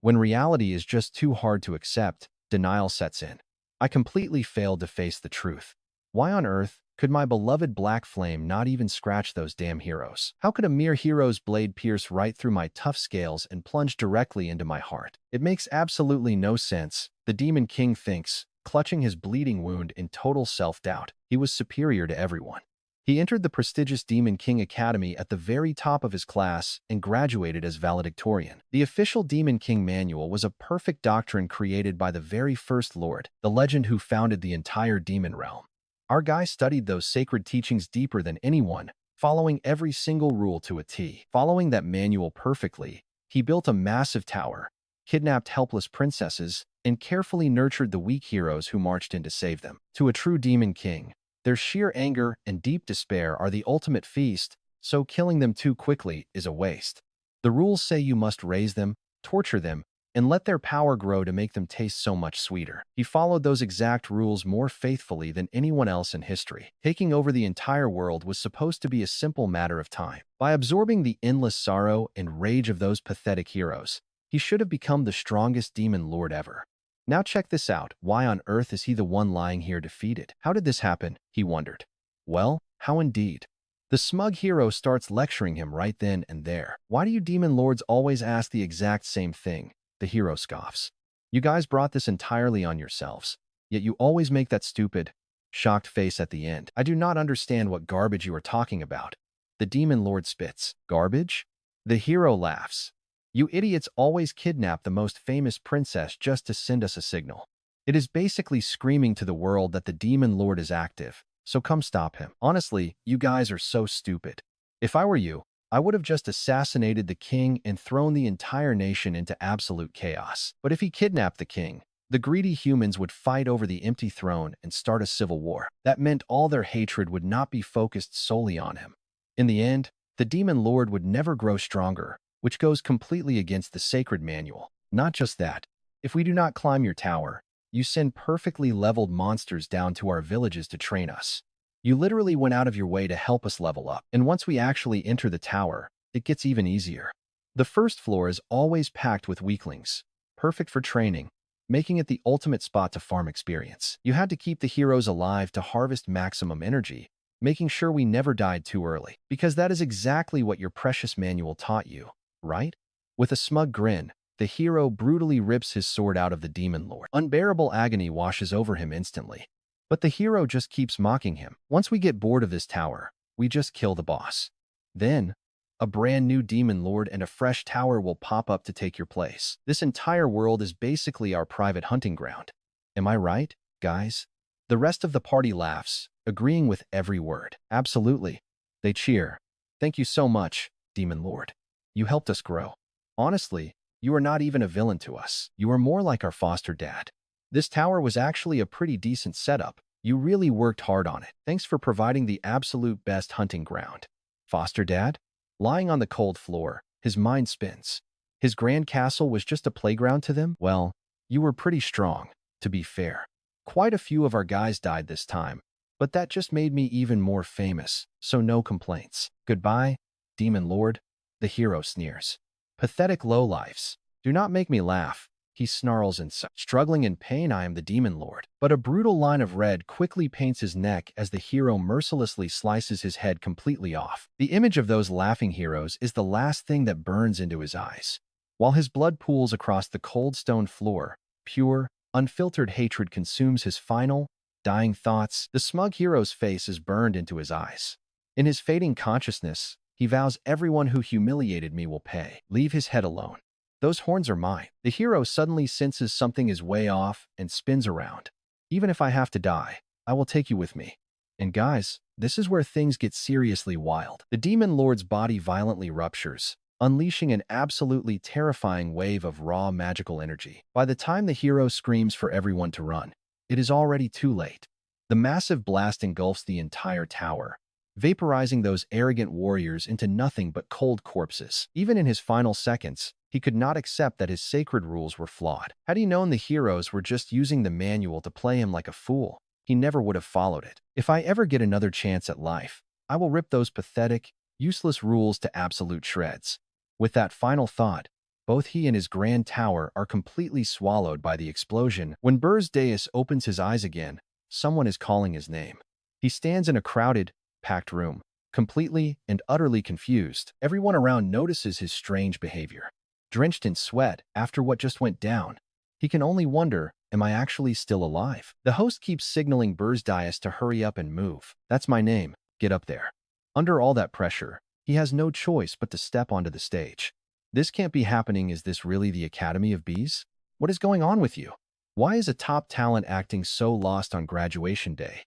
When reality is just too hard to accept, denial sets in. I completely failed to face the truth. Why on earth could my beloved black flame not even scratch those damn heroes? How could a mere hero's blade pierce right through my tough scales and plunge directly into my heart? It makes absolutely no sense, the Demon King thinks, clutching his bleeding wound in total self-doubt. He was superior to everyone. He entered the prestigious Demon King Academy at the very top of his class and graduated as valedictorian. The official Demon King manual was a perfect doctrine created by the very first Lord, the legend who founded the entire demon realm. Our guy studied those sacred teachings deeper than anyone, following every single rule to a T. Following that manual perfectly, he built a massive tower, kidnapped helpless princesses, and carefully nurtured the weak heroes who marched in to save them. To a true Demon King, their sheer anger and deep despair are the ultimate feast, so killing them too quickly is a waste. The rules say you must raise them, torture them, and let their power grow to make them taste so much sweeter. He followed those exact rules more faithfully than anyone else in history. Taking over the entire world was supposed to be a simple matter of time. By absorbing the endless sorrow and rage of those pathetic heroes, he should have become the strongest demon lord ever. Now check this out. Why on earth is he the one lying here defeated? How did this happen? He wondered. Well, how indeed? The smug hero starts lecturing him right then and there. Why do you demon lords always ask the exact same thing? The hero scoffs. You guys brought this entirely on yourselves, yet you always make that stupid, shocked face at the end. I do not understand what garbage you are talking about. The demon lord spits. Garbage? The hero laughs. You idiots always kidnap the most famous princess just to send us a signal. It is basically screaming to the world that the demon lord is active, so come stop him. Honestly, you guys are so stupid. If I were you, I would have just assassinated the king and thrown the entire nation into absolute chaos. But if he kidnapped the king, the greedy humans would fight over the empty throne and start a civil war. That meant all their hatred would not be focused solely on him. In the end, the demon lord would never grow stronger, which goes completely against the sacred manual. Not just that, if we do not climb your tower, you send perfectly leveled monsters down to our villages to train us. You literally went out of your way to help us level up. And once we actually enter the tower, it gets even easier. The first floor is always packed with weaklings, perfect for training, making it the ultimate spot to farm experience. You had to keep the heroes alive to harvest maximum energy, making sure we never died too early. Because that is exactly what your precious manual taught you, right? With a smug grin, the hero brutally rips his sword out of the demon lord. Unbearable agony washes over him instantly. But the hero just keeps mocking him. Once we get bored of this tower, we just kill the boss. Then, a brand new demon lord and a fresh tower will pop up to take your place. This entire world is basically our private hunting ground. Am I right, guys? The rest of the party laughs, agreeing with every word. Absolutely. They cheer. Thank you so much, demon lord. You helped us grow. Honestly, you are not even a villain to us. You are more like our foster dad. This tower was actually a pretty decent setup. You really worked hard on it. Thanks for providing the absolute best hunting ground. Foster dad? Lying on the cold floor, his mind spins. His grand castle was just a playground to them? Well, you were pretty strong, to be fair. Quite a few of our guys died this time, but that just made me even more famous, so no complaints. Goodbye, demon lord, the hero sneers. Pathetic lowlifes. Do not make me laugh. He snarls and struggling in pain. I am the demon lord. But a brutal line of red quickly paints his neck as the hero mercilessly slices his head completely off. The image of those laughing heroes is the last thing that burns into his eyes. While his blood pools across the cold stone floor, pure, unfiltered hatred consumes his final, dying thoughts. The smug hero's face is burned into his eyes. In his fading consciousness, he vows everyone who humiliated me will pay. Leave his head alone. Those horns are mine. The hero suddenly senses something is way off and spins around. Even if I have to die, I will take you with me. And guys, this is where things get seriously wild. The demon lord's body violently ruptures, unleashing an absolutely terrifying wave of raw magical energy. By the time the hero screams for everyone to run, it is already too late. The massive blast engulfs the entire tower, vaporizing those arrogant warriors into nothing but cold corpses. Even in his final seconds, he could not accept that his sacred rules were flawed. Had he known the heroes were just using the manual to play him like a fool, he never would have followed it. If I ever get another chance at life, I will rip those pathetic, useless rules to absolute shreds. With that final thought, Both he and his grand tower are completely swallowed by the explosion. When Beje Dias opens his eyes again, someone is calling his name. He stands in a crowded, packed room, completely and utterly confused. Everyone around notices his strange behavior. Drenched in sweat after what just went down, he can only wonder, am I actually still alive? The host keeps signaling Beje Dias to hurry up and move. That's my name. Get up there. Under all that pressure, he has no choice but to step onto the stage. This can't be happening. Is this really the Academy of Bees? What is going on with you? Why is a top talent acting so lost on graduation day?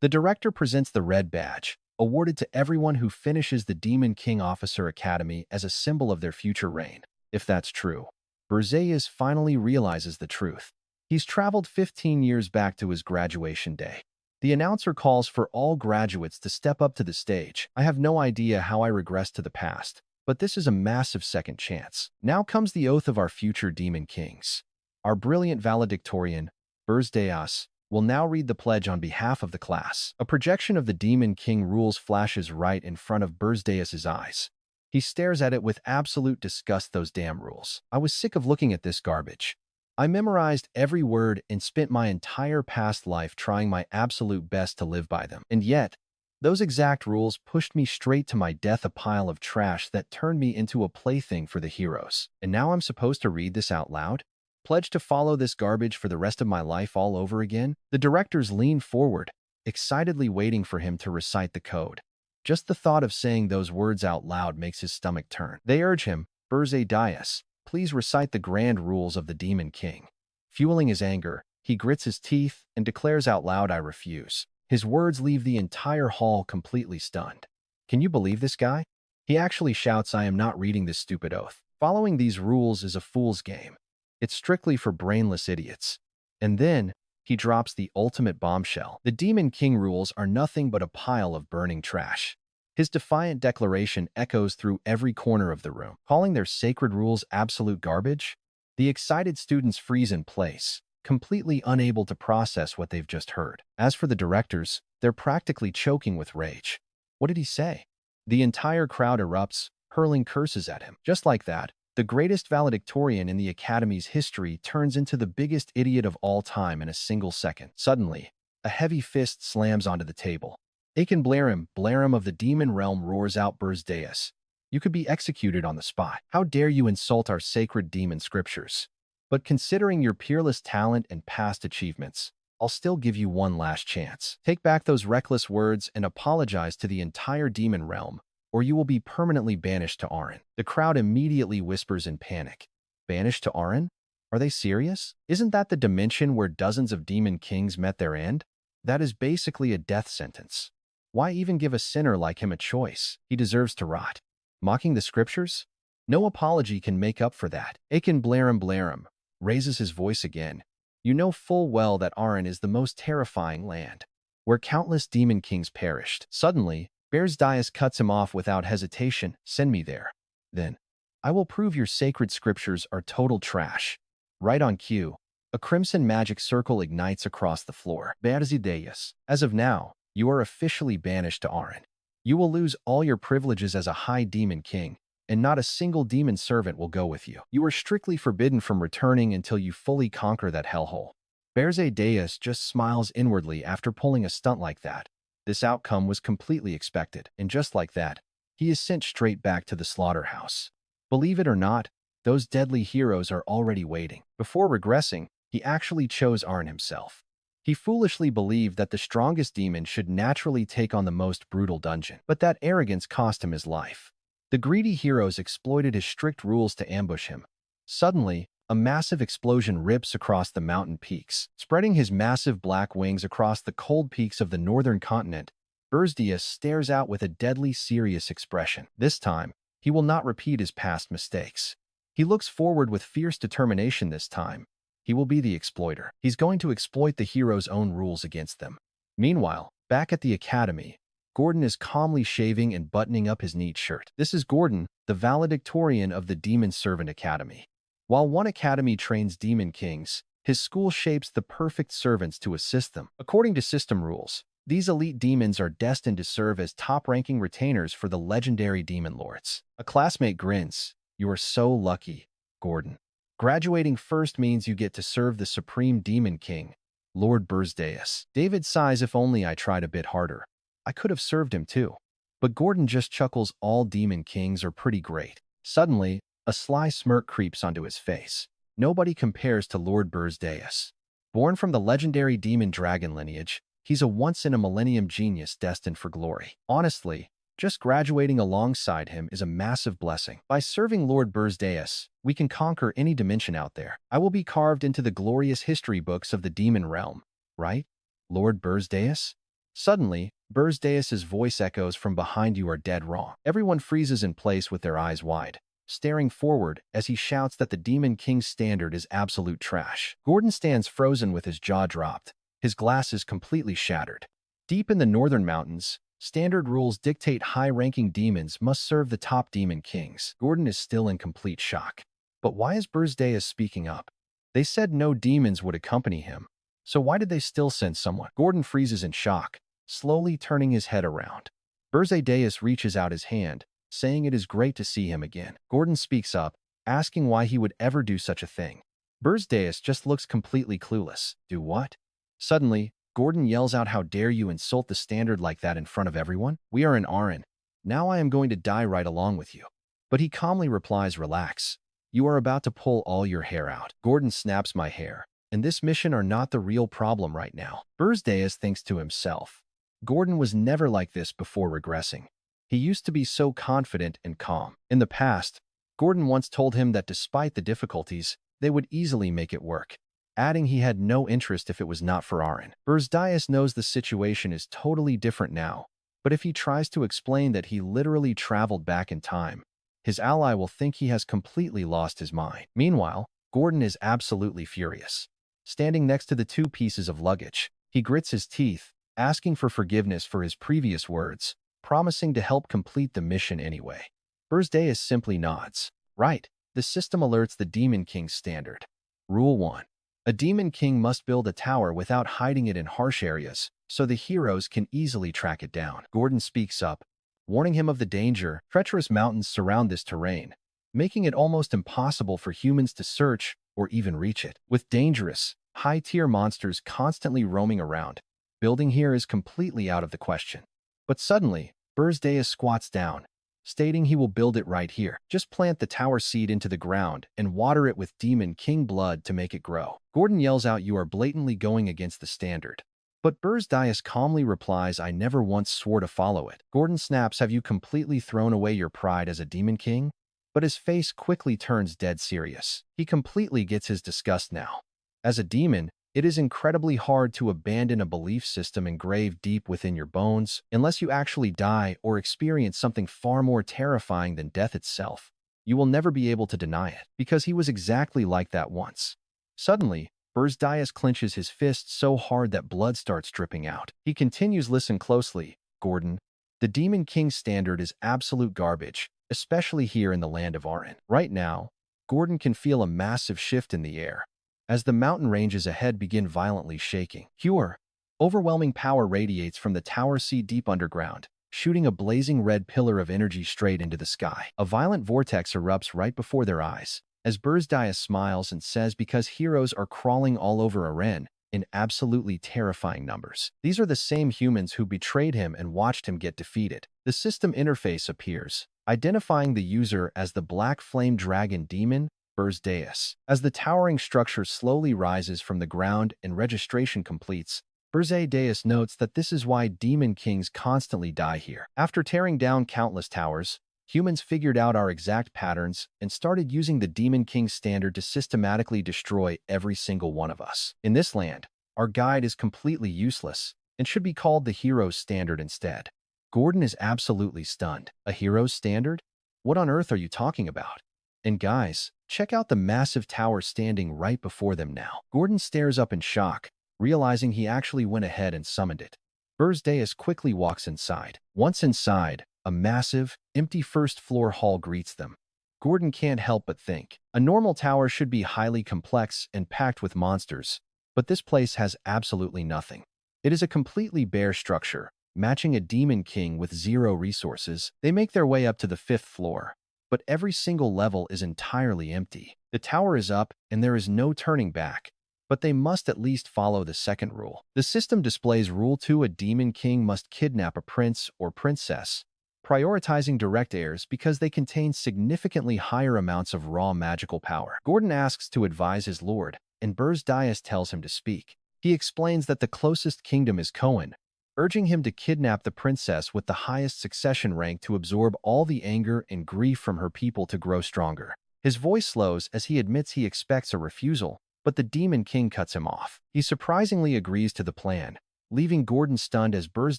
The director presents the red badge, awarded to everyone who finishes the Demon King Officer Academy as a symbol of their future reign. If that's true, Beje Dias finally realizes the truth. He's traveled 15 years back to his graduation day. The announcer calls for all graduates to step up to the stage. I have no idea how I regressed to the past, but this is a massive second chance. Now comes the oath of our future Demon Kings. Our brilliant valedictorian, Beje Dias, will now read the pledge on behalf of the class. A projection of the Demon King rules flashes right in front of Beje Dias's eyes. He stares at it with absolute disgust. Those damn rules. I was sick of looking at this garbage. I memorized every word and spent my entire past life trying my absolute best to live by them. And yet, those exact rules pushed me straight to my death, a pile of trash that turned me into a plaything for the heroes. And now I'm supposed to read this out loud? Pledge to follow this garbage for the rest of my life all over again? The directors lean forward, excitedly waiting for him to recite the code. Just the thought of saying those words out loud makes his stomach turn. They urge him, Beje Dias, please recite the grand rules of the Demon King. Fueling his anger, he grits his teeth and declares out loud, I refuse. His words leave the entire hall completely stunned. Can you believe this guy? He actually shouts, I am not reading this stupid oath. Following these rules is a fool's game. It's strictly for brainless idiots. And then, he drops the ultimate bombshell. The Demon King rules are nothing but a pile of burning trash. His defiant declaration echoes through every corner of the room, calling their sacred rules absolute garbage. The excited students freeze in place, completely unable to process what they've just heard. As for the directors, they're practically choking with rage. What did he say? The entire crowd erupts, hurling curses at him. Just like that, the greatest valedictorian in the Academy's history turns into the biggest idiot of all time in a single second. Suddenly, a heavy fist slams onto the table. Aren Blarim of the demon realm roars out, Beje Dias, you could be executed on the spot. How dare you insult our sacred demon scriptures? But considering your peerless talent and past achievements, I'll still give you one last chance. Take back those reckless words and apologize to the entire demon realm, or you will be permanently banished to Aren. The crowd immediately whispers in panic. Banished to Aren? Are they serious? Isn't that the dimension where dozens of demon kings met their end? That is basically a death sentence. Why even give a sinner like him a choice? He deserves to rot. Mocking the scriptures? No apology can make up for that. Aren Blarim raises his voice again. You know full well that Aren is the most terrifying land, where countless demon kings perished. Suddenly, Beje Dias cuts him off without hesitation. Send me there. Then, I will prove your sacred scriptures are total trash. Right on cue, a crimson magic circle ignites across the floor. Beje Dias, as of now, you are officially banished to Aren. You will lose all your privileges as a high demon king, and not a single demon servant will go with you. You are strictly forbidden from returning until you fully conquer that hellhole. Beje Dias just smiles inwardly after pulling a stunt like that. This outcome was completely expected, and just like that, he is sent straight back to the slaughterhouse. Believe it or not, those deadly heroes are already waiting. Before regressing, he actually chose Aren himself. He foolishly believed that the strongest demon should naturally take on the most brutal dungeon, but that arrogance cost him his life. The greedy heroes exploited his strict rules to ambush him. Suddenly, a massive explosion rips across the mountain peaks. Spreading his massive black wings across the cold peaks of the northern continent, Beje Dias stares out with a deadly serious expression. This time, he will not repeat his past mistakes. He looks forward with fierce determination this time. He will be the exploiter. He's going to exploit the heroes' own rules against them. Meanwhile, back at the academy, Gordon is calmly shaving and buttoning up his neat shirt. This is Gordon, the valedictorian of the Demon Servant Academy. While one academy trains demon kings, his school shapes the perfect servants to assist them. According to system rules, these elite demons are destined to serve as top-ranking retainers for the legendary demon lords. A classmate grins. You are so lucky. Gordon. Graduating first means you get to serve the Supreme Demon King, Lord Beje Dias. David sighs, if only I tried a bit harder. I could have served him too. But Gordon just chuckles, all demon kings are pretty great. Suddenly, a sly smirk creeps onto his face. Nobody compares to Lord Beje Dias. Born from the legendary demon dragon lineage, he's a once-in-a-millennium genius destined for glory. Honestly, just graduating alongside him is a massive blessing. By serving Lord Beje Dias, we can conquer any dimension out there. I will be carved into the glorious history books of the demon realm, right, Lord Beje Dias? Suddenly, Beje Dias's voice echoes from behind. You are dead wrong. Everyone freezes in place with their eyes wide, staring forward as he shouts that the Demon King's standard is absolute trash. Gordon stands frozen with his jaw dropped, his glasses completely shattered. Deep in the northern mountains, standard rules dictate high-ranking demons must serve the top demon kings. Gordon is still in complete shock. But why is Beje Dias speaking up? They said no demons would accompany him. So why did they still send someone? Gordon freezes in shock, slowly turning his head around. Beje Dias reaches out his hand, saying it is great to see him again. Gordon speaks up, asking why he would ever do such a thing. Beje Dias just looks completely clueless. Do what? Suddenly, Gordon yells out, how dare you insult the standard like that in front of everyone? We are in Aren. Now I am going to die right along with you. But he calmly replies, relax. You are about to pull all your hair out. Gordon snaps, my hair and this mission are not the real problem right now. Beje Dias thinks to himself. Gordon was never like this before regressing. He used to be so confident and calm. In the past, Gordon once told him that despite the difficulties, they would easily make it work, adding he had no interest if it was not for Aren. Beje Dias knows the situation is totally different now, but if he tries to explain that he literally traveled back in time, his ally will think he has completely lost his mind. Meanwhile, Gordon is absolutely furious. Standing next to the two pieces of luggage, he grits his teeth, asking for forgiveness for his previous words, promising to help complete the mission anyway. Beje Dias simply nods. Right, the system alerts the Demon King's standard. Rule 1. A Demon King must build a tower without hiding it in harsh areas, so the heroes can easily track it down. Gordon speaks up, warning him of the danger. Treacherous mountains surround this terrain, making it almost impossible for humans to search or even reach it. With dangerous, high-tier monsters constantly roaming around, building here is completely out of the question. But suddenly, Beje Dias squats down, stating he will build it right here. Just plant the tower seed into the ground and water it with Demon King blood to make it grow. Gordon yells out, you are blatantly going against the standard. But Beje Dias calmly replies, I never once swore to follow it. Gordon snaps, have you completely thrown away your pride as a Demon King? But his face quickly turns dead serious. He completely gets his disgust now. As a demon, it is incredibly hard to abandon a belief system engraved deep within your bones unless you actually die or experience something far more terrifying than death itself. You will never be able to deny it, because he was exactly like that once. Suddenly, Beje Dias clenches his fist so hard that blood starts dripping out. He continues, listen closely, Gordon. The Demon King's standard is absolute garbage, especially here in the land of Aren. Right now, Gordon can feel a massive shift in the air, as the mountain ranges ahead begin violently shaking. Pure, overwhelming power radiates from the tower seat deep underground, shooting a blazing red pillar of energy straight into the sky. A violent vortex erupts right before their eyes, as Beje Dias smiles and says, because heroes are crawling all over Aren in absolutely terrifying numbers. These are the same humans who betrayed him and watched him get defeated. The system interface appears, identifying the user as the Black Flame Dragon Demon, Beje Dias. As the towering structure slowly rises from the ground and registration completes, Beje Dias notes that this is why Demon Kings constantly die here. After tearing down countless towers, humans figured out our exact patterns and started using the Demon King standard to systematically destroy every single one of us. In this land, our guide is completely useless and should be called the Hero's Standard instead. Gordon is absolutely stunned. A Hero's Standard? What on earth are you talking about? And guys, check out the massive tower standing right before them now. Gordon stares up in shock, realizing he actually went ahead and summoned it. Beje Dias quickly walks inside. Once inside, a massive, empty first-floor hall greets them. Gordon can't help but think, a normal tower should be highly complex and packed with monsters, but this place has absolutely nothing. It is a completely bare structure, matching a Demon King with zero resources. They make their way up to the 5th floor, but every single level is entirely empty. The tower is up, and there is no turning back. But they must at least follow the second rule. The system displays Rule 2: a demon king must kidnap a prince or princess, prioritizing direct heirs because they contain significantly higher amounts of raw magical power. Gordon asks to advise his lord, and Beje Dias tells him to speak. He explains that the closest kingdom is Cohen, urging him to kidnap the princess with the highest succession rank to absorb all the anger and grief from her people to grow stronger. His voice slows as he admits he expects a refusal, but the Demon King cuts him off. He surprisingly agrees to the plan, leaving Gordon stunned as Beje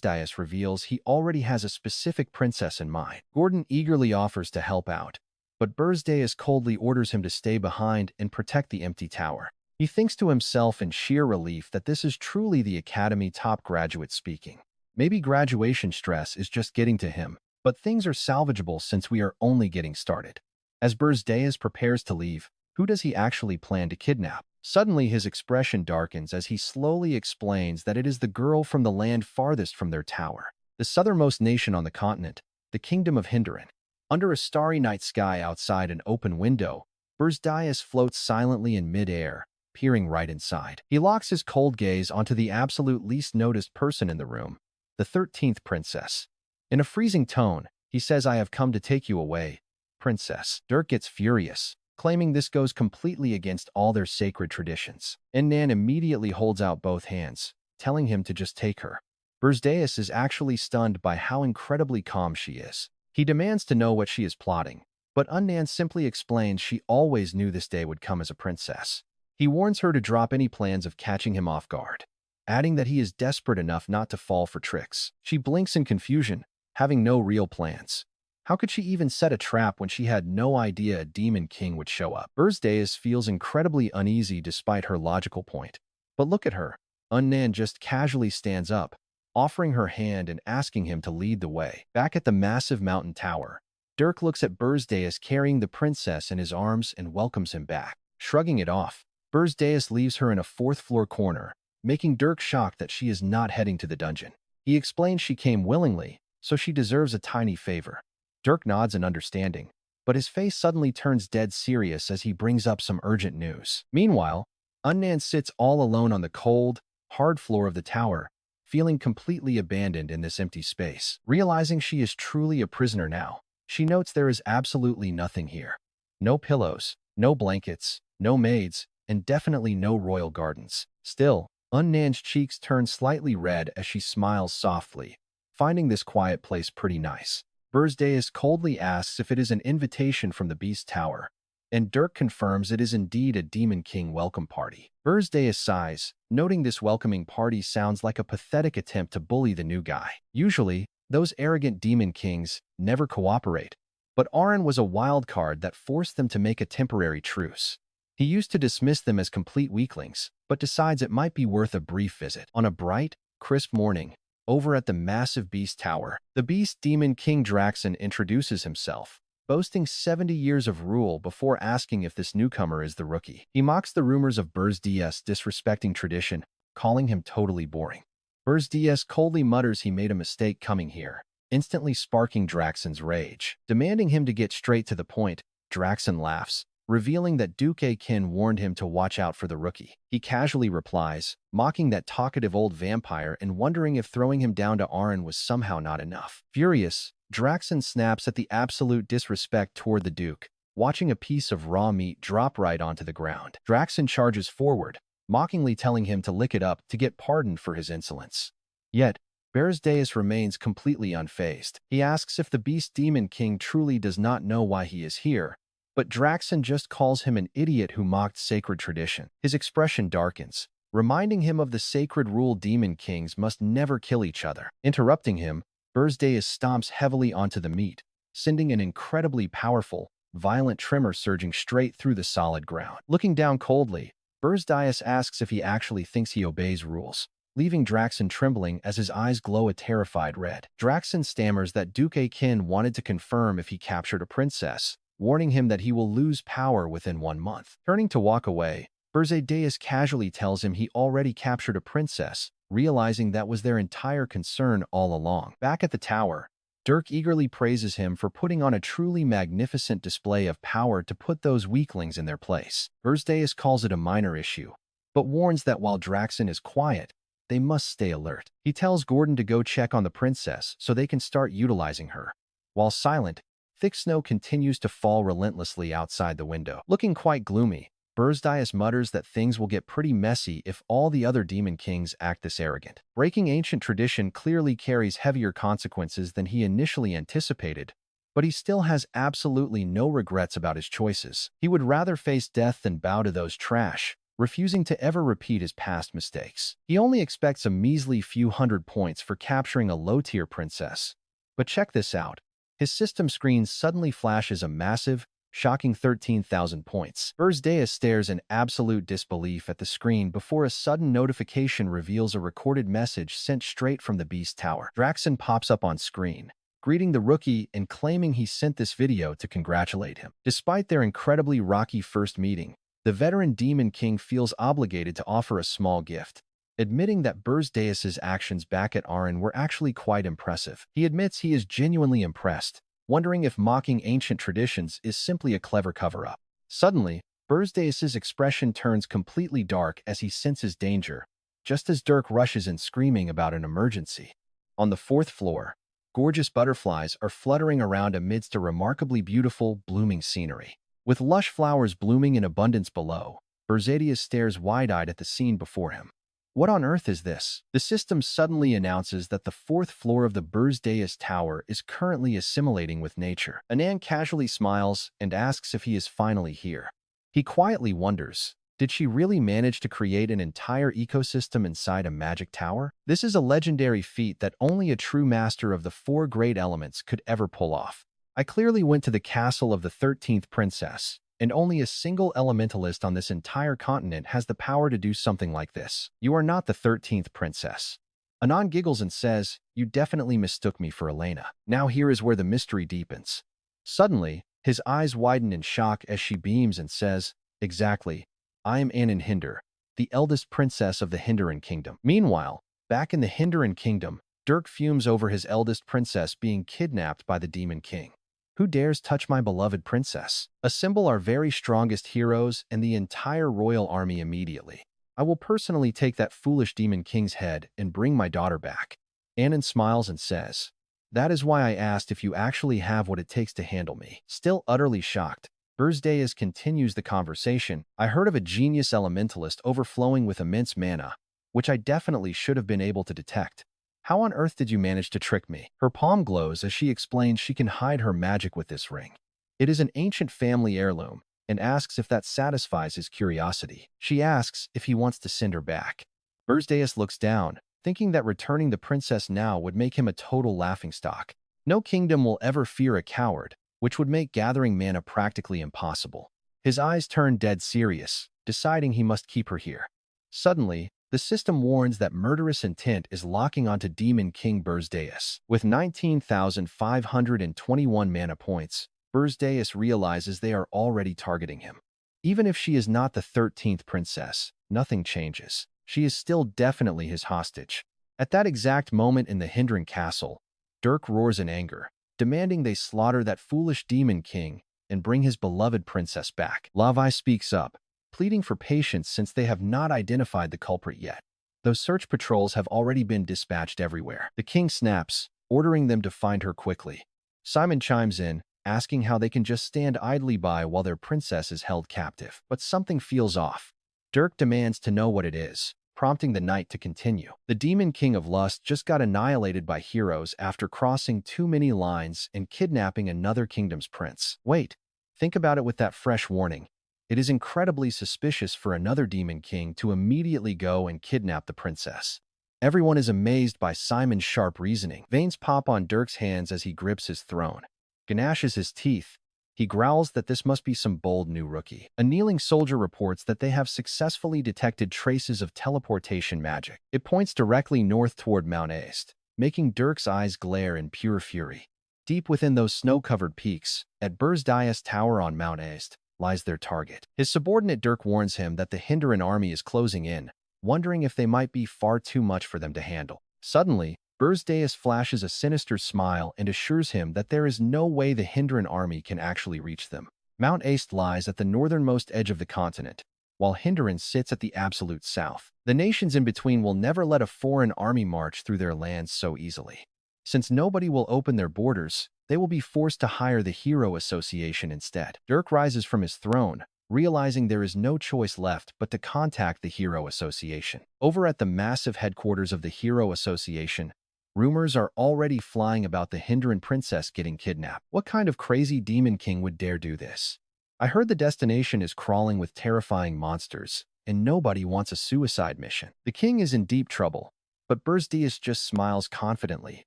Dias reveals he already has a specific princess in mind. Gordon eagerly offers to help out, but Beje Dias coldly orders him to stay behind and protect the empty tower. He thinks to himself in sheer relief that this is truly the Academy top graduate speaking. Maybe graduation stress is just getting to him, but things are salvageable since we are only getting started. As Beje Dias prepares to leave, who does he actually plan to kidnap? Suddenly, his expression darkens as he slowly explains that it is the girl from the land farthest from their tower, the southernmost nation on the continent, the Kingdom of Hinderan. Under a starry night sky outside an open window, Beje Dias floats silently in mid-air, peering right inside. He locks his cold gaze onto the absolute least noticed person in the room, the 13th princess. In a freezing tone, he says, "I have come to take you away, princess." Dirk gets furious, claiming this goes completely against all their sacred traditions. Nan immediately holds out both hands, telling him to just take her. Beje Dias is actually stunned by how incredibly calm she is. He demands to know what she is plotting, but Nan simply explains she always knew this day would come as a princess. He warns her to drop any plans of catching him off guard, adding that he is desperate enough not to fall for tricks. She blinks in confusion, having no real plans. How could she even set a trap when she had no idea a demon king would show up? Beje Dias feels incredibly uneasy despite her logical point. But look at her. Nan just casually stands up, offering her hand and asking him to lead the way. Back at the massive mountain tower, Dirk looks at Beje Dias carrying the princess in his arms and welcomes him back. Shrugging it off, Beje Dias leaves her in a fourth-floor corner, making Dirk shocked that she is not heading to the dungeon. He explains she came willingly, so she deserves a tiny favor. Dirk nods in understanding, but his face suddenly turns dead serious as he brings up some urgent news. Meanwhile, Nan sits all alone on the cold, hard floor of the tower, feeling completely abandoned in this empty space. Realizing she is truly a prisoner now, she notes there is absolutely nothing here. No pillows, no blankets, no maids, and definitely no royal gardens. Still, Nan's cheeks turn slightly red as she smiles softly, finding this quiet place pretty nice. Beje Dias coldly asks if it is an invitation from the Beast Tower, and Dirk confirms it is indeed a Demon King welcome party. Beje Dias sighs, noting this welcoming party sounds like a pathetic attempt to bully the new guy. Usually, those arrogant Demon Kings never cooperate, but Aren was a wild card that forced them to make a temporary truce. He used to dismiss them as complete weaklings, but decides it might be worth a brief visit. On a bright, crisp morning, over at the massive Beast Tower, the Beast Demon King Draxen introduces himself, boasting 70 years of rule before asking if this newcomer is the rookie. He mocks the rumors of Beje Dias disrespecting tradition, calling him totally boring. Beje Dias coldly mutters he made a mistake coming here, instantly sparking Draxen's rage. Demanding him to get straight to the point, Draxen laughs, revealing that Duke Akin warned him to watch out for the rookie. He casually replies, mocking that talkative old vampire and wondering if throwing him down to Aren was somehow not enough. Furious, Draxen snaps at the absolute disrespect toward the Duke, watching a piece of raw meat drop right onto the ground. Draxen charges forward, mockingly telling him to lick it up to get pardoned for his insolence. Yet, Beje Dias remains completely unfazed. He asks if the Beast Demon King truly does not know why he is here, but Draxen just calls him an idiot who mocked sacred tradition. His expression darkens, reminding him of the sacred rule demon kings must never kill each other. Interrupting him, Beje Dias stomps heavily onto the meat, sending an incredibly powerful, violent tremor surging straight through the solid ground. Looking down coldly, Beje Dias asks if he actually thinks he obeys rules, leaving Draxen trembling as his eyes glow a terrified red. Draxen stammers that Duke Akin wanted to confirm if he captured a princess, warning him that he will lose power within 1 month. Turning to walk away, Beje Dias casually tells him he already captured a princess, realizing that was their entire concern all along. Back at the tower, Dirk eagerly praises him for putting on a truly magnificent display of power to put those weaklings in their place. Beje Dias calls it a minor issue, but warns that while Draxen is quiet, they must stay alert. He tells Gordon to go check on the princess so they can start utilizing her. While silent, thick snow continues to fall relentlessly outside the window. Looking quite gloomy, Beje Dias mutters that things will get pretty messy if all the other demon kings act this arrogant. Breaking ancient tradition clearly carries heavier consequences than he initially anticipated, but he still has absolutely no regrets about his choices. He would rather face death than bow to those trash, refusing to ever repeat his past mistakes. He only expects a measly few hundred points for capturing a low-tier princess. But check this out. His system screen suddenly flashes a massive, shocking 13,000 points. Beje Dias stares in absolute disbelief at the screen before a sudden notification reveals a recorded message sent straight from the Beast Tower. Draxen pops up on screen, greeting the rookie and claiming he sent this video to congratulate him. Despite their incredibly rocky first meeting, the veteran Demon King feels obligated to offer a small gift, admitting that Beje Dias' actions back at Aren were actually quite impressive. He admits he is genuinely impressed, wondering if mocking ancient traditions is simply a clever cover-up. Suddenly, Beje Dias' expression turns completely dark as he senses danger, just as Dirk rushes in screaming about an emergency. On the 4th floor, gorgeous butterflies are fluttering around amidst a remarkably beautiful, blooming scenery. With lush flowers blooming in abundance below, Beje Dias stares wide-eyed at the scene before him. What on earth is this? The system suddenly announces that the 4th floor of the Beje Dias Tower is currently assimilating with nature. Aren casually smiles and asks if he is finally here. He quietly wonders, did she really manage to create an entire ecosystem inside a magic tower? This is a legendary feat that only a true master of the 4 great elements could ever pull off. I clearly went to the castle of the 13th princess, and only a single elementalist on this entire continent has the power to do something like this. You are not the 13th princess. Anon giggles and says, you definitely mistook me for Elena. Now here is where the mystery deepens. Suddenly, his eyes widen in shock as she beams and says, exactly, I am Aren Hinder, the eldest princess of the Hinderan kingdom. Meanwhile, back in the Hinderan kingdom, Dirk fumes over his eldest princess being kidnapped by the Demon King. Who dares touch my beloved princess? Assemble our very strongest heroes and the entire royal army immediately. I will personally take that foolish Demon King's head and bring my daughter back. Aren smiles and says, that is why I asked if you actually have what it takes to handle me. Still utterly shocked, Beje Dias continues the conversation. I heard of a genius elementalist overflowing with immense mana, which I definitely should have been able to detect. How on earth did you manage to trick me? Her palm glows as she explains she can hide her magic with this ring. It is an ancient family heirloom, and asks if that satisfies his curiosity. She asks if he wants to send her back. Beje Dias looks down, thinking that returning the princess now would make him a total laughingstock. No kingdom will ever fear a coward, which would make gathering mana practically impossible. His eyes turn dead serious, deciding he must keep her here. Suddenly, the system warns that murderous intent is locking onto Demon King Beje Dias. With 19,521 mana points, Beje Dias realizes they are already targeting him. Even if she is not the 13th princess, nothing changes. She is still definitely his hostage. At that exact moment in the Hinderan castle, Dirk roars in anger, demanding they slaughter that foolish Demon King and bring his beloved princess back. Levi speaks up, pleading for patience since they have not identified the culprit yet. Those search patrols have already been dispatched everywhere. The king snaps, ordering them to find her quickly. Simon chimes in, asking how they can just stand idly by while their princess is held captive. But something feels off. Dirk demands to know what it is, prompting the knight to continue. The Demon King of Lust just got annihilated by heroes after crossing too many lines and kidnapping another kingdom's prince. Wait, think about it with that fresh warning. It is incredibly suspicious for another Demon King to immediately go and kidnap the princess. Everyone is amazed by Simon's sharp reasoning. Veins pop on Dirk's hands as he grips his throne. Gnashes his teeth. He growls that this must be some bold new rookie. A kneeling soldier reports that they have successfully detected traces of teleportation magic. It points directly north toward Mount Est, making Dirk's eyes glare in pure fury. Deep within those snow-covered peaks, at Beje Dias Tower on Mount Est, lies their target. His subordinate Dirk warns him that the Hinderan army is closing in, wondering if they might be far too much for them to handle. Suddenly, Beje Dias flashes a sinister smile and assures him that there is no way the Hindran army can actually reach them. Mount Aist lies at the northernmost edge of the continent, while Hindran sits at the absolute south. The nations in between will never let a foreign army march through their lands so easily. Since nobody will open their borders, they will be forced to hire the Hero Association instead. Dirk rises from his throne, realizing there is no choice left but to contact the Hero Association. Over at the massive headquarters of the Hero Association, rumors are already flying about the Hindran princess getting kidnapped. What kind of crazy demon king would dare do this? I heard the destination is crawling with terrifying monsters, and nobody wants a suicide mission. The king is in deep trouble, but Beje Dias just smiles confidently,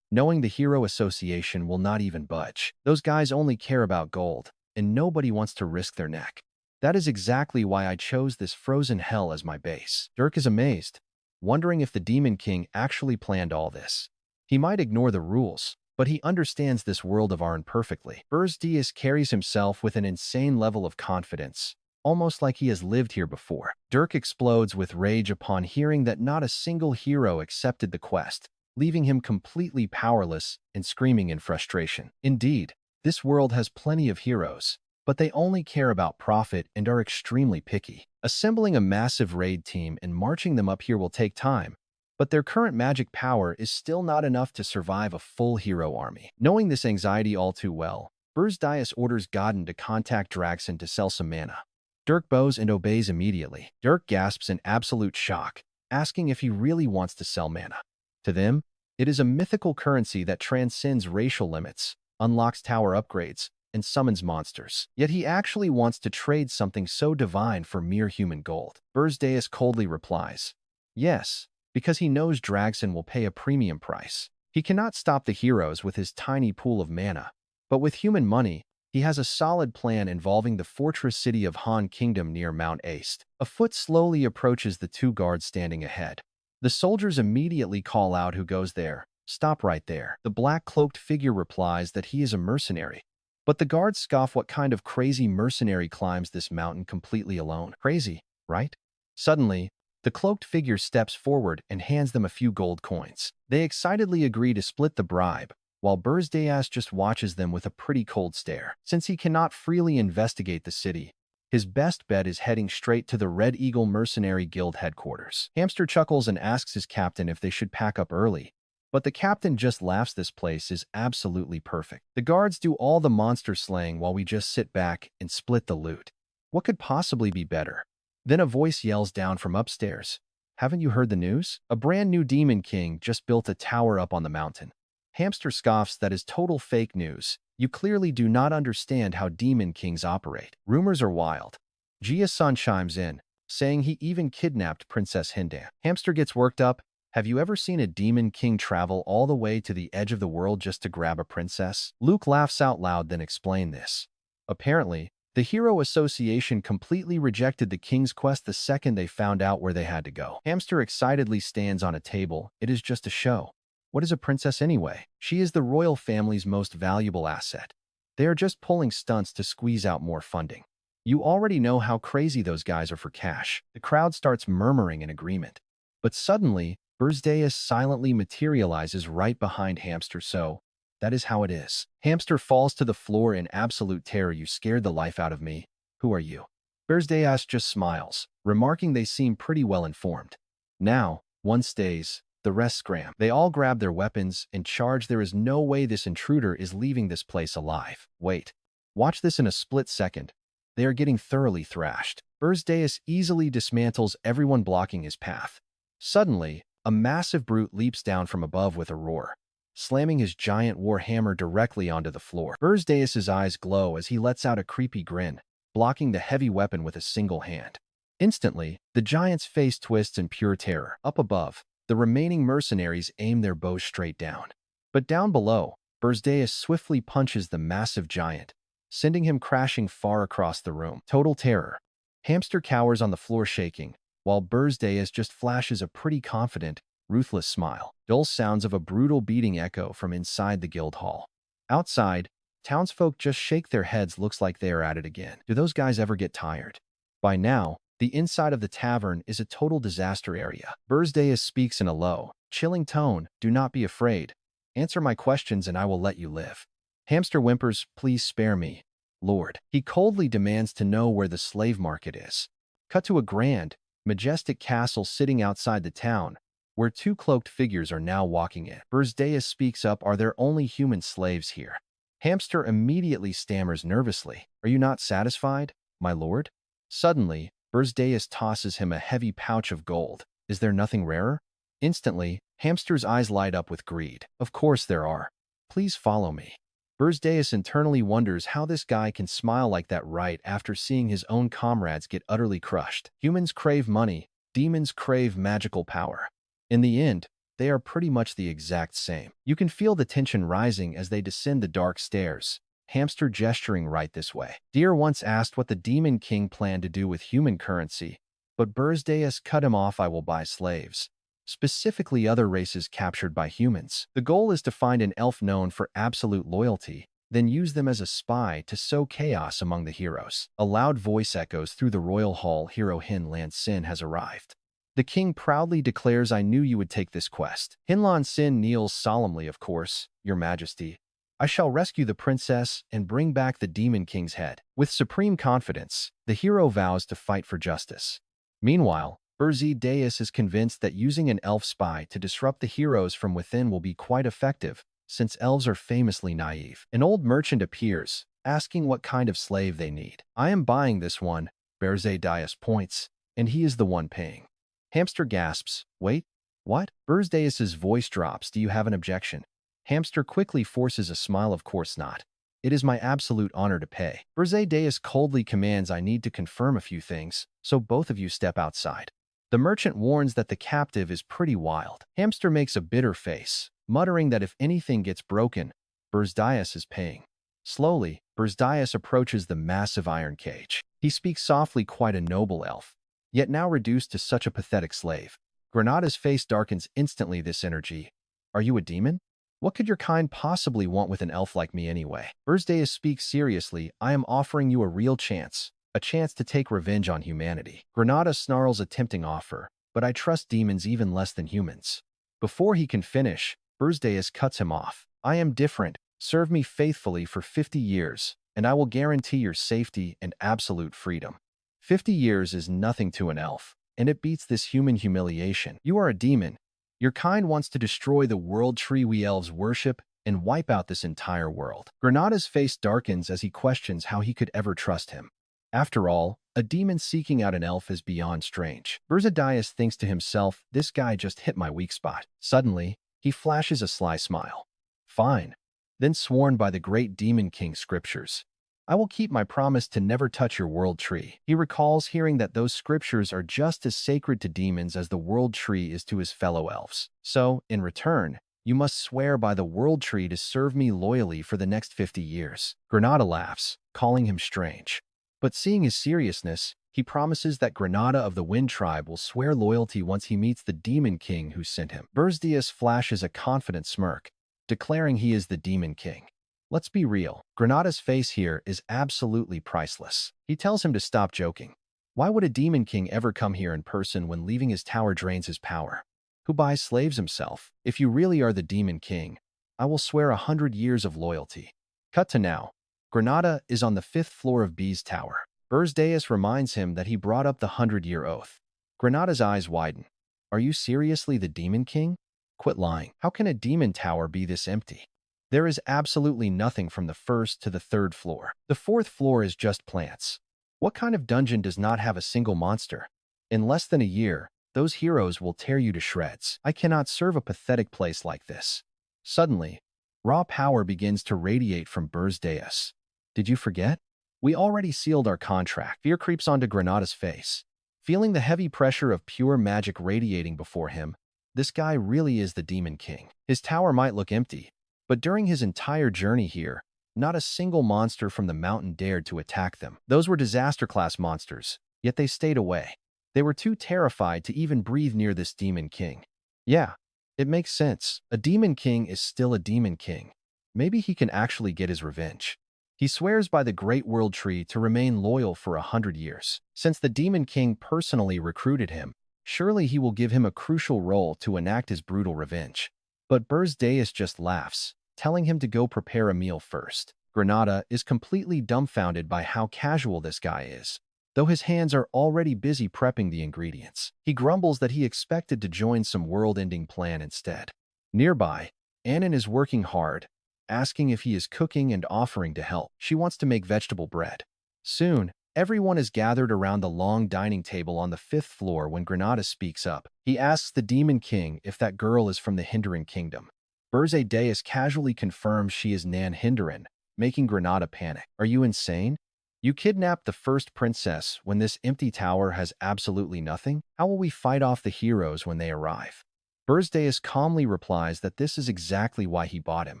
knowing the Hero Association will not even budge. Those guys only care about gold, and nobody wants to risk their neck. That is exactly why I chose this frozen hell as my base. Dirk is amazed, wondering if the Demon King actually planned all this. He might ignore the rules, but he understands this world of Aren perfectly. Beje Dias carries himself with an insane level of confidence, almost like he has lived here before. Dirk explodes with rage upon hearing that not a single hero accepted the quest, leaving him completely powerless and screaming in frustration. Indeed, this world has plenty of heroes, but they only care about profit and are extremely picky. Assembling a massive raid team and marching them up here will take time, but their current magic power is still not enough to survive a full hero army. Knowing this anxiety all too well, Beje Dias orders Godden to contact Dragson to sell some mana. Dirk bows and obeys immediately. Dirk gasps in absolute shock, asking if he really wants to sell mana. To them, it is a mythical currency that transcends racial limits, unlocks tower upgrades, and summons monsters. Yet he actually wants to trade something so divine for mere human gold. Beje Dias coldly replies, yes, because he knows Dragson will pay a premium price. He cannot stop the heroes with his tiny pool of mana, but with human money, he has a solid plan involving the fortress city of Han Kingdom near Mount Aist. A foot slowly approaches the two guards standing ahead. The soldiers immediately call out who goes there. Stop right there. The black-cloaked figure replies that he is a mercenary. But the guards scoff. What kind of crazy mercenary climbs this mountain completely alone? Crazy, right? Suddenly, the cloaked figure steps forward and hands them a few gold coins. They excitedly agree to split the bribe, while Beje Dias just watches them with a pretty cold stare. Since he cannot freely investigate the city, his best bet is heading straight to the Red Eagle Mercenary Guild headquarters. Hamster chuckles and asks his captain if they should pack up early, but the captain just laughs. This place is absolutely perfect. The guards do all the monster slaying while we just sit back and split the loot. What could possibly be better? Then a voice yells down from upstairs, haven't you heard the news? A brand new Demon King just built a tower up on the mountain. Hamster scoffs. That is total fake news. You clearly do not understand how Demon Kings operate. Rumors are wild. Jia-san chimes in, saying he even kidnapped Princess Hindran. Hamster gets worked up. Have you ever seen a Demon King travel all the way to the edge of the world just to grab a princess? Luke laughs out loud, then explains this. Apparently, the Hero Association completely rejected the King's quest the second they found out where they had to go. Hamster excitedly stands on a table. It is just a show. What is a princess anyway? She is the royal family's most valuable asset. They are just pulling stunts to squeeze out more funding. You already know how crazy those guys are for cash. The crowd starts murmuring in agreement. But suddenly, Beje Dias silently materializes right behind Hamster. So, that is how it is. Hamster falls to the floor in absolute terror. You scared the life out of me. Who are you? Beje Dias just smiles, remarking they seem pretty well informed. Now, one stays. The rest scram. They all grab their weapons and charge. There is no way this intruder is leaving this place alive. Wait. Watch this in a split second. They are getting thoroughly thrashed. Beje Dias easily dismantles everyone blocking his path. Suddenly, a massive brute leaps down from above with a roar, slamming his giant war hammer directly onto the floor. Beje Dias's eyes glow as he lets out a creepy grin, blocking the heavy weapon with a single hand. Instantly, the giant's face twists in pure terror. Up above, the remaining mercenaries aim their bows straight down. But down below, Beje Dias swiftly punches the massive giant, sending him crashing far across the room. Total terror. Hamster cowers on the floor shaking, while Beje Dias just flashes a pretty confident, ruthless smile. Dull sounds of a brutal beating echo from inside the guild hall. Outside, townsfolk just shake their heads. Looks like they are at it again. Do those guys ever get tired? By now, the inside of the tavern is a total disaster area. Beje Dias speaks in a low, chilling tone, do not be afraid. Answer my questions and I will let you live. Hamster whimpers, please spare me, Lord. He coldly demands to know where the slave market is. Cut to a grand, majestic castle sitting outside the town, where two cloaked figures are now walking in. Beje Dias speaks up, are there only human slaves here? Hamster immediately stammers nervously, are you not satisfied, my lord? Suddenly, Beje Dias tosses him a heavy pouch of gold. Is there nothing rarer? Instantly, Hamster's eyes light up with greed. Of course there are. Please follow me. Beje Dias internally wonders how this guy can smile like that right after seeing his own comrades get utterly crushed. Humans crave money, demons crave magical power. In the end, they are pretty much the exact same. You can feel the tension rising as they descend the dark stairs, Hamster gesturing right this way. Deer once asked what the Demon King planned to do with human currency, but Beje Dias cut him off. I will buy slaves, specifically other races captured by humans. The goal is to find an elf known for absolute loyalty, then use them as a spy to sow chaos among the heroes. A loud voice echoes through the royal hall. Hero Hinlan Sin has arrived. The king proudly declares, I knew you would take this quest. Hinlan Sin kneels solemnly, of course, your majesty. I shall rescue the princess and bring back the Demon King's head. With supreme confidence, the hero vows to fight for justice. Meanwhile, Beje Dias is convinced that using an elf spy to disrupt the heroes from within will be quite effective, since elves are famously naive. An old merchant appears, asking what kind of slave they need. I am buying this one, Beje Dias points, and he is the one paying. Hamster gasps, wait, what? Beje Dias's voice drops, do you have an objection? Hamster quickly forces a smile, of course not. It is my absolute honor to pay. Beje Dias coldly commands, I need to confirm a few things, so both of you step outside. The merchant warns that the captive is pretty wild. Hamster makes a bitter face, muttering that if anything gets broken, Beje Dias is paying. Slowly, Beje Dias approaches the massive iron cage. He speaks softly, quite a noble elf, yet now reduced to such a pathetic slave. Granada's face darkens instantly. This energy. Are you a demon? What could your kind possibly want with an elf like me anyway? Beje Dias speaks seriously, I am offering you a real chance. A chance to take revenge on humanity. Granada snarls a tempting offer, but I trust demons even less than humans. Before he can finish, Beje Dias cuts him off. I am different. Serve me faithfully for 50 years, and I will guarantee your safety and absolute freedom. 50 years is nothing to an elf, and it beats this human humiliation. You are a demon. Your kind wants to destroy the world tree we elves worship and wipe out this entire world. Granada's face darkens as he questions how he could ever trust him. After all, a demon seeking out an elf is beyond strange. Beje Dias thinks to himself, this guy just hit my weak spot. Suddenly, he flashes a sly smile. Fine. Then sworn by the great Demon King scriptures, I will keep my promise to never touch your world tree. He recalls hearing that those scriptures are just as sacred to demons as the world tree is to his fellow elves. So, in return, you must swear by the world tree to serve me loyally for the next 50 years. Granada laughs, calling him strange. But seeing his seriousness, he promises that Granada of the Wind Tribe will swear loyalty once he meets the Demon King who sent him. Beje Dias flashes a confident smirk, declaring he is the Demon King. Let's be real, Granada's face here is absolutely priceless. He tells him to stop joking. Why would a Demon King ever come here in person when leaving his tower drains his power? Who buys slaves himself? If you really are the Demon King, I will swear 100 years of loyalty. Cut to now. Granada is on the 5th floor of B's tower. Beje Dias reminds him that he brought up the 100-year oath. Granada's eyes widen. Are you seriously the Demon King? Quit lying. How can a demon tower be this empty? There is absolutely nothing from the 1st to the 3rd floor. The 4th floor is just plants. What kind of dungeon does not have a single monster? In less than a year, those heroes will tear you to shreds. I cannot serve a pathetic place like this. Suddenly, raw power begins to radiate from Beje Dias. Did you forget? We already sealed our contract. Fear creeps onto Granada's face. Feeling the heavy pressure of pure magic radiating before him, this guy really is the Demon King. His tower might look empty, but during his entire journey here, not a single monster from the mountain dared to attack them. Those were disaster-class monsters, yet they stayed away. They were too terrified to even breathe near this Demon King. Yeah, it makes sense. A Demon King is still a Demon King. Maybe he can actually get his revenge. He swears by the Great World Tree to remain loyal for 100 years. Since the Demon King personally recruited him, Surely he will give him a crucial role to enact his brutal revenge. But Beje Dias just laughs, telling him to go prepare a meal first. Granada is completely dumbfounded by how casual this guy is, though his hands are already busy prepping the ingredients. He grumbles that he expected to join some world-ending plan instead. Nearby, Aren is working hard, asking if he is cooking and offering to help. She wants to make vegetable bread. Soon, everyone is gathered around the long dining table on the 5th floor when Granada speaks up. He asks the Demon King if that girl is from the Hindran Kingdom. Beje Dias casually confirms she is Nan Hindran, making Granada panic. Are you insane? You kidnapped the first princess when this empty tower has absolutely nothing? How will we fight off the heroes when they arrive? Beje Dias calmly replies that this is exactly why he bought him.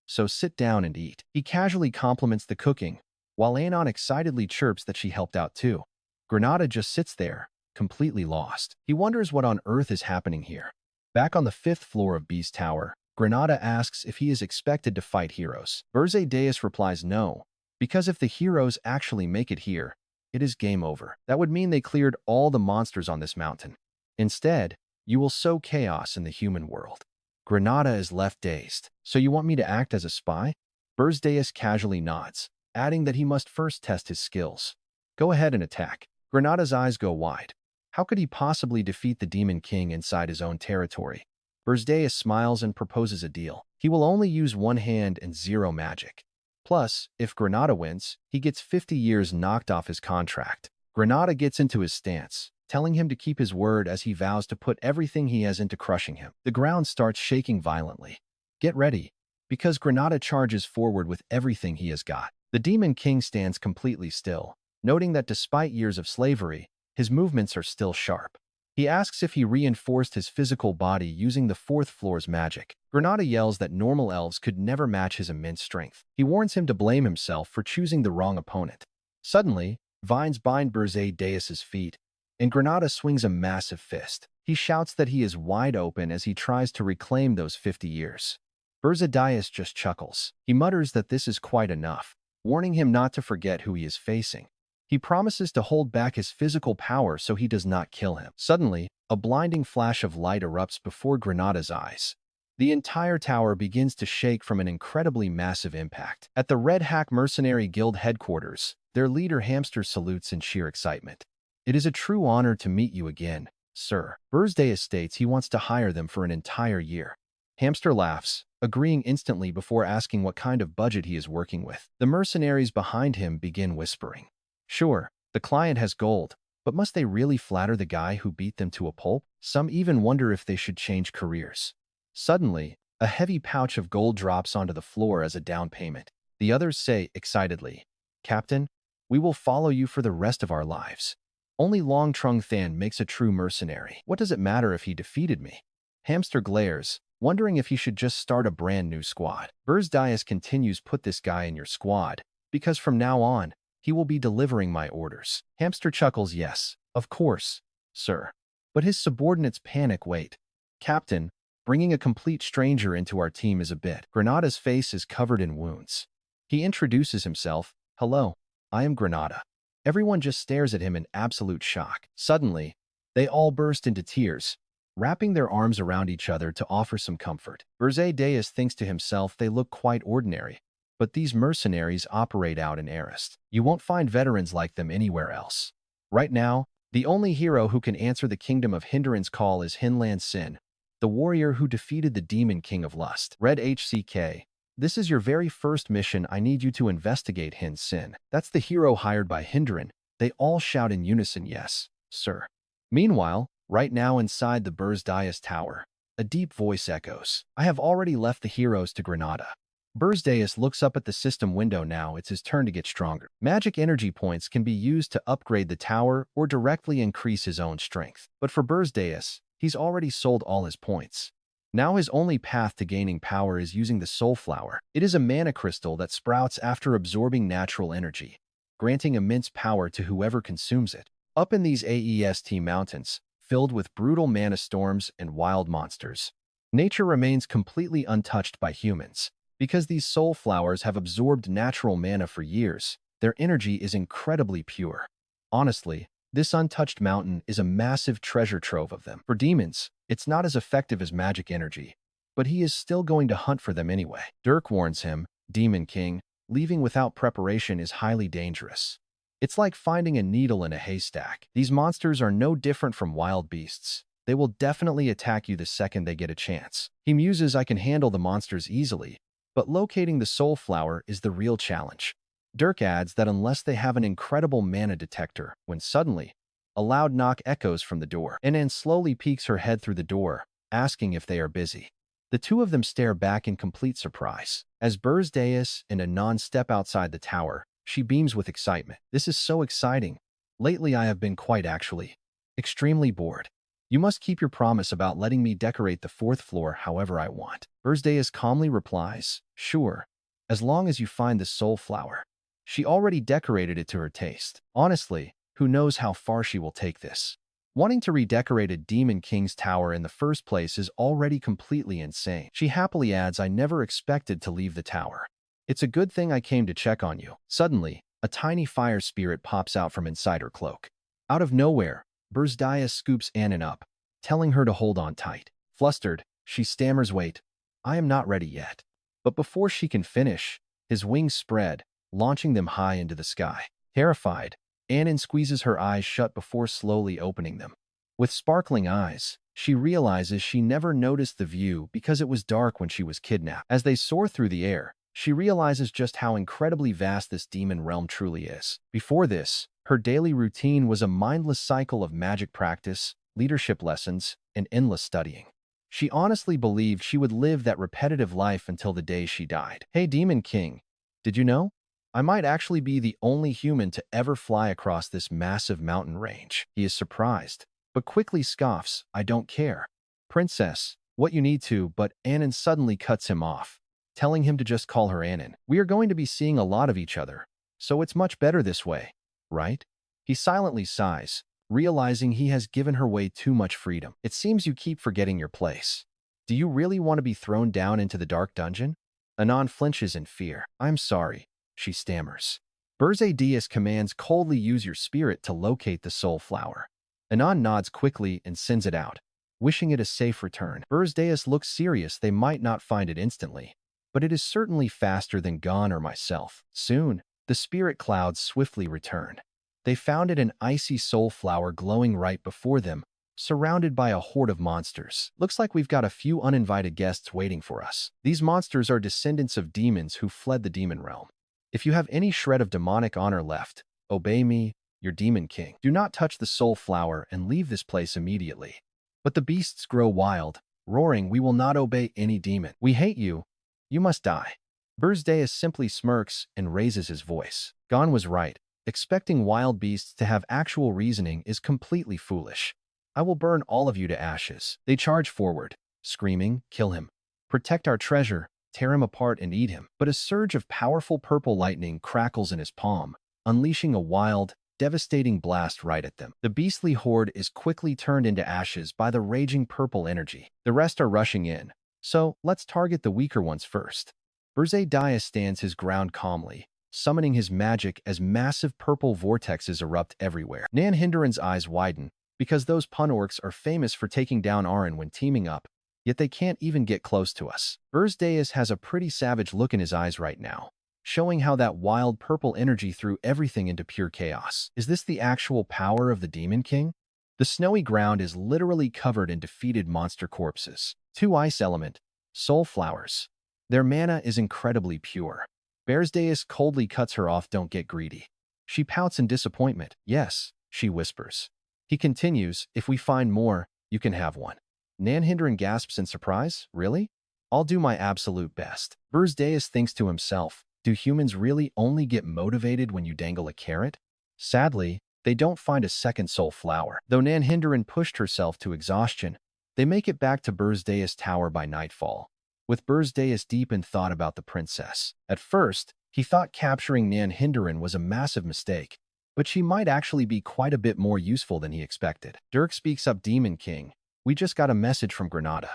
So sit down and eat. He casually compliments the cooking, while Aren excitedly chirps that she helped out too. Granada just sits there, completely lost. He wonders what on earth is happening here. Back on the 5th floor of B's tower, Granada asks if he is expected to fight heroes. Beje Dias replies no, because if the heroes actually make it here, it is game over. That would mean they cleared all the monsters on this mountain. Instead, you will sow chaos in the human world. Granada is left dazed. So you want me to act as a spy? Beje Dias casually nods, adding that he must first test his skills. Go ahead and attack. Granada's eyes go wide. How could he possibly defeat the Demon King inside his own territory? Beje Dias smiles and proposes a deal. He will only use one hand and 0 magic. Plus, if Granada wins, he gets 50 years knocked off his contract. Granada gets into his stance, telling him to keep his word as he vows to put everything he has into crushing him. The ground starts shaking violently. Get ready, because Granada charges forward with everything he has got. The Demon King stands completely still, noting that despite years of slavery, his movements are still sharp. He asks if he reinforced his physical body using the 4th floor's magic. Granada yells that normal elves could never match his immense strength. He warns him to blame himself for choosing the wrong opponent. Suddenly, vines bind Beje Dias's feet, and Granada swings a massive fist. He shouts that he is wide open as he tries to reclaim those 50 years. Beje Dias just chuckles. He mutters that this is quite enough, warning him not to forget who he is facing. He promises to hold back his physical power so he does not kill him. Suddenly, a blinding flash of light erupts before Granada's eyes. The entire tower begins to shake from an incredibly massive impact. At the Red Hack Mercenary Guild headquarters, their leader Hamster salutes in sheer excitement. It is a true honor to meet you again, sir. Beje Dias states he wants to hire them for an entire year. Hamster laughs, agreeing instantly before asking what kind of budget he is working with. The mercenaries behind him begin whispering. Sure, the client has gold, but must they really flatter the guy who beat them to a pulp? Some even wonder if they should change careers. Suddenly, a heavy pouch of gold drops onto the floor as a down payment. The others say excitedly, Captain, we will follow you for the rest of our lives. Only Long Trung Than makes a true mercenary. What does it matter if he defeated me? Hamster glares, wondering if he should just start a brand new squad. Beje Dias continues, put this guy in your squad, because from now on, he will be delivering my orders. Hamster chuckles, yes, of course, sir. But his subordinates panic, wait. Captain, bringing a complete stranger into our team is a bit. Granada's face is covered in wounds. He introduces himself, hello, I am Granada. Everyone just stares at him in absolute shock. Suddenly, they all burst into tears, wrapping their arms around each other to offer some comfort. Beje Dias thinks to himself they look quite ordinary, but these mercenaries operate out in Regressed. You won't find veterans like them anywhere else. Right now, the only hero who can answer the Kingdom of Hindran's call is Hinlan Sin, the warrior who defeated the Demon King of Lust. Red HCK. This is your very first mission. I need you to investigate Hin Sin. That's the hero hired by Hindran. They all shout in unison, yes, sir. Meanwhile, right now inside the Beje Dias tower, a deep voice echoes. I have already left the heroes to Granada. Beje Dias looks up at the system window now. It's his turn to get stronger. Magic energy points can be used to upgrade the tower or directly increase his own strength. But for Beje Dias, he's already sold all his points. Now his only path to gaining power is using the Soul Flower. It is a mana crystal that sprouts after absorbing natural energy, granting immense power to whoever consumes it. Up in these AEST mountains, filled with brutal mana storms and wild monsters, nature remains completely untouched by humans. Because these soul flowers have absorbed natural mana for years, their energy is incredibly pure. Honestly, This untouched mountain is a massive treasure trove of them. For demons, it's not as effective as magic energy, but he is still going to hunt for them anyway. Dirk warns him, Demon King, leaving without preparation is highly dangerous. It's like finding a needle in a haystack. These monsters are no different from wild beasts. They will definitely attack you the second they get a chance. He muses, I can handle the monsters easily, but locating the soul flower is the real challenge. Dirk adds that unless they have an incredible mana detector, when suddenly, a loud knock echoes from the door. Aren slowly peeks her head through the door, asking if they are busy. The two of them stare back in complete surprise. As Beje Dias and Aren step outside the tower, she beams with excitement. This is so exciting. Lately I have been extremely bored. You must keep your promise about letting me decorate the 4th floor however I want. Beje Dias calmly replies, sure, as long as you find the soul flower. She already decorated it to her taste. Honestly, who knows how far she will take this. Wanting to redecorate a Demon King's tower in the first place is already completely insane. She happily adds, I never expected to leave the tower. It's a good thing I came to check on you. Suddenly, a tiny fire spirit pops out from inside her cloak. Out of nowhere, Beje Dias scoops Aren up, telling her to hold on tight. Flustered, she stammers, wait, I am not ready yet. But before she can finish, his wings spread, launching them high into the sky. Terrified, Aren squeezes her eyes shut before slowly opening them. With sparkling eyes, she realizes she never noticed the view because it was dark when she was kidnapped. As they soar through the air, she realizes just how incredibly vast this demon realm truly is. Before this, her daily routine was a mindless cycle of magic practice, leadership lessons, and endless studying. She honestly believed she would live that repetitive life until the day she died. Hey Demon King, did you know? I might actually be the only human to ever fly across this massive mountain range. He is surprised, but quickly scoffs, I don't care. Princess, what you need to, but Aren suddenly cuts him off, telling him to just call her Aren. We are going to be seeing a lot of each other, so it's much better this way, right? He silently sighs, realizing he has given her way too much freedom. It seems you keep forgetting your place. Do you really want to be thrown down into the dark dungeon? Aren flinches in fear. I'm sorry, she stammers. Beje Dias commands coldly use your spirit to locate the soul flower. Aren nods quickly and sends it out, wishing it a safe return. Beje Dias looks serious, they might not find it instantly, but it is certainly faster than Gon or myself. Soon, the spirit clouds swiftly returned. They found it an icy soul flower glowing right before them, surrounded by a horde of monsters. Looks like we've got a few uninvited guests waiting for us. These monsters are descendants of demons who fled the demon realm. If you have any shred of demonic honor left, obey me, your Demon King. Do not touch the soul flower and leave this place immediately. But the beasts grow wild, roaring, we will not obey any demon. We hate you. You must die. Beje Dias simply smirks and raises his voice. Gon was right. Expecting wild beasts to have actual reasoning is completely foolish. I will burn all of you to ashes. They charge forward, screaming, kill him. Protect our treasure. Tear him apart and eat him. But a surge of powerful purple lightning crackles in his palm, unleashing a wild, devastating blast right at them. The beastly horde is quickly turned into ashes by the raging purple energy. The rest are rushing in, so let's target the weaker ones first. Beje Dias stands his ground calmly, summoning his magic as massive purple vortexes erupt everywhere. Nan Hinduran's eyes widen, because those pun orcs are famous for taking down Aren when teaming up, yet they can't even get close to us. Beje Dias has a pretty savage look in his eyes right now, showing how that wild purple energy threw everything into pure chaos. Is this the actual power of the Demon King? The snowy ground is literally covered in defeated monster corpses. 2 ice element, soul flowers. Their mana is incredibly pure. Beje Dias coldly cuts her off, don't get greedy. She pouts in disappointment. Yes, she whispers. He continues, if we find more, you can have one. Nan Hinduran gasps in surprise, really? I'll do my absolute best. Beje Dias thinks to himself, do humans really only get motivated when you dangle a carrot? Sadly, they don't find a second soul flower. Though Nan Hinduran pushed herself to exhaustion, they make it back to Beje Dias' tower by nightfall, with Beje Dias deep in thought about the princess. At first, he thought capturing Nan Hinduran was a massive mistake, but she might actually be quite a bit more useful than he expected. Dirk speaks up, Demon King. We just got a message from Granada.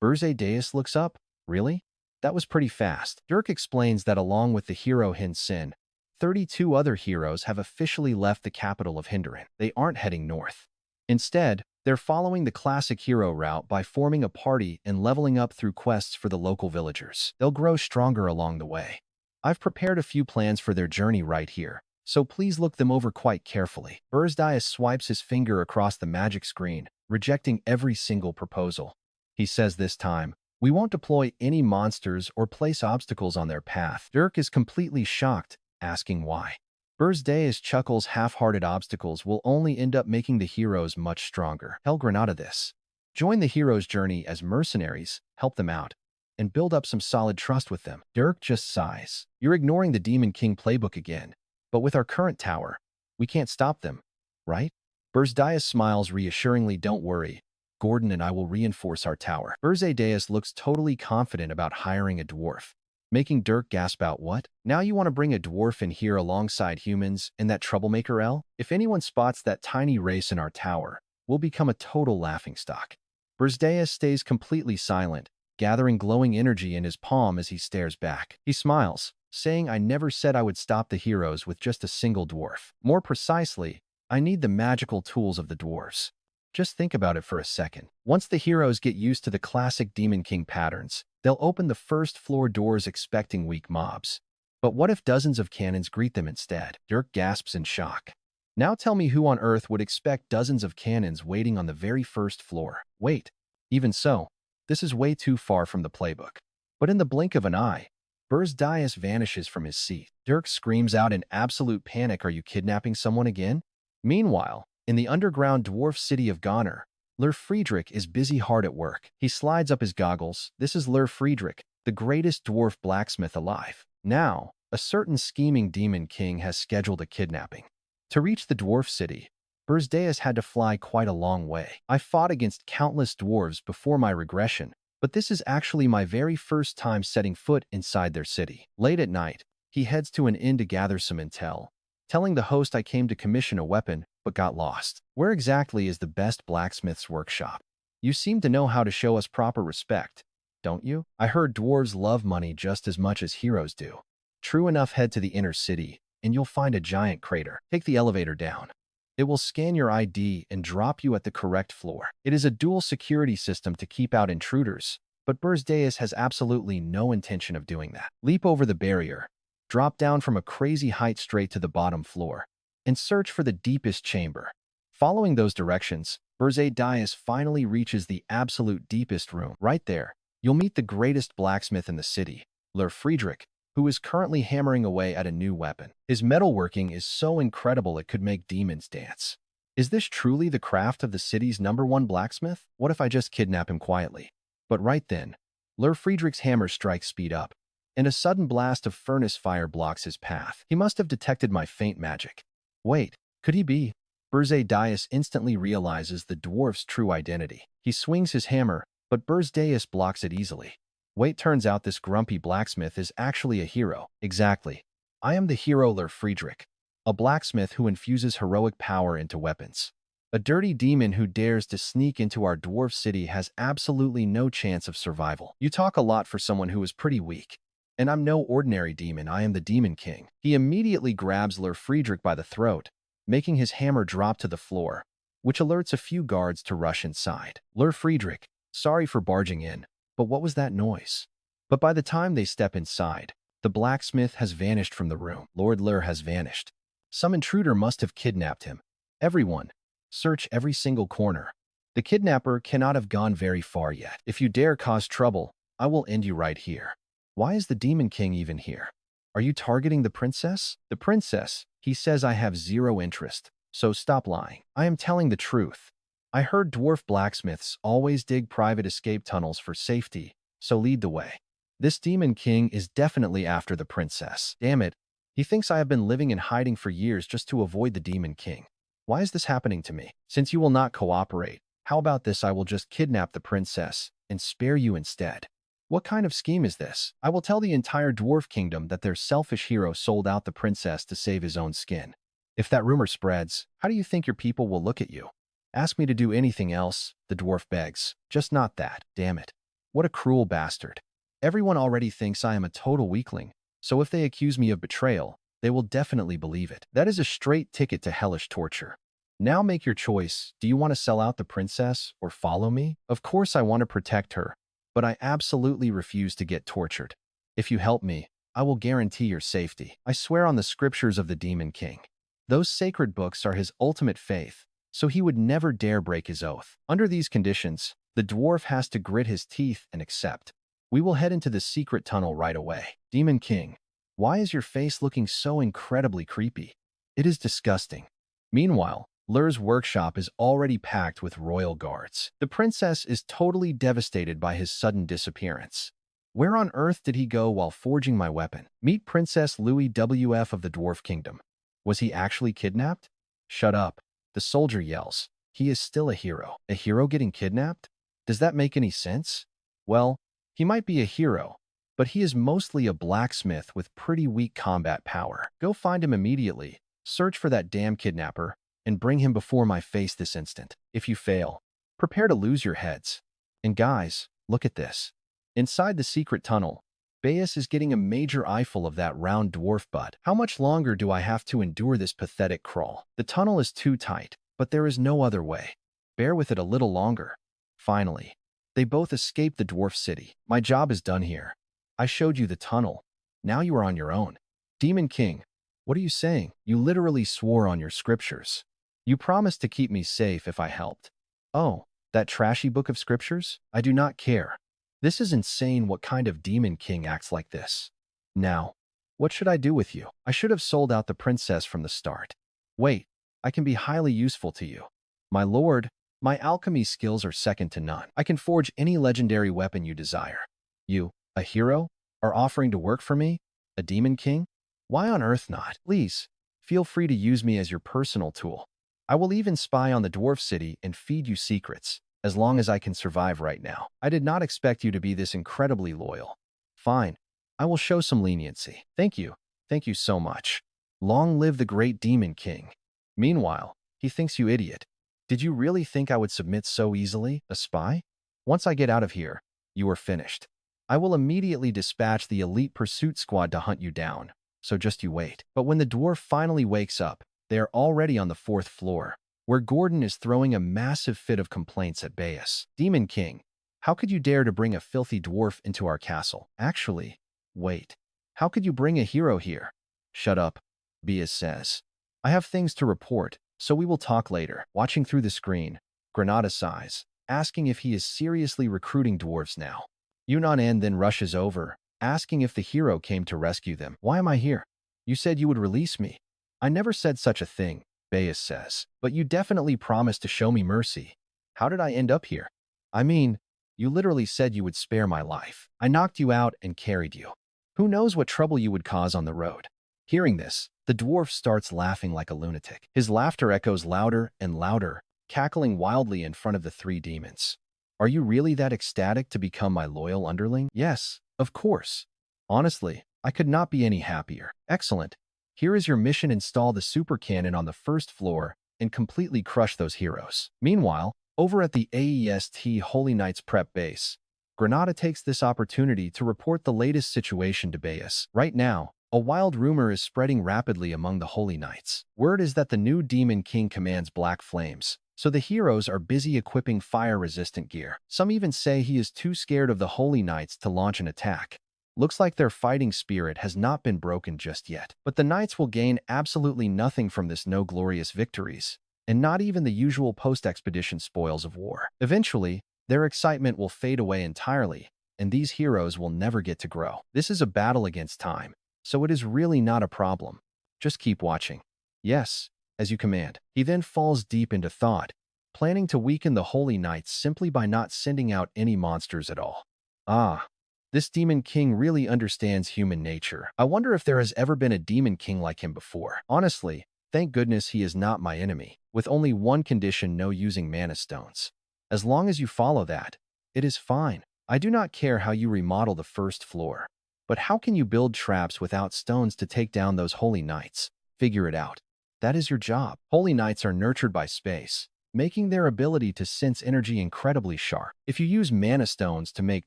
Beje Dias looks up. Really? That was pretty fast. Dirk explains that along with the hero Hin Sin, 32 other heroes have officially left the capital of Hindaran. They aren't heading north. Instead, they're following the classic hero route by forming a party and leveling up through quests for the local villagers. They'll grow stronger along the way. I've prepared a few plans for their journey right here, so please look them over quite carefully. Beje Dias swipes his finger across the magic screen, rejecting every single proposal. He says this time, "We won't deploy any monsters or place obstacles on their path." Dirk is completely shocked, asking why. Beje Dias chuckles. Half-hearted obstacles will only end up making the heroes much stronger. Tell Granada this. Join the hero's journey as mercenaries, help them out, and build up some solid trust with them. Dirk just sighs. You're ignoring the Demon King playbook again. But with our current tower, we can't stop them, right? Beje Dias smiles reassuringly. Don't worry. Gordon and I will reinforce our tower. Beje Dias looks totally confident about hiring a dwarf, making Dirk gasp out. What? Now you want to bring a dwarf in here alongside humans and that troublemaker L? If anyone spots that tiny race in our tower, we'll become a total laughingstock. Beje Dias stays completely silent, gathering glowing energy in his palm as he stares back. He smiles, saying, I never said I would stop the heroes with just a single dwarf. More precisely, I need the magical tools of the dwarves. Just think about it for a second. Once the heroes get used to the classic Demon King patterns, they'll open the first floor doors expecting weak mobs. But what if dozens of cannons greet them instead? Dirk gasps in shock. Now tell me who on earth would expect dozens of cannons waiting on the very first floor? Wait. Even so, this is way too far from the playbook. But in the blink of an eye, Beje Dias vanishes from his seat. Dirk screams out in absolute panic. Are you kidnapping someone again? Meanwhile, in the underground dwarf city of Goner, Ler Friedrich is busy hard at work. He slides up his goggles. This is Ler Friedrich, the greatest dwarf blacksmith alive. Now, a certain scheming demon king has scheduled a kidnapping. To reach the dwarf city, Beje Dias had to fly quite a long way. I fought against countless dwarves before my regression, but this is actually my very first time setting foot inside their city. Late at night, he heads to an inn to gather some intel, telling the host I came to commission a weapon, but got lost. Where exactly is the best blacksmith's workshop? You seem to know how to show us proper respect, don't you? I heard dwarves love money just as much as heroes do. True enough, head to the inner city, and you'll find a giant crater. Take the elevator down. It will scan your ID and drop you at the correct floor. It is a dual security system to keep out intruders, but Beje Dias has absolutely no intention of doing that. Leap over the barrier, drop down from a crazy height straight to the bottom floor, and search for the deepest chamber. Following those directions, Beje Dias finally reaches the absolute deepest room. Right there, you'll meet the greatest blacksmith in the city, Ler Friedrich, who is currently hammering away at a new weapon. His metalworking is so incredible it could make demons dance. Is this truly the craft of the city's #1 blacksmith? What if I just kidnap him quietly? But right then, Ler Friedrich's hammer strikes speed up, and a sudden blast of furnace fire blocks his path. He must have detected my faint magic. Wait, could he be? Beje Dias instantly realizes the dwarf's true identity. He swings his hammer, but Beje Dias blocks it easily. Wait, turns out this grumpy blacksmith is actually a hero. Exactly. I am the hero Ler Friedrich, a blacksmith who infuses heroic power into weapons. A dirty demon who dares to sneak into our dwarf city has absolutely no chance of survival. You talk a lot for someone who is pretty weak. And I'm no ordinary demon, I am the Demon King. He immediately grabs Ler Friedrich by the throat, making his hammer drop to the floor, which alerts a few guards to rush inside. Ler Friedrich, sorry for barging in, but what was that noise? But by the time they step inside, the blacksmith has vanished from the room. Lord Ler has vanished. Some intruder must have kidnapped him. Everyone, search every single corner. The kidnapper cannot have gone very far yet. If you dare cause trouble, I will end you right here. Why is the Demon King even here? Are you targeting the princess? The princess, he says I have zero interest, so stop lying. I am telling the truth. I heard dwarf blacksmiths always dig private escape tunnels for safety, so lead the way. This Demon King is definitely after the princess. Damn it, he thinks I have been living in hiding for years just to avoid the Demon King. Why is this happening to me? Since you will not cooperate, how about this? I will just kidnap the princess and spare you instead. What kind of scheme is this? I will tell the entire dwarf kingdom that their selfish hero sold out the princess to save his own skin. If that rumor spreads, how do you think your people will look at you? Ask me to do anything else, the dwarf begs. Just not that, damn it. What a cruel bastard. Everyone already thinks I am a total weakling, so if they accuse me of betrayal, they will definitely believe it. That is a straight ticket to hellish torture. Now make your choice. Do you want to sell out the princess or follow me? Of course I want to protect her, but I absolutely refuse to get tortured. If you help me, I will guarantee your safety. I swear on the scriptures of the Demon King. Those sacred books are his ultimate faith, so he would never dare break his oath. Under these conditions, the dwarf has to grit his teeth and accept. We will head into the secret tunnel right away. Demon King, why is your face looking so incredibly creepy? It is disgusting. Meanwhile, Lur's workshop is already packed with royal guards. The princess is totally devastated by his sudden disappearance. Where on earth did he go while forging my weapon? Meet Princess Louis WF of the Dwarf Kingdom. Was he actually kidnapped? Shut up. The soldier yells. He is still a hero. A hero getting kidnapped? Does that make any sense? Well, he might be a hero, but he is mostly a blacksmith with pretty weak combat power. Go find him immediately, search for that damn kidnapper, and bring him before my face this instant. If you fail, prepare to lose your heads. And guys, look at this. Inside the secret tunnel, Beje is getting a major eyeful of that round dwarf butt. How much longer do I have to endure this pathetic crawl? The tunnel is too tight, but there is no other way. Bear with it a little longer. Finally, they both escape the dwarf city. My job is done here. I showed you the tunnel. Now you are on your own. Demon King, what are you saying? You literally swore on your scriptures. You promised to keep me safe if I helped. Oh, that trashy book of scriptures? I do not care. This is insane. What kind of demon king acts like this? Now, what should I do with you? I should have sold out the princess from the start. Wait, I can be highly useful to you. My lord, my alchemy skills are second to none. I can forge any legendary weapon you desire. You, a hero, are offering to work for me? A demon king? Why on earth not? Please, feel free to use me as your personal tool. I will even spy on the dwarf city and feed you secrets, as long as I can survive right now. I did not expect you to be this incredibly loyal. Fine, I will show some leniency. Thank you. Thank you so much. Long live the great Demon King. Meanwhile, he thinks you idiot. Did you really think I would submit so easily? A spy? Once I get out of here, you are finished. I will immediately dispatch the elite pursuit squad to hunt you down, so just you wait. But when the dwarf finally wakes up, they are already on the 4th floor, where Gordon is throwing a massive fit of complaints at Beje. Demon King, how could you dare to bring a filthy dwarf into our castle? Actually, wait. How could you bring a hero here? Shut up, Beje says. I have things to report, so we will talk later. Watching through the screen, Granada sighs, asking if he is seriously recruiting dwarves now. Yunan then rushes over, asking if the hero came to rescue them. Why am I here? You said you would release me. I never said such a thing, Beje says. But you definitely promised to show me mercy. How did I end up here? I mean, you literally said you would spare my life. I knocked you out and carried you. Who knows what trouble you would cause on the road? Hearing this, the dwarf starts laughing like a lunatic. His laughter echoes louder and louder, cackling wildly in front of the 3 demons. Are you really that ecstatic to become my loyal underling? Yes, of course. Honestly, I could not be any happier. Excellent. Here is your mission: install the super cannon on the 1st floor and completely crush those heroes. Meanwhile, over at the AEST Holy Knights prep base, Granada takes this opportunity to report the latest situation to Beje. Right now, a wild rumor is spreading rapidly among the Holy Knights. Word is that the new Demon King commands black flames, so the heroes are busy equipping fire-resistant gear. Some even say he is too scared of the Holy Knights to launch an attack. Looks like their fighting spirit has not been broken just yet. But the Knights will gain absolutely nothing from this, no glorious victories, and not even the usual post-expedition spoils of war. Eventually, their excitement will fade away entirely, and these heroes will never get to grow. This is a battle against time, so it is really not a problem. Just keep watching. Yes, as you command. He then falls deep into thought, planning to weaken the Holy Knights simply by not sending out any monsters at all. Ah. This Demon King really understands human nature. I wonder if there has ever been a Demon King like him before. Honestly, thank goodness he is not my enemy, with only one condition: no using mana stones. As long as you follow that, it is fine. I do not care how you remodel the 1st floor. But how can you build traps without stones to take down those Holy Knights? Figure it out. That is your job. Holy Knights are nurtured by space, making their ability to sense energy incredibly sharp. If you use mana stones to make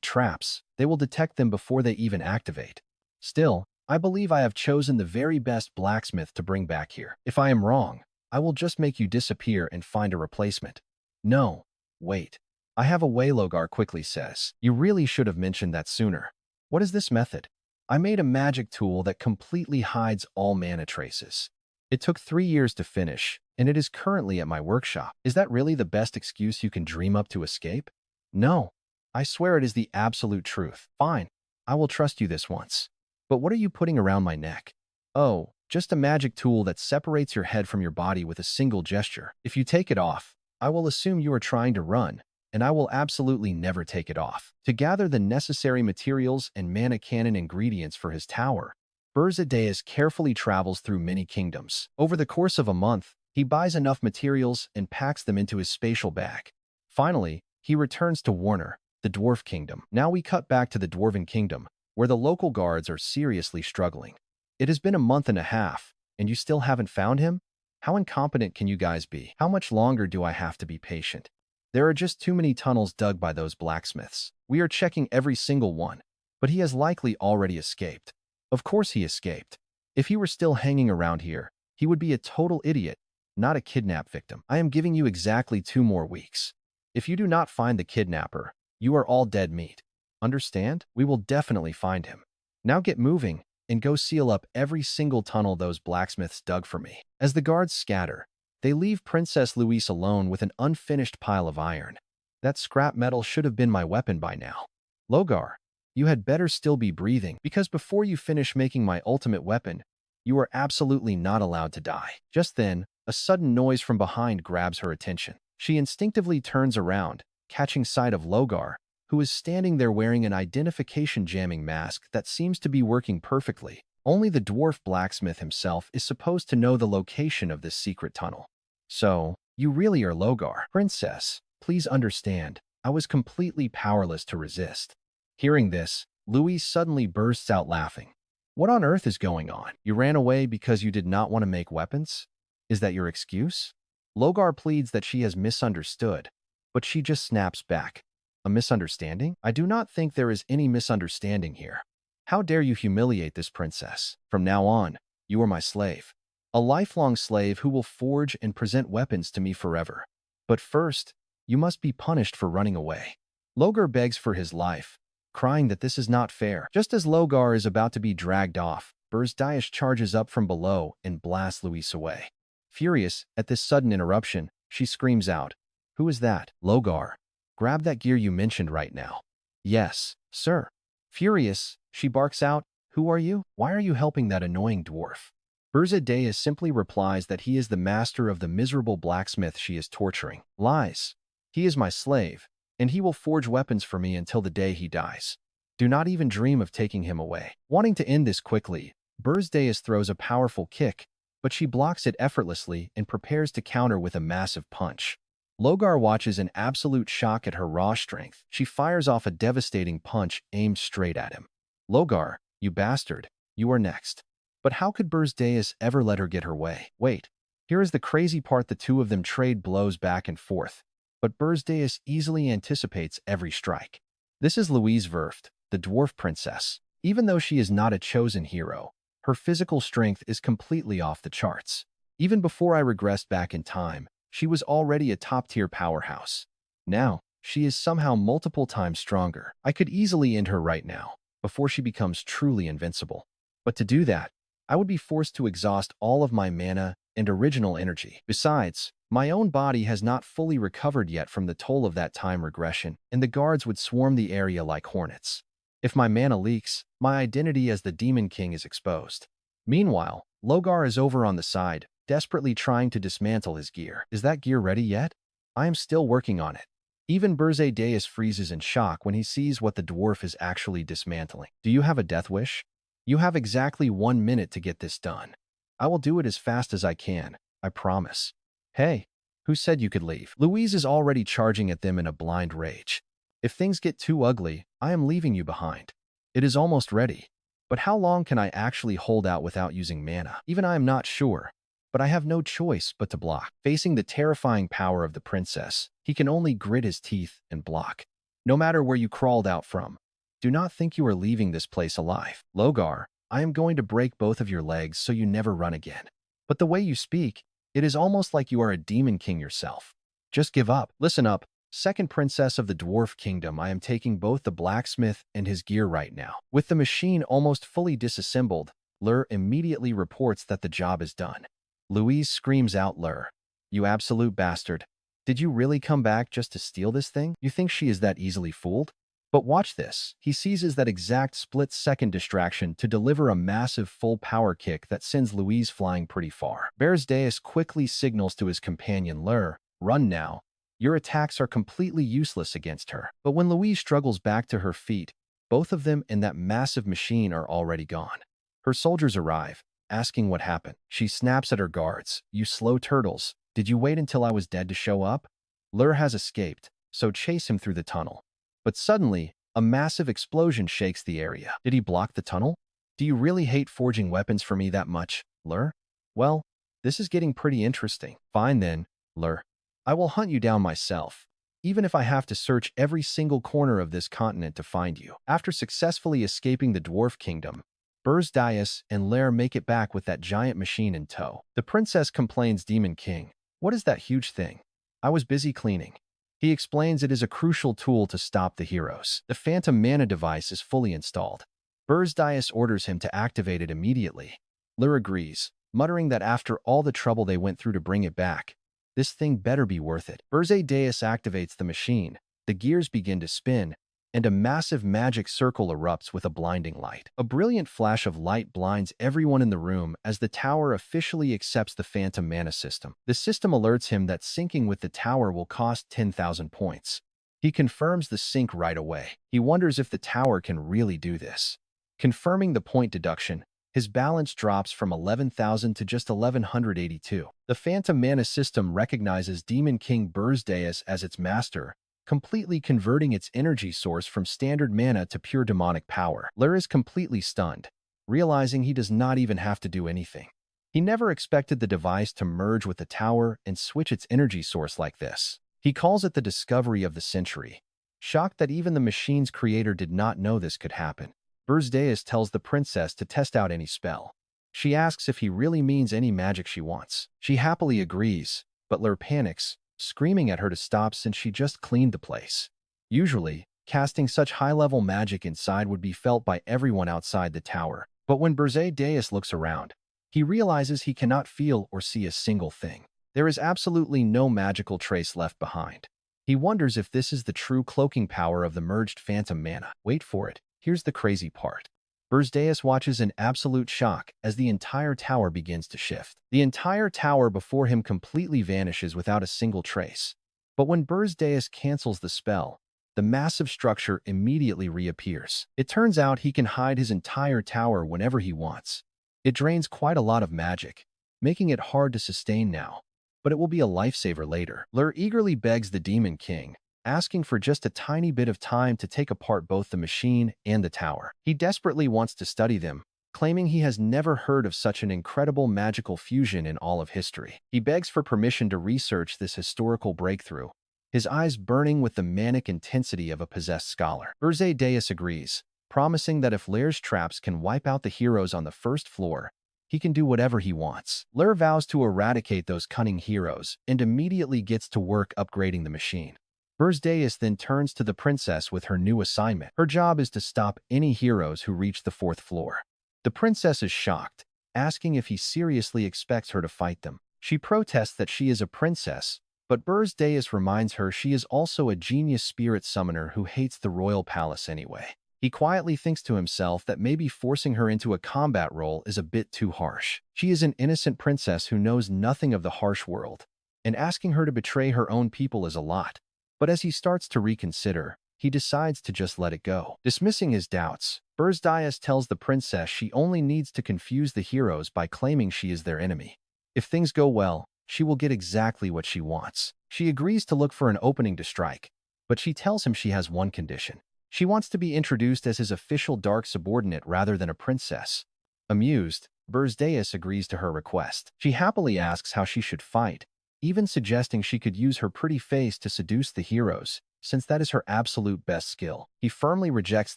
traps, they will detect them before they even activate. Still, I believe I have chosen the very best blacksmith to bring back here. If I am wrong, I will just make you disappear and find a replacement. No, wait. I have a way, Logar quickly says. You really should have mentioned that sooner. What is this method? I made a magic tool that completely hides all mana traces. It took 3 years to finish, and it is currently at my workshop. Is that really the best excuse you can dream up to escape? No. I swear it is the absolute truth. Fine. I will trust you this once. But what are you putting around my neck? Oh, just a magic tool that separates your head from your body with a single gesture. If you take it off, I will assume you are trying to run, and I will absolutely never take it off. To gather the necessary materials and mana cannon ingredients for his tower, Beje Dias carefully travels through many kingdoms. Over the course of a month, he buys enough materials and packs them into his spatial bag. Finally, he returns to Warner, the Dwarf Kingdom. Now we cut back to the Dwarven Kingdom, where the local guards are seriously struggling. It has been a month and a half, and you still haven't found him? How incompetent can you guys be? How much longer do I have to be patient? There are just too many tunnels dug by those blacksmiths. We are checking every single one, but he has likely already escaped. Of course he escaped. If he were still hanging around here, he would be a total idiot, not a kidnap victim. I am giving you exactly 2 more weeks. If you do not find the kidnapper, you are all dead meat. Understand? We will definitely find him. Now get moving and go seal up every single tunnel those blacksmiths dug for me. As the guards scatter, they leave Princess Louise alone with an unfinished pile of iron. That scrap metal should have been my weapon by now. Logar, you had better still be breathing, because before you finish making my ultimate weapon, you are absolutely not allowed to die. Just then, a sudden noise from behind grabs her attention. She instinctively turns around, catching sight of Logar, who is standing there wearing an identification jamming mask that seems to be working perfectly. Only the dwarf blacksmith himself is supposed to know the location of this secret tunnel. So, you really are Logar. Princess, please understand, I was completely powerless to resist. Hearing this, Louise suddenly bursts out laughing. What on earth is going on? You ran away because you did not want to make weapons? Is that your excuse? Logar pleads that she has misunderstood, but she just snaps back. A misunderstanding? I do not think there is any misunderstanding here. How dare you humiliate this princess? From now on, you are my slave. A lifelong slave who will forge and present weapons to me forever. But first, you must be punished for running away. Logar begs for his life, crying that this is not fair. Just as Logar is about to be dragged off, Beje Dias charges up from below and blasts Louise away. Furious at this sudden interruption, she screams out, "Who is that? Logar, grab that gear you mentioned right now." "Yes, sir." Furious, she barks out, "Who are you? Why are you helping that annoying dwarf?" Beje Dias simply replies that he is the master of the miserable blacksmith she is torturing. Lies. He is my slave, and he will forge weapons for me until the day he dies. Do not even dream of taking him away. Wanting to end this quickly, Beje Dias throws a powerful kick, but she blocks it effortlessly and prepares to counter with a massive punch. Logar watches in absolute shock at her raw strength. She fires off a devastating punch aimed straight at him. "Logar, you bastard, you are next." But how could Beje Dias ever let her get her way? Wait, here is the crazy part: the two of them trade blows back and forth, but Beje Dias easily anticipates every strike. This is Louise Verft, the dwarf princess. Even though she is not a chosen hero, her physical strength is completely off the charts. Even before I regressed back in time, she was already a top-tier powerhouse. Now, she is somehow multiple times stronger. I could easily end her right now, before she becomes truly invincible. But to do that, I would be forced to exhaust all of my mana and original energy. Besides, my own body has not fully recovered yet from the toll of that time regression, and the guards would swarm the area like hornets. If my mana leaks, my identity as the Demon King is exposed. Meanwhile, Logar is over on the side, desperately trying to dismantle his gear. Is that gear ready yet? I am still working on it. Even Beje Dias freezes in shock when he sees what the dwarf is actually dismantling. Do you have a death wish? You have exactly 1 minute to get this done. I will do it as fast as I can, I promise. Hey, who said you could leave? Louise is already charging at them in a blind rage. If things get too ugly, I am leaving you behind. It is almost ready. But how long can I actually hold out without using mana? Even I am not sure. But I have no choice but to block. Facing the terrifying power of the princess, he can only grit his teeth and block. No matter where you crawled out from, do not think you are leaving this place alive. Logar, I am going to break both of your legs so you never run again. But the way you speak, it is almost like you are a demon king yourself. Just give up. Listen up. Second princess of the dwarf kingdom, I am taking both the blacksmith and his gear right now. With the machine almost fully disassembled, Lur immediately reports that the job is done. Louise screams out, Lur, you absolute bastard. Did you really come back just to steal this thing? You think she is that easily fooled? But watch this. He seizes that exact split-second distraction to deliver a massive full power kick that sends Louise flying pretty far. Beje Dias quickly signals to his companion Lur, run now. Your attacks are completely useless against her. But when Louise struggles back to her feet, both of them and that massive machine are already gone. Her soldiers arrive, asking what happened. She snaps at her guards. You slow turtles. Did you wait until I was dead to show up? Lur has escaped, so chase him through the tunnel. But suddenly, a massive explosion shakes the area. Did he block the tunnel? Do you really hate forging weapons for me that much, Lur? Well, this is getting pretty interesting. Fine then, Lur. I will hunt you down myself, even if I have to search every single corner of this continent to find you. After successfully escaping the dwarf kingdom, Beje Dias and Lur make it back with that giant machine in tow. The princess complains, Demon King, what is that huge thing? I was busy cleaning. He explains it is a crucial tool to stop the heroes. The Phantom Mana device is fully installed. Beje Dias orders him to activate it immediately. Lur agrees, muttering that after all the trouble they went through to bring it back, this thing better be worth it. Beje Dias activates the machine, the gears begin to spin, and a massive magic circle erupts with a blinding light. A brilliant flash of light blinds everyone in the room as the tower officially accepts the Phantom Mana system. The system alerts him that syncing with the tower will cost 10,000 points. He confirms the sync right away. He wonders if the tower can really do this. Confirming the point deduction, his balance drops from 11,000 to just 1,182. The Phantom Mana system recognizes Demon King Beje Dias as its master, completely converting its energy source from standard mana to pure demonic power. Lur is completely stunned, realizing he does not even have to do anything. He never expected the device to merge with the tower and switch its energy source like this. He calls it the discovery of the century, shocked that even the machine's creator did not know this could happen. Beje Dias tells the princess to test out any spell. She asks if he really means any magic she wants. She happily agrees, but Lur panics, screaming at her to stop since she just cleaned the place. Usually, casting such high-level magic inside would be felt by everyone outside the tower, but when Beje Dias looks around, he realizes he cannot feel or see a single thing. There is absolutely no magical trace left behind. He wonders if this is the true cloaking power of the merged Phantom Mana. Wait for it. Here's the crazy part. Beje Dias watches in absolute shock as the entire tower begins to shift. The entire tower before him completely vanishes without a single trace. But when Beje Dias cancels the spell, the massive structure immediately reappears. It turns out he can hide his entire tower whenever he wants. It drains quite a lot of magic, making it hard to sustain now, but it will be a lifesaver later. Lur eagerly begs the Demon King, asking for just a tiny bit of time to take apart both the machine and the tower. He desperately wants to study them, claiming he has never heard of such an incredible magical fusion in all of history. He begs for permission to research this historical breakthrough, his eyes burning with the manic intensity of a possessed scholar. Beje Dias agrees, promising that if Lur's traps can wipe out the heroes on the first floor, he can do whatever he wants. Lur vows to eradicate those cunning heroes and immediately gets to work upgrading the machine. Beje Dias then turns to the princess with her new assignment. Her job is to stop any heroes who reach the fourth floor. The princess is shocked, asking if he seriously expects her to fight them. She protests that she is a princess, but Beje Dias reminds her she is also a genius spirit summoner who hates the royal palace anyway. He quietly thinks to himself that maybe forcing her into a combat role is a bit too harsh. She is an innocent princess who knows nothing of the harsh world, and asking her to betray her own people is a lot. But as he starts to reconsider, he decides to just let it go. Dismissing his doubts, Beje Dias tells the princess she only needs to confuse the heroes by claiming she is their enemy. If things go well, she will get exactly what she wants. She agrees to look for an opening to strike, but she tells him she has one condition. She wants to be introduced as his official dark subordinate rather than a princess. Amused, Beje Dias agrees to her request. She happily asks how she should fight, even suggesting she could use her pretty face to seduce the heroes, since that is her absolute best skill. He firmly rejects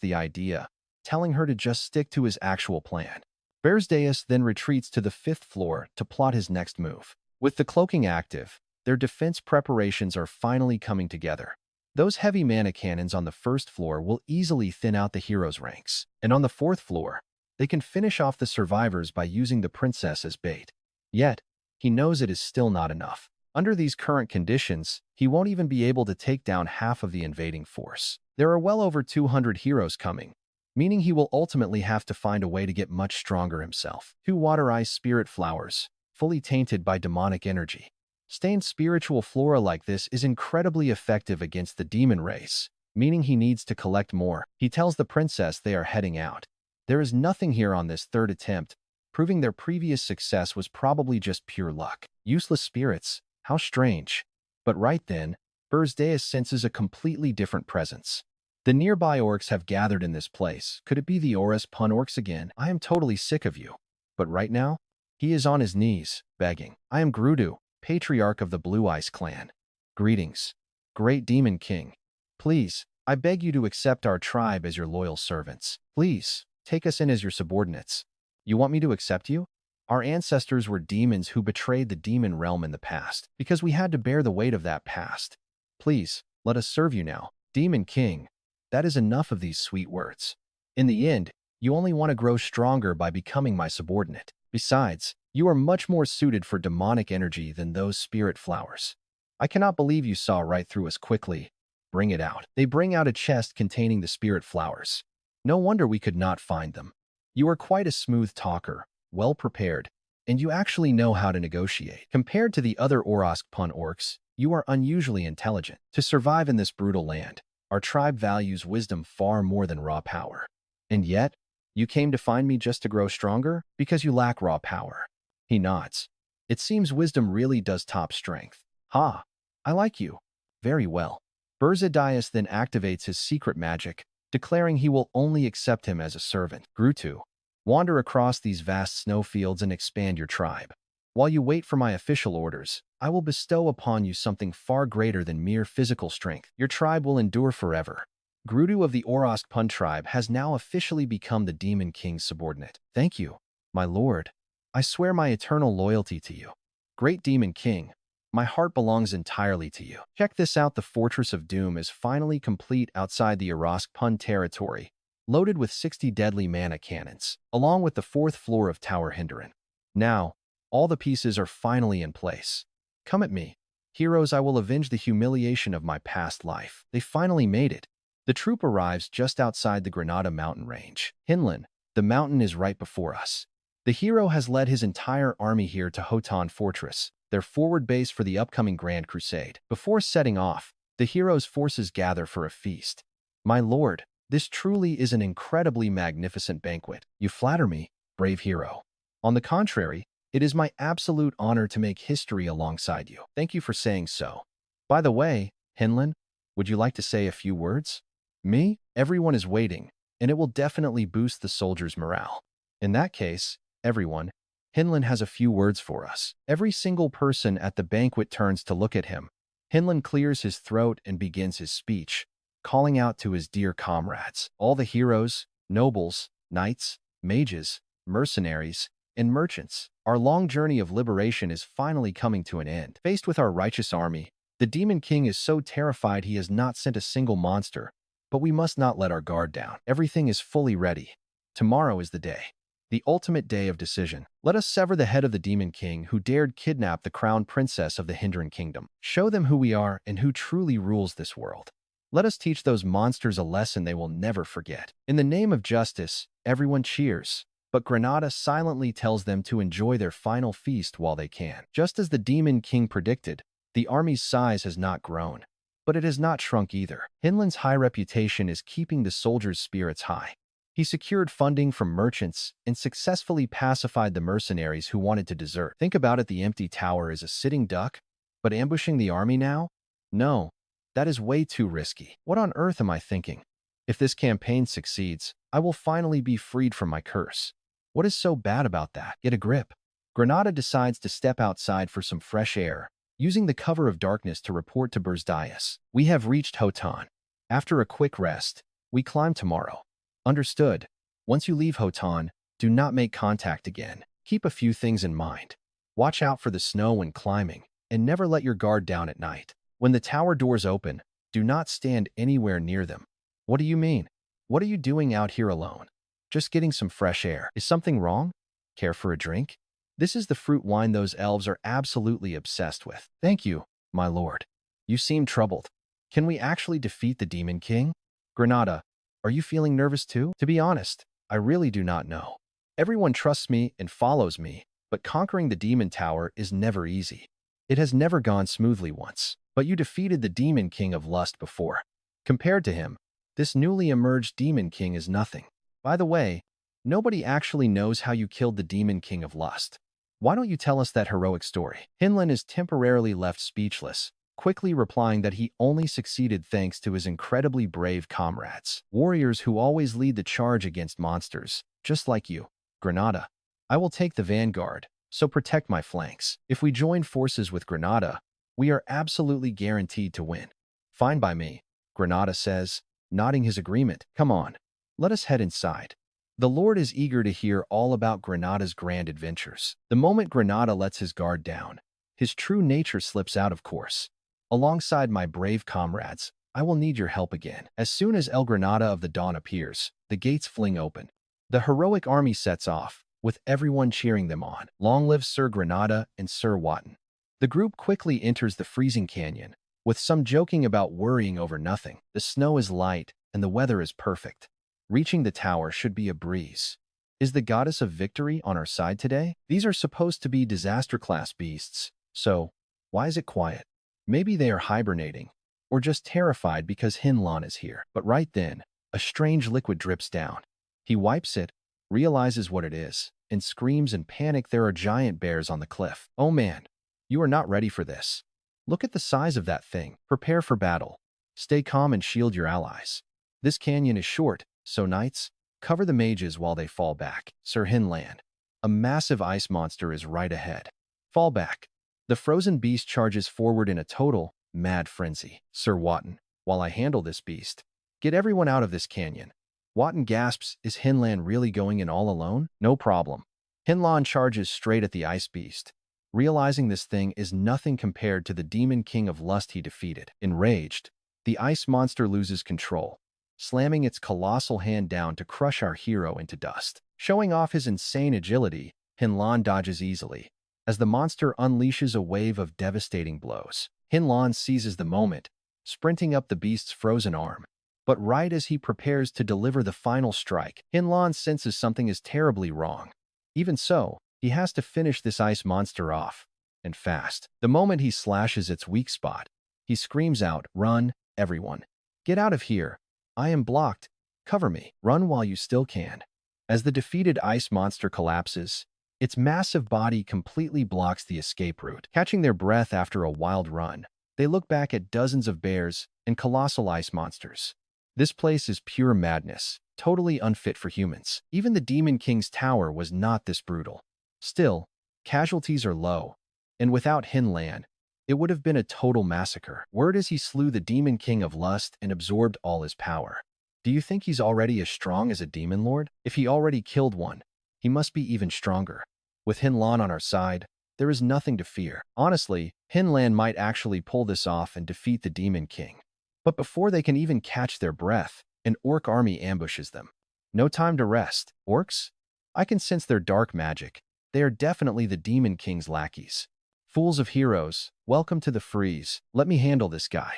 the idea, telling her to just stick to his actual plan. Beje Dias then retreats to the 5th floor to plot his next move. With the cloaking active, their defense preparations are finally coming together. Those heavy mana cannons on the 1st floor will easily thin out the heroes' ranks, and on the 4th floor, they can finish off the survivors by using the princess as bait. Yet, he knows it is still not enough. Under these current conditions, he won't even be able to take down half of the invading force. There are well over 200 heroes coming, meaning he will ultimately have to find a way to get much stronger himself. 2 water-ice spirit flowers, fully tainted by demonic energy. Stained spiritual flora like this is incredibly effective against the demon race, meaning he needs to collect more. He tells the princess they are heading out. There is nothing here on this 3rd attempt, proving their previous success was probably just pure luck. Useless spirits, how strange. But right then, Beje Dias senses a completely different presence. The nearby orcs have gathered in this place. Could it be the Oras Pun orcs again? I am totally sick of you. But right now, he is on his knees, begging. I am Grudu, patriarch of the Blue Ice clan. Greetings, great demon king. Please, I beg you to accept our tribe as your loyal servants. Please, take us in as your subordinates. You want me to accept you? Our ancestors were demons who betrayed the demon realm in the past, because we had to bear the weight of that past. Please, let us serve you now. Demon king, that is enough of these sweet words. In the end, you only want to grow stronger by becoming my subordinate. Besides, you are much more suited for demonic energy than those spirit flowers. I cannot believe you saw right through us quickly. Bring it out. They bring out a chest containing the spirit flowers. No wonder we could not find them. You are quite a smooth talker, well prepared, and you actually know how to negotiate. Compared to the other Oras Pun orcs, you are unusually intelligent. To survive in this brutal land, our tribe values wisdom far more than raw power. And yet, you came to find me just to grow stronger because you lack raw power. He nods. It seems wisdom really does top strength. Ha! I like you. Very well. Beje Dias then activates his secret magic, declaring he will only accept him as a servant. Grutu, wander across these vast snowfields and expand your tribe. While you wait for my official orders, I will bestow upon you something far greater than mere physical strength. Your tribe will endure forever. Grudu of the Oras Pun tribe has now officially become the Demon King's subordinate. Thank you, my lord. I swear my eternal loyalty to you. Great Demon King, my heart belongs entirely to you. Check this out, the Fortress of Doom is finally complete outside the Oras Pun territory, loaded with 60 deadly mana cannons, along with the 4th floor of Tower Hinderan. Now, all the pieces are finally in place. Come at me. Heroes, I will avenge the humiliation of my past life. They finally made it. The troop arrives just outside the Granada mountain range. Hinlan, the mountain is right before us. The hero has led his entire army here to Hotan Fortress, their forward base for the upcoming Grand Crusade. Before setting off, the hero's forces gather for a feast. My lord, this truly is an incredibly magnificent banquet. You flatter me, brave hero. On the contrary, it is my absolute honor to make history alongside you. Thank you for saying so. By the way, Hinlan, would you like to say a few words? Me? Everyone is waiting, and it will definitely boost the soldiers' morale. In that case, everyone, Hinlan has a few words for us. Every single person at the banquet turns to look at him. Hinlan clears his throat and begins his speech, calling out to his dear comrades. All the heroes, nobles, knights, mages, mercenaries, and merchants. Our long journey of liberation is finally coming to an end. Faced with our righteous army, the Demon King is so terrified he has not sent a single monster, but we must not let our guard down. Everything is fully ready. Tomorrow is the day. The ultimate day of decision. Let us sever the head of the Demon King who dared kidnap the crown princess of the Hinderan Kingdom. Show them who we are and who truly rules this world. Let us teach those monsters a lesson they will never forget. In the name of justice, everyone cheers. But Granada silently tells them to enjoy their final feast while they can. Just as the Demon King predicted, the army's size has not grown, but it has not shrunk either. Hinlan's high reputation is keeping the soldiers' spirits high. He secured funding from merchants and successfully pacified the mercenaries who wanted to desert. Think about it, the empty tower is a sitting duck, but ambushing the army now? No, that is way too risky. What on earth am I thinking? If this campaign succeeds, I will finally be freed from my curse. What is so bad about that? Get a grip. Granada decides to step outside for some fresh air, using the cover of darkness to report to Beje Dias. We have reached Hotan. After a quick rest, we climb tomorrow. Understood. Once you leave Hotan, Do not make contact again. Keep a few things in mind. Watch out for the snow when climbing, and never let your guard down at night. When the tower doors open, do not stand anywhere near them. What do you mean? What are you doing out here alone? Just getting some fresh air. Is something wrong? Care for a drink? This is the fruit wine those elves are absolutely obsessed with. Thank you, my lord. You seem troubled. Can we actually defeat the Demon King? Granada, are you feeling nervous too? To be honest, I really do not know. Everyone trusts me and follows me, but conquering the Demon Tower is never easy. It has never gone smoothly once, but you defeated the Demon King of Lust before. Compared to him, this newly emerged Demon King is nothing. By the way, nobody actually knows how you killed the Demon King of Lust. Why don't you tell us that heroic story? Hinlan is temporarily left speechless, quickly replying that he only succeeded thanks to his incredibly brave comrades, warriors who always lead the charge against monsters, just like you. Granada, I will take the vanguard, so protect my flanks. If we join forces with Granada, we are absolutely guaranteed to win. Fine by me, Granada says, nodding his agreement. Come on, let us head inside. The Lord is eager to hear all about Granada's grand adventures. The moment Granada lets his guard down, his true nature slips out, of course. Alongside my brave comrades, I will need your help again. As soon as El Granada of the Dawn appears, the gates fling open. The heroic army sets off, with everyone cheering them on. Long live Sir Granada and Sir Wotton. The group quickly enters the freezing canyon, with some joking about worrying over nothing. The snow is light, and the weather is perfect. Reaching the tower should be a breeze. Is the goddess of victory on our side today? These are supposed to be disaster-class beasts, so why is it quiet? Maybe they are hibernating, or just terrified because Hinlan is here. But right then, a strange liquid drips down. He wipes it, realizes what it is, and screams in panic. There are giant bears on the cliff. Oh man, you are not ready for this. Look at the size of that thing. Prepare for battle. Stay calm and shield your allies. This canyon is short, so knights, cover the mages while they fall back. Sir Hinlan, a massive ice monster is right ahead. Fall back. The frozen beast charges forward in a total, mad frenzy. Sir Wotton, while I handle this beast, get everyone out of this canyon. Wotton gasps, is Hinlan really going in all alone? No problem. Hinlan charges straight at the ice beast, realizing this thing is nothing compared to the Demon King of Lust he defeated. Enraged, the ice monster loses control, slamming its colossal hand down to crush our hero into dust. Showing off his insane agility, Hinlan dodges easily. As the monster unleashes a wave of devastating blows, Hinlan seizes the moment, sprinting up the beast's frozen arm. But right as he prepares to deliver the final strike, Hinlan senses something is terribly wrong. Even so, he has to finish this ice monster off, and fast. The moment he slashes its weak spot, he screams out, "Run, everyone! Get out of here! I am blocked! Cover me! Run while you still can!" As the defeated ice monster collapses, its massive body completely blocks the escape route. Catching their breath after a wild run, they look back at dozens of bears and colossal ice monsters. This place is pure madness, totally unfit for humans. Even the Demon King's tower was not this brutal. Still, casualties are low, and without Hinlan, it would have been a total massacre. Word is he slew the Demon King of Lust and absorbed all his power. Do you think he's already as strong as a demon lord? If he already killed one, he must be even stronger. With Hinlan on our side, there is nothing to fear. Honestly, Hinlan might actually pull this off and defeat the Demon King. But before they can even catch their breath, an orc army ambushes them. No time to rest. Orcs? I can sense their dark magic. They are definitely the Demon King's lackeys. Fools of heroes, welcome to the freeze. Let me handle this guy.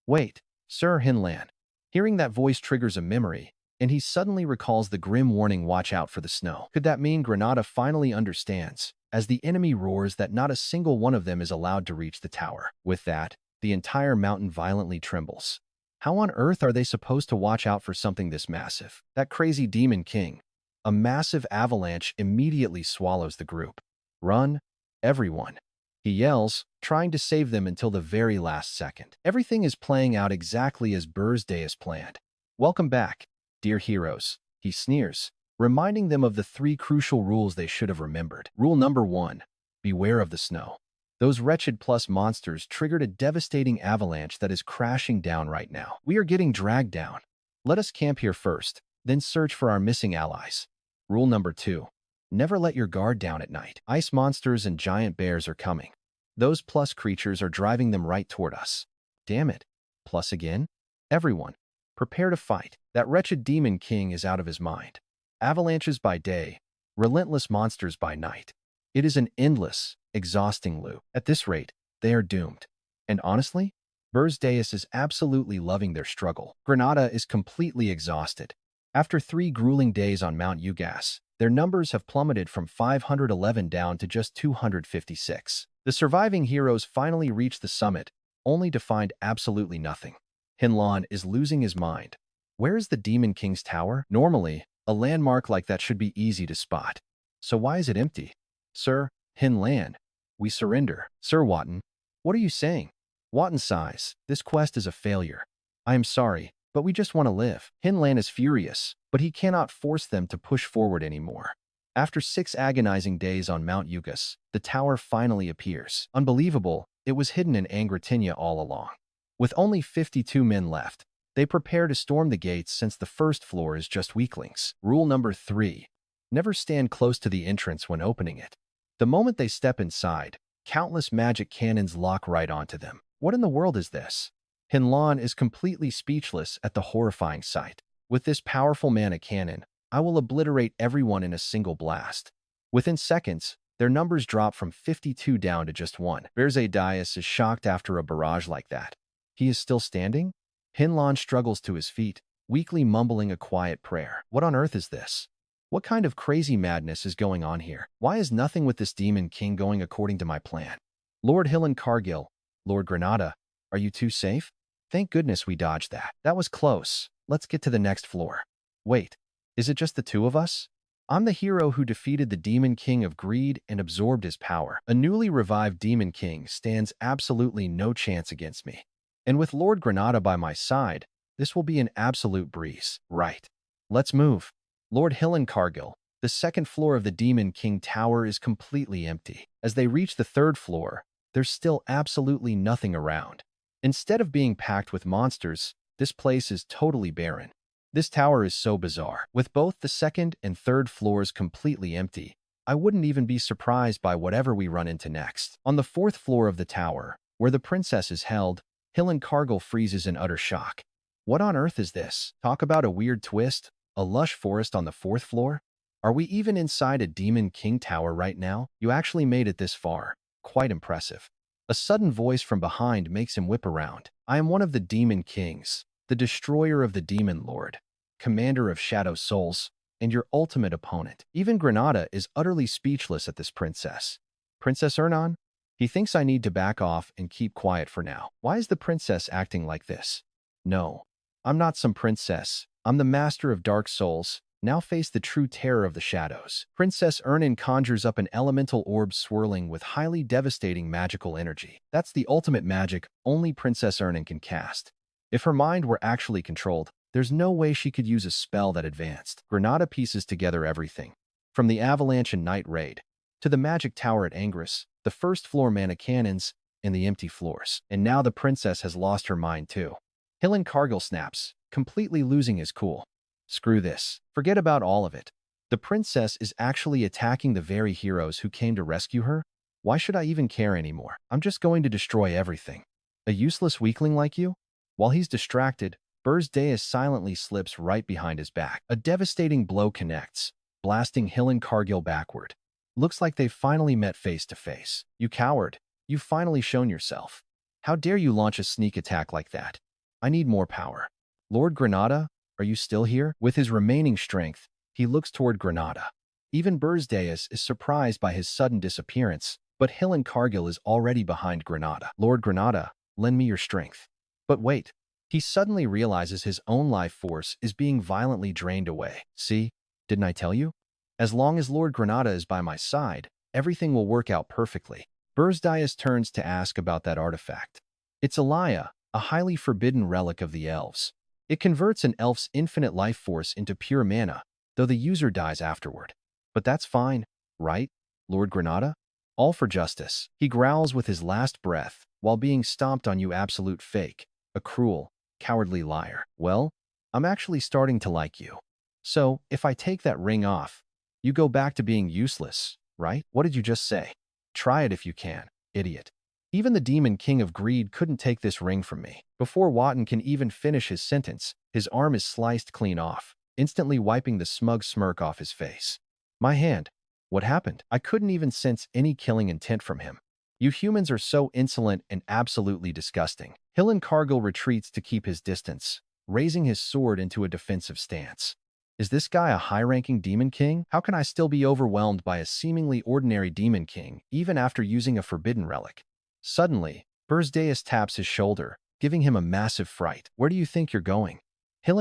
Wait, Sir Hinlan. Hearing that voice triggers a memory, and he suddenly recalls the grim warning, "Watch out for the snow." Could that mean Granada finally understands, as the enemy roars, that not a single one of them is allowed to reach the tower? With that, the entire mountain violently trembles. How on earth are they supposed to watch out for something this massive? That crazy Demon King. A massive avalanche immediately swallows the group. Run, everyone, he yells, trying to save them until the very last second. Everything is playing out exactly as Beje Dias planned. Welcome back, dear heroes, he sneers, reminding them of the 3 crucial rules they should have remembered. Rule number 1, beware of the snow. Those wretched plus monsters triggered a devastating avalanche that is crashing down right now. We are getting dragged down. Let us camp here first, then search for our missing allies. Rule number 2. Never let your guard down at night. Ice monsters and giant bears are coming. Those plus creatures are driving them right toward us. Damn it. Plus again? Everyone, prepare to fight. That wretched demon king is out of his mind. Avalanches by day, relentless monsters by night. It is an endless, exhausting loop. At this rate, they are doomed. And honestly, Beje Dias is absolutely loving their struggle. Granada is completely exhausted. After 3 grueling days on Mount Ugas, their numbers have plummeted from 511 down to just 256. The surviving heroes finally reach the summit, only to find absolutely nothing. Hinlan is losing his mind. Where is the Demon King's tower? Normally, a landmark like that should be easy to spot. So why is it empty? Sir, Hinlan, we surrender. Sir Wotton, what are you saying? Wotton sighs. This quest is a failure. I am sorry, but we just want to live. Hinlan is furious, but he cannot force them to push forward anymore. After 6 agonizing days on Mount Ugas, the tower finally appears. Unbelievable, it was hidden in Angratinia all along. With only 52 men left, they prepare to storm the gates since the first floor is just weaklings. Rule number 3. Never stand close to the entrance when opening it. The moment they step inside, countless magic cannons lock right onto them. What in the world is this? Hinlan is completely speechless at the horrifying sight. With this powerful mana cannon, I will obliterate everyone in a single blast. Within seconds, their numbers drop from 52 down to just 1. Beje Dias is shocked after a barrage like that. He is still standing? Hinlan struggles to his feet, weakly mumbling a quiet prayer. What on earth is this? What kind of crazy madness is going on here? Why is nothing with this Demon King going according to my plan? Lord Hillen Cargill, Lord Granada, are you two safe? Thank goodness we dodged that. That was close. Let's get to the next floor. Wait, is it just the 2 of us? I'm the hero who defeated the Demon King of Greed and absorbed his power. A newly revived Demon King stands absolutely no chance against me. And with Lord Granada by my side, this will be an absolute breeze. Right. Let's move. Lord Hillen Cargill, the 2nd floor of the Demon King Tower is completely empty. As they reach the 3rd floor, there's still absolutely nothing around. Instead of being packed with monsters, this place is totally barren. This tower is so bizarre. With both the 2nd and 3rd floors completely empty, I wouldn't even be surprised by whatever we run into next. On the 4th floor of the tower, where the princess is held, Hillen Cargill freezes in utter shock. What on earth is this? Talk about a weird twist. A lush forest on the 4th floor? Are we even inside a Demon King Tower right now? You actually made it this far. Quite impressive. A sudden voice from behind makes him whip around. I am one of the Demon Kings, the destroyer of the Demon Lord, commander of Shadow Souls, and your ultimate opponent. Even Granada is utterly speechless at this princess. Princess Ernan? He thinks I need to back off and keep quiet for now. Why is the princess acting like this? No, I'm not some princess. I'm the master of dark souls. Now face the true terror of the shadows. Princess Ernan conjures up an elemental orb swirling with highly devastating magical energy. That's the ultimate magic only Princess Ernan can cast. If her mind were actually controlled, there's no way she could use a spell that advanced. Granada pieces together everything. From the Avalanche and Night Raid, to the magic tower at Angris, the 1st floor mana cannons, and the empty floors. And now the princess has lost her mind too. Hillen Cargill snaps, completely losing his cool. Screw this. Forget about all of it. The princess is actually attacking the very heroes who came to rescue her? Why should I even care anymore? I'm just going to destroy everything. A useless weakling like you? While he's distracted, Beje Dias silently slips right behind his back. A devastating blow connects, blasting Hillen Cargill backward. Looks like they've finally met face to face. You coward. You've finally shown yourself. How dare you launch a sneak attack like that? I need more power. Lord Granada, are you still here? With his remaining strength, he looks toward Granada. Even Beje Dias is surprised by his sudden disappearance, but Hillen Cargill is already behind Granada. Lord Granada, lend me your strength. But wait, he suddenly realizes his own life force is being violently drained away. See, didn't I tell you? As long as Lord Granada is by my side, everything will work out perfectly. Beje Dias turns to ask about that artifact. It's Alaya, a highly forbidden relic of the elves. It converts an elf's infinite life force into pure mana, though the user dies afterward. But that's fine, right, Lord Granada? All for justice. He growls with his last breath, while being stomped on. You absolute fake, a cruel, cowardly liar. Well, I'm actually starting to like you. So, if I take that ring off, You go back to being useless, right? What did you just say? Try it if you can, idiot. Even the demon king of greed couldn't take this ring from me. Before Wotton can even finish his sentence, his arm is sliced clean off, instantly wiping the smug smirk off his face. My hand. What happened? I couldn't even sense any killing intent from him. You humans are so insolent and absolutely disgusting. Cargill retreats to keep his distance, raising his sword into a defensive stance. Is this guy a high-ranking demon king? How can I still be overwhelmed by a seemingly ordinary demon king, even after using a forbidden relic? Suddenly, Beje Dias taps his shoulder, giving him a massive fright. Where do you think you're going?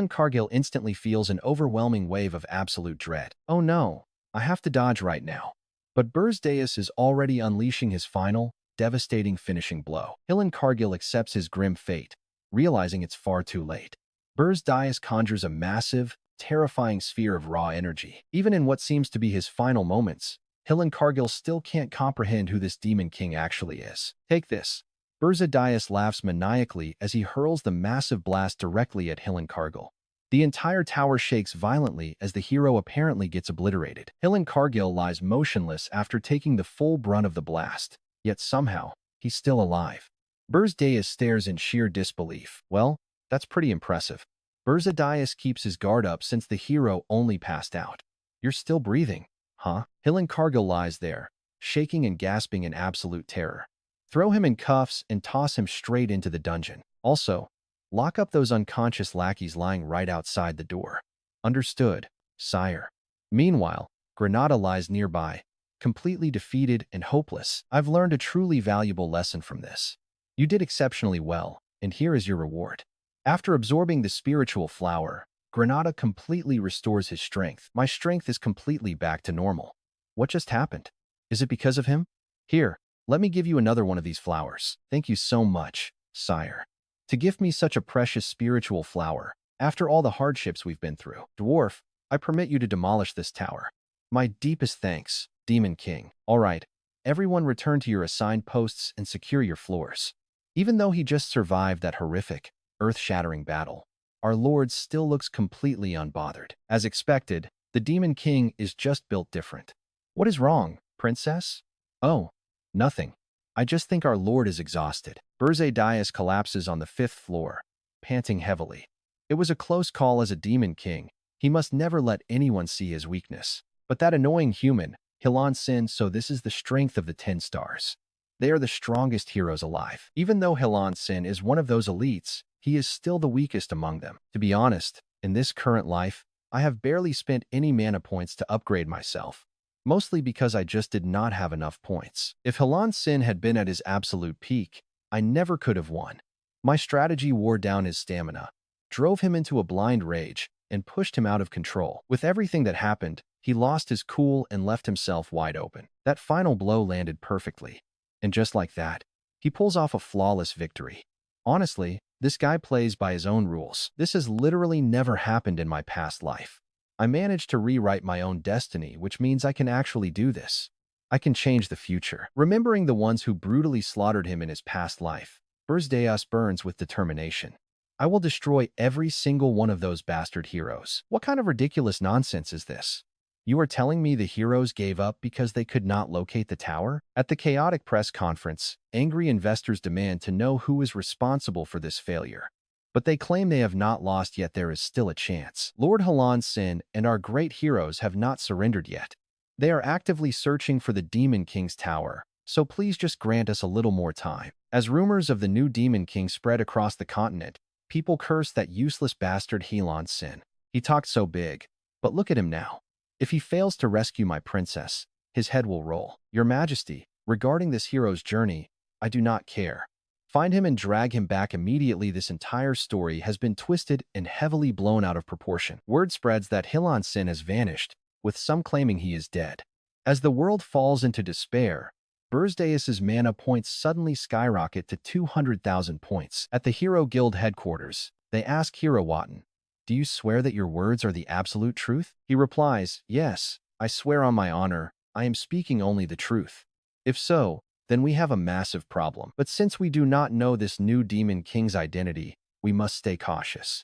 Cargill instantly feels an overwhelming wave of absolute dread. Oh no, I have to dodge right now. But Beje Dias is already unleashing his final, devastating finishing blow. Cargill accepts his grim fate, realizing it's far too late. Beje Dias conjures a massive, terrifying sphere of raw energy. Even in what seems to be his final moments, Cargill still can't comprehend who this demon king actually is. Take this. Beje Dias laughs maniacally as he hurls the massive blast directly at Cargill. The entire tower shakes violently as the hero apparently gets obliterated. Cargill lies motionless after taking the full brunt of the blast, yet somehow, he's still alive. Beje Dias stares in sheer disbelief. Well, that's pretty impressive. Beje Dias keeps his guard up since the hero only passed out. You're still breathing, huh? Cargill lies there, shaking and gasping in absolute terror. Throw him in cuffs and toss him straight into the dungeon. Also, lock up those unconscious lackeys lying right outside the door. Understood, sire. Meanwhile, Granada lies nearby, completely defeated and hopeless. I've learned a truly valuable lesson from this. You did exceptionally well, and here is your reward. After absorbing the spiritual flower, Granada completely restores his strength. My strength is completely back to normal. What just happened? Is it because of him? Here, let me give you another one of these flowers. Thank you so much, sire. To gift me such a precious spiritual flower, after all the hardships we've been through. Dwarf, I permit you to demolish this tower. My deepest thanks, Demon King. All right, everyone return to your assigned posts and secure your floors. Even though he just survived that horrific, earth-shattering battle, our lord still looks completely unbothered. As expected, the Demon King is just built different. What is wrong, princess? Oh, nothing. I just think our lord is exhausted. Beje Dias collapses on the 5th floor, panting heavily. It was a close call as a demon king. He must never let anyone see his weakness. But that annoying human, Sin, so this is the strength of the 10 stars. They are the strongest heroes alive. Even though Sin is one of those elites, he is still the weakest among them. To be honest, in this current life, I have barely spent any mana points to upgrade myself, mostly because I just did not have enough points. If Sin had been at his absolute peak, I never could have won. My strategy wore down his stamina, drove him into a blind rage, and pushed him out of control. With everything that happened, he lost his cool and left himself wide open. That final blow landed perfectly. And just like that, he pulls off a flawless victory. Honestly, this guy plays by his own rules. This has literally never happened in my past life. I managed to rewrite my own destiny, which means I can actually do this. I can change the future. Remembering the ones who brutally slaughtered him in his past life, Beje Dias burns with determination. I will destroy every single one of those bastard heroes. What kind of ridiculous nonsense is this? You are telling me the heroes gave up because they could not locate the tower? At the chaotic press conference, angry investors demand to know who is responsible for this failure. But they claim they have not lost yet. There is still a chance. Lord Sin and our great heroes have not surrendered yet. They are actively searching for the Demon King's tower, so please just grant us a little more time. As rumors of the new Demon King spread across the continent, people curse that useless bastard Sin. He talked so big, but look at him now. If he fails to rescue my princess, his head will roll. Your Majesty, regarding this hero's journey, I do not care. Find him and drag him back immediately. This entire story has been twisted and heavily blown out of proportion. Word spreads that Sin has vanished, with some claiming he is dead. As the world falls into despair, Beje Dias's mana points suddenly skyrocket to 200,000 points. At the Hero Guild headquarters, they ask Hero Wotton, "Do you swear that your words are the absolute truth?" He replies, "Yes, I swear on my honor, I am speaking only the truth. If so, then we have a massive problem. But since we do not know this new Demon King's identity, we must stay cautious.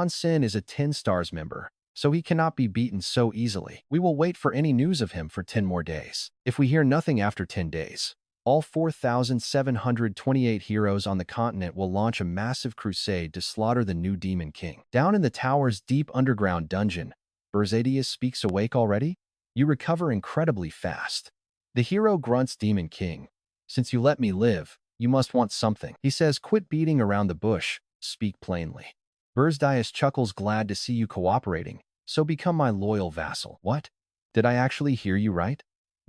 Sin is a 10 stars member, so he cannot be beaten so easily. We will wait for any news of him for 10 more days. If we hear nothing after 10 days, all 4,728 heroes on the continent will launch a massive crusade to slaughter the new Demon King. Down in the tower's deep underground dungeon, Beje Dias speaks. Awake already? You recover incredibly fast. The hero grunts. Demon King, since you let me live, you must want something. He says, quit beating around the bush, speak plainly. Beje Dias chuckles. Glad to see you cooperating, so become my loyal vassal. What? Did I actually hear you right?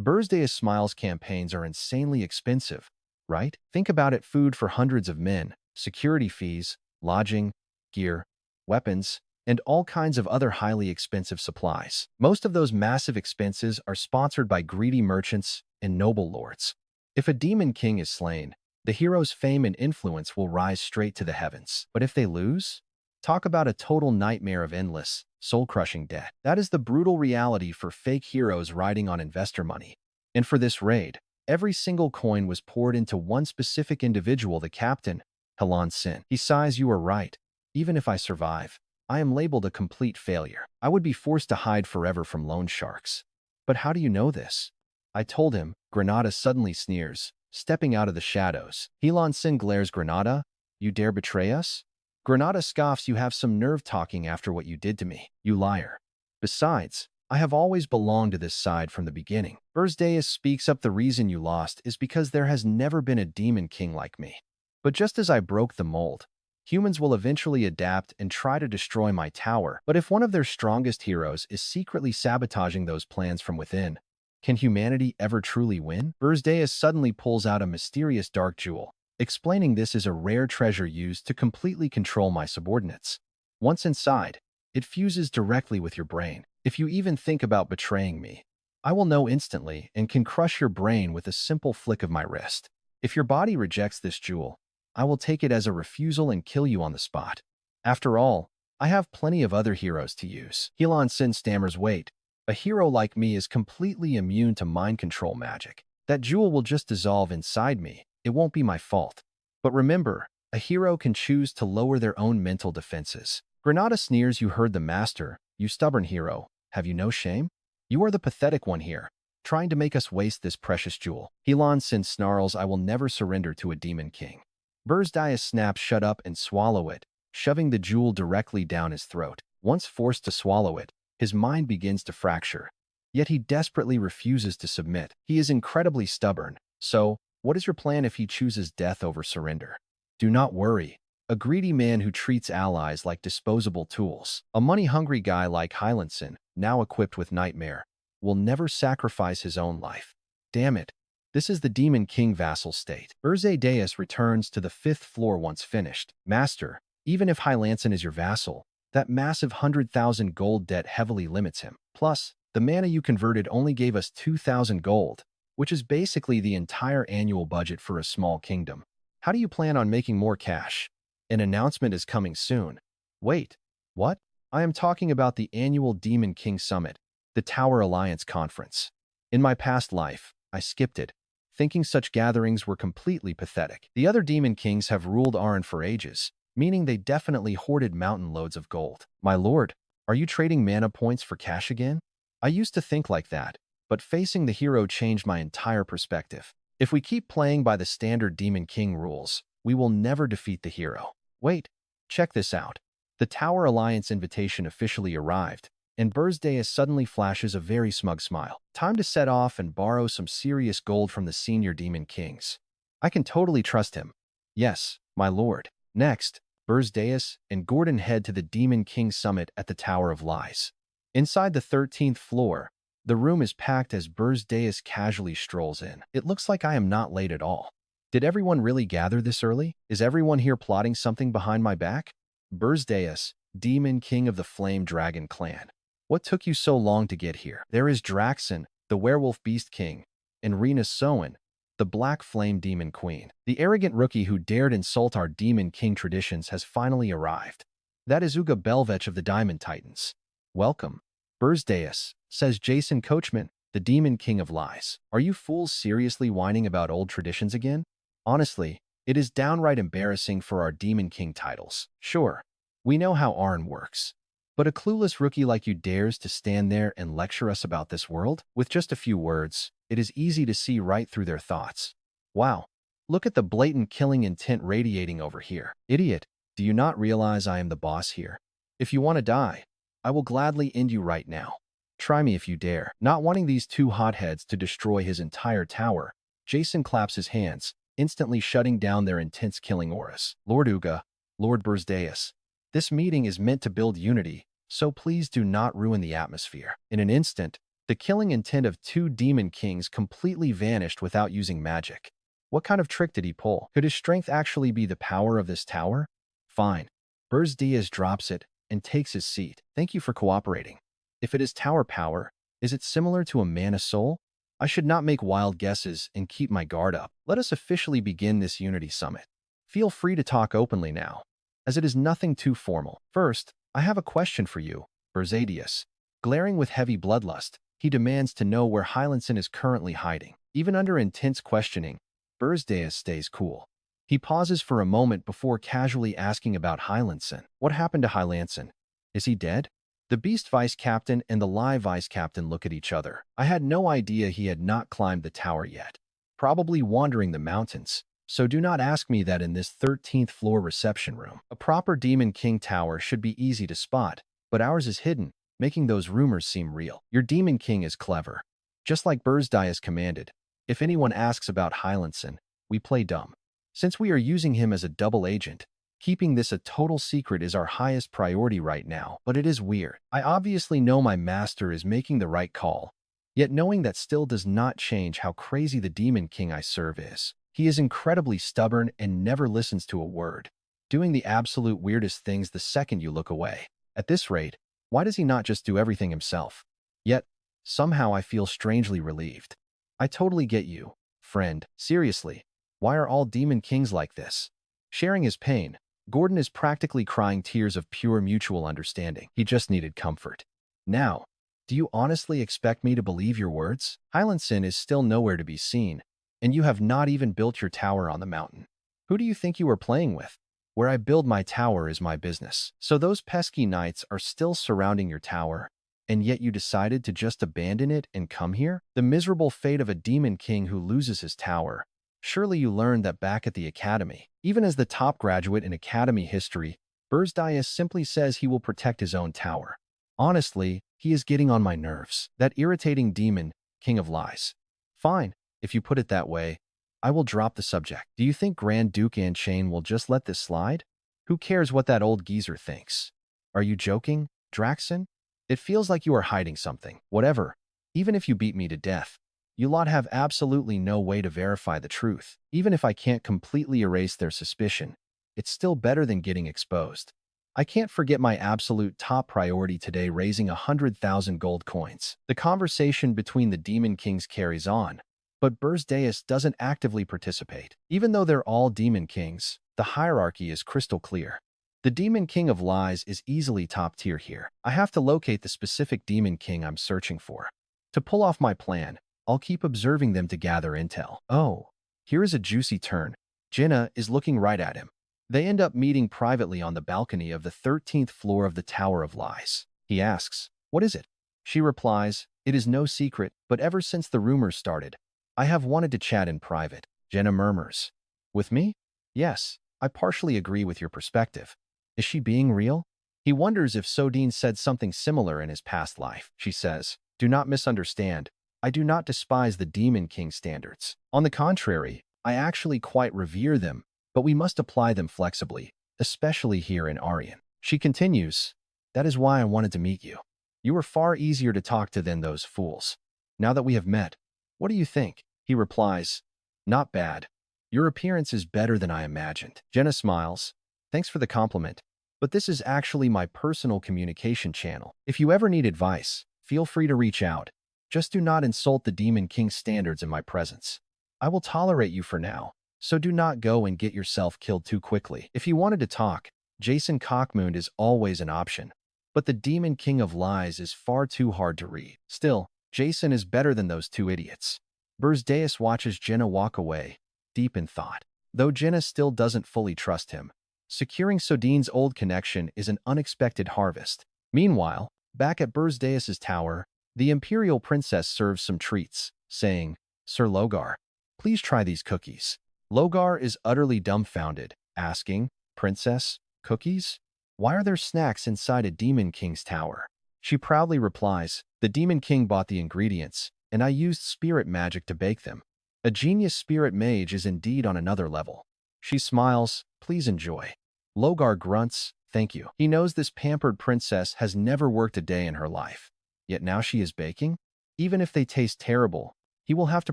Beje Dias smiles. Campaigns are insanely expensive, right? Think about it: food for hundreds of men, security fees, lodging, gear, weapons, and all kinds of other highly expensive supplies. Most of those massive expenses are sponsored by greedy merchants and noble lords. If a demon king is slain, the hero's fame and influence will rise straight to the heavens. But if they lose? Talk about a total nightmare of endless, soul-crushing debt. That is the brutal reality for fake heroes riding on investor money. And for this raid, every single coin was poured into one specific individual, the captain, Helan Sin. He sighs. You are right. Even if I survive, I am labeled a complete failure. I would be forced to hide forever from loan sharks. But how do you know this? I told him. Granada suddenly sneers, stepping out of the shadows. Helan Sin glares. Granada, you dare betray us? Granada scoffs. You have some nerve talking after what you did to me, you liar. Besides, I have always belonged to this side from the beginning. Beje Dias speaks up. The reason you lost is because there has never been a demon king like me. But just as I broke the mold, humans will eventually adapt and try to destroy my tower. But if one of their strongest heroes is secretly sabotaging those plans from within, can humanity ever truly win? Beje Dias suddenly pulls out a mysterious dark jewel, explaining this is a rare treasure used to completely control my subordinates. Once inside, it fuses directly with your brain. If you even think about betraying me, I will know instantly and can crush your brain with a simple flick of my wrist. If your body rejects this jewel, I will take it as a refusal and kill you on the spot. After all, I have plenty of other heroes to use. Helan Sin stammers. Wait, a hero like me is completely immune to mind control magic. That jewel will just dissolve inside me. It won't be my fault. But remember, a hero can choose to lower their own mental defenses. Granada sneers. You heard the master, you stubborn hero. Have you no shame? You are the pathetic one here, trying to make us waste this precious jewel. Helan Sin snarls. I will never surrender to a demon king. Beje Dias snaps. Shut up and swallow it, shoving the jewel directly down his throat. Once forced to swallow it, his mind begins to fracture. Yet he desperately refuses to submit. He is incredibly stubborn. So, what is your plan if he chooses death over surrender? Do not worry. A greedy man who treats allies like disposable tools, a money-hungry guy like Hylandson, now equipped with Nightmare, will never sacrifice his own life. Damn it. This is the Demon King vassal state. Beje Dias returns to the 5th floor once finished. Master, even if Hylandson is your vassal, that massive 100,000 gold debt heavily limits him. Plus, the mana you converted only gave us 2,000 gold, which is basically the entire annual budget for a small kingdom. How do you plan on making more cash? An announcement is coming soon. Wait, what? I am talking about the annual Demon King Summit, the Tower Alliance Conference. In my past life, I skipped it, thinking such gatherings were completely pathetic. The other Demon Kings have ruled Aren for ages, meaning they definitely hoarded mountain loads of gold. My lord, are you trading mana points for cash again? I used to think like that, but facing the hero changed my entire perspective. If we keep playing by the standard Demon King rules, we will never defeat the hero. Wait, check this out. The Tower Alliance invitation officially arrived, and Beje Dias suddenly flashes a very smug smile. Time to set off and borrow some serious gold from the senior Demon Kings. I can totally trust him. Yes, my lord. Next, Beje Dias and Gordon head to the Demon King Summit at the Tower of Lies. Inside the 13th floor, the room is packed as Beje Dias casually strolls in. It looks like I am not late at all. Did everyone really gather this early? Is everyone here plotting something behind my back? Beje Dias, Demon King of the Flame Dragon Clan. What took you so long to get here? There is Draxon, the Werewolf Beast King, and Rena Soen, the Black Flame Demon Queen. The arrogant rookie who dared insult our Demon King traditions has finally arrived. That is Uga Belvech of the Diamond Titans. Welcome. Beje Dias, says Jason Coachman, the Demon King of Lies. Are you fools seriously whining about old traditions again? Honestly, it is downright embarrassing for our Demon King titles. Sure, we know how Aren works. But a clueless rookie like you dares to stand there and lecture us about this world? With just a few words, it is easy to see right through their thoughts. Wow, look at the blatant killing intent radiating over here. Idiot, do you not realize I am the boss here? If you want to die, I will gladly end you right now. Try me if you dare. Not wanting these two hotheads to destroy his entire tower, Jason claps his hands, instantly shutting down their intense killing auras. Lord Uga, Lord Beje Dias, this meeting is meant to build unity, so please do not ruin the atmosphere. In an instant, the killing intent of two demon kings completely vanished without using magic. What kind of trick did he pull? Could his strength actually be the power of this tower? Fine. Beje Dias drops it and takes his seat. Thank you for cooperating. If it is tower power, is it similar to a mana soul? I should not make wild guesses and keep my guard up. Let us officially begin this Unity Summit. Feel free to talk openly now, as it is nothing too formal. First, I have a question for you, Beje Dias. Glaring with heavy bloodlust, he demands to know where Hylanson is currently hiding. Even under intense questioning, Beje Dias stays cool. He pauses for a moment before casually asking about Hylanson. What happened to Hylanson? Is he dead? The Beast Vice Captain and the Live Vice Captain look at each other. I had no idea he had not climbed the tower yet. Probably wandering the mountains. So do not ask me that in this 13th floor reception room. A proper Demon King tower should be easy to spot, but ours is hidden, making those rumors seem real. Your Demon King is clever. Just like Beje Dias commanded, if anyone asks about Hylanson, we play dumb. Since we are using him as a double agent, keeping this a total secret is our highest priority right now, but it is weird. I obviously know my master is making the right call, yet knowing that still does not change how crazy the Demon King I serve is. He is incredibly stubborn and never listens to a word, doing the absolute weirdest things the second you look away. At this rate, why does he not just do everything himself? Yet, somehow I feel strangely relieved. I totally get you, friend. Seriously, why are all Demon Kings like this? Sharing his pain, Gordon is practically crying tears of pure mutual understanding. He just needed comfort. Now, do you honestly expect me to believe your words? Hylanson is still nowhere to be seen, and you have not even built your tower on the mountain. Who do you think you are playing with? Where I build my tower is my business. So those pesky knights are still surrounding your tower, and yet you decided to just abandon it and come here? The miserable fate of a demon king who loses his tower. Surely you learned that back at the academy. Even as the top graduate in academy history, Beje Dias simply says he will protect his own tower. Honestly, he is getting on my nerves. That irritating demon, king of lies. Fine, if you put it that way, I will drop the subject. Do you think Grand Duke Anchain will just let this slide? Who cares what that old geezer thinks? Are you joking, Draxon? It feels like you are hiding something. Whatever. Even if you beat me to death, you lot have absolutely no way to verify the truth. Even if I can't completely erase their suspicion, it's still better than getting exposed. I can't forget my absolute top priority today, raising 100,000 gold coins. The conversation between the Demon Kings carries on, but Beje Dias doesn't actively participate. Even though they're all Demon Kings, the hierarchy is crystal clear. The Demon King of Lies is easily top tier here. I have to locate the specific Demon King I'm searching for. To pull off my plan, I'll keep observing them to gather intel. Oh, here is a juicy turn. Jenna is looking right at him. They end up meeting privately on the balcony of the 13th floor of the Tower of Lies. He asks, "What is it?" She replies, "It is no secret, but ever since the rumors started, I have wanted to chat in private." Jenna murmurs, "With me?" "Yes, I partially agree with your perspective. Is she being real?" He wonders if Sodine said something similar in his past life. She says, "Do not misunderstand. I do not despise the Demon King standards. On the contrary, I actually quite revere them, but we must apply them flexibly, especially here in Aren." She continues, "That is why I wanted to meet you. You were far easier to talk to than those fools. Now that we have met, what do you think?" He replies, "Not bad. Your appearance is better than I imagined." Jenna smiles, "Thanks for the compliment, but this is actually my personal communication channel. If you ever need advice, feel free to reach out. Just do not insult the Demon King standards in my presence. I will tolerate you for now, so do not go and get yourself killed too quickly." If he wanted to talk, Jason Cockmoon is always an option, but the Demon King of Lies is far too hard to read. Still, Jason is better than those two idiots. Beje Dias watches Jenna walk away, deep in thought. Though Jenna still doesn't fully trust him, securing Sodine's old connection is an unexpected harvest. Meanwhile, back at Beje Dias's tower, the imperial princess serves some treats, saying, "Sir Logar, please try these cookies." Logar is utterly dumbfounded, asking, "Princess, cookies? Why are there snacks inside a demon king's tower?" She proudly replies, "The demon king bought the ingredients, and I used spirit magic to bake them. A genius spirit mage is indeed on another level." She smiles, "Please enjoy." Logar grunts, "Thank you." He knows this pampered princess has never worked a day in her life. Yet now she is baking? Even if they taste terrible, he will have to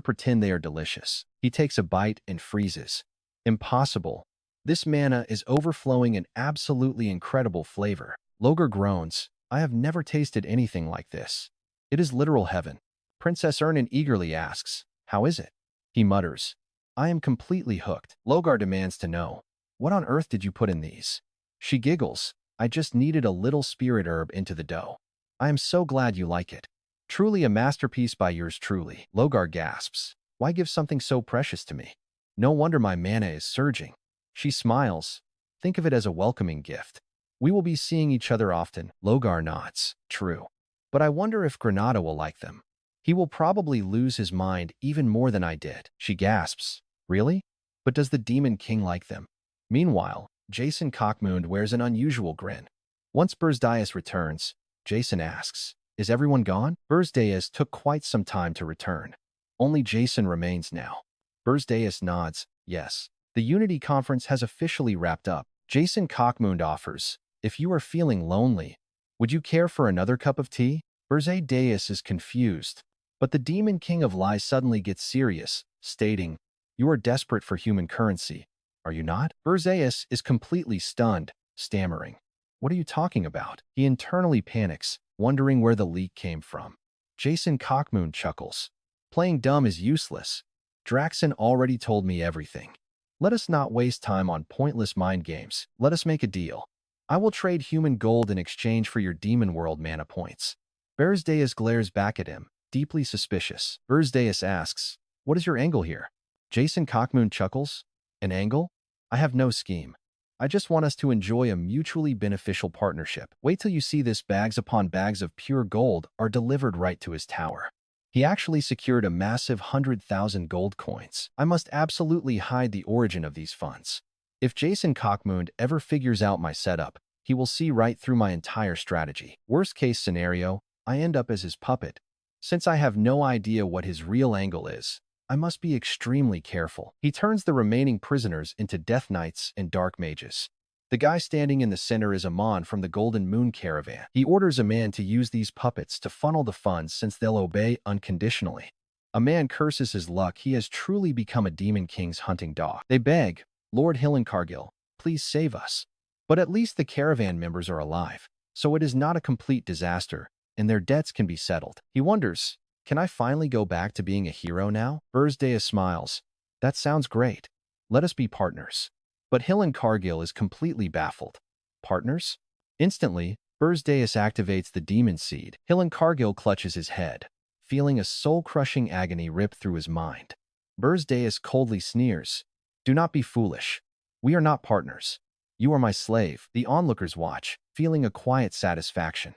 pretend they are delicious. He takes a bite and freezes. Impossible. This manna is overflowing in absolutely incredible flavor. Logar groans, "I have never tasted anything like this. It is literal heaven." Princess Aren eagerly asks, "How is it?" He mutters, "I am completely hooked." Logar demands to know, "What on earth did you put in these?" She giggles, "I just needed a little spirit herb into the dough. I am so glad you like it. Truly a masterpiece by yours truly." Logar gasps, "Why give something so precious to me? No wonder my mana is surging." She smiles, "Think of it as a welcoming gift. We will be seeing each other often." Logar nods, "True. But I wonder if Granada will like them. He will probably lose his mind even more than I did." She gasps, "Really? But does the Demon King like them?" Meanwhile, Jason Cockmound wears an unusual grin. Once Beje Dias returns, Jason asks, "Is everyone gone?" Beje Dias took quite some time to return. Only Jason remains now. Beje Dias nods, "Yes. The Unity Conference has officially wrapped up." Jason Cockmound offers, "If you are feeling lonely, would you care for another cup of tea?" Beje Dias is confused, but the Demon King of Lies suddenly gets serious, stating, "You are desperate for human currency, are you not?" Beje Dias is completely stunned, stammering, "What are you talking about?" He internally panics, wondering where the leak came from. Jason Cockmound chuckles, "Playing dumb is useless. Draxon already told me everything. Let us not waste time on pointless mind games. Let us make a deal. I will trade human gold in exchange for your demon world mana points." Beje Dias glares back at him, deeply suspicious. Beje Dias asks, "What is your angle here?" Jason Cockmound chuckles, "An angle? I have no scheme. I just want us to enjoy a mutually beneficial partnership. Wait till you see this. Bags upon bags of pure gold are delivered right to his tower." He actually secured a massive 100,000 gold coins. I must absolutely hide the origin of these funds. If Jason Cockmound ever figures out my setup, he will see right through my entire strategy. Worst case scenario, I end up as his puppet. Since I have no idea what his real angle is, I must be extremely careful. He turns the remaining prisoners into Death Knights and Dark Mages. The guy standing in the center is Amon from the Golden Moon Caravan. He orders a man to use these puppets to funnel the funds since they'll obey unconditionally. A man curses his luck. He has truly become a Demon King's hunting dog. They beg, "Lord Hillencargill, please save us." But at least the caravan members are alive, so it is not a complete disaster, and their debts can be settled. He wonders, "Can I finally go back to being a hero now?" Beje Dias smiles, "That sounds great. Let us be partners." But Hillencargill is completely baffled. Partners? Instantly, Beje Dias activates the demon seed. Hillencargill clutches his head, feeling a soul-crushing agony rip through his mind. Beje Dias coldly sneers, "Do not be foolish. We are not partners. You are my slave." The onlookers watch, feeling a quiet satisfaction.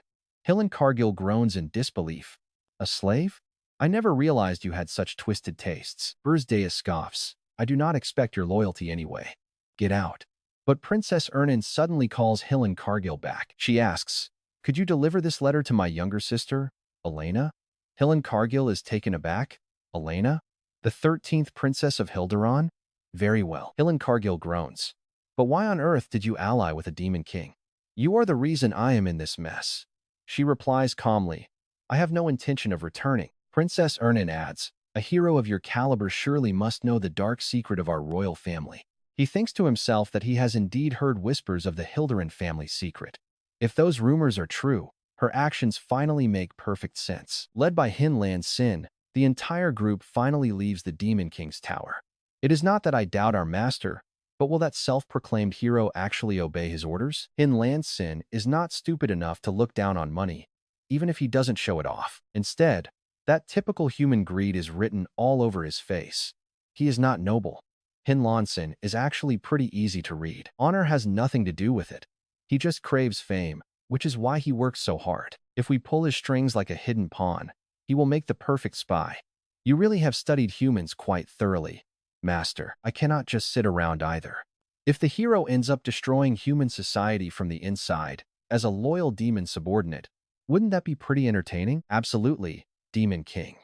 Hillencargill groans in disbelief. "A slave? I never realized you had such twisted tastes." Beje Dias scoffs, "I do not expect your loyalty anyway. Get out." But Princess Aren suddenly calls Hillencargill back. She asks, "Could you deliver this letter to my younger sister, Elena?" Hillencargill is taken aback. "Elena? The 13th Princess of Hilderon? Very well." Hillencargill groans, "But why on earth did you ally with a demon king? You are the reason I am in this mess." She replies calmly, "I have no intention of returning." Princess Aren adds, "A hero of your caliber surely must know the dark secret of our royal family." He thinks to himself that he has indeed heard whispers of the Hilderon family secret. If those rumors are true, her actions finally make perfect sense. Led by Hin Sin, the entire group finally leaves the Demon King's tower. It is not that I doubt our master, but will that self-proclaimed hero actually obey his orders? Hin Sin is not stupid enough to look down on money, even if he doesn't show it off. Instead, that typical human greed is written all over his face. He is not noble. Hin Sin is actually pretty easy to read. Honor has nothing to do with it. He just craves fame, which is why he works so hard. If we pull his strings like a hidden pawn, he will make the perfect spy. You really have studied humans quite thoroughly, Master. I cannot just sit around either. If the hero ends up destroying human society from the inside as a loyal demon subordinate, wouldn't that be pretty entertaining? Absolutely, Demon King.